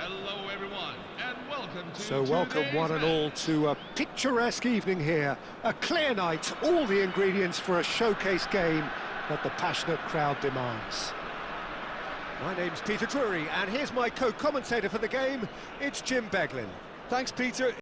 Hello everyone, and welcome to So welcome today's one and match. all to a picturesque evening here. A clear night, all the ingredients for a showcase game that the passionate crowd demands. My name's Peter Drury, and here's my co-commentator for the game. It's Jim Beglin. Thanks, Peter.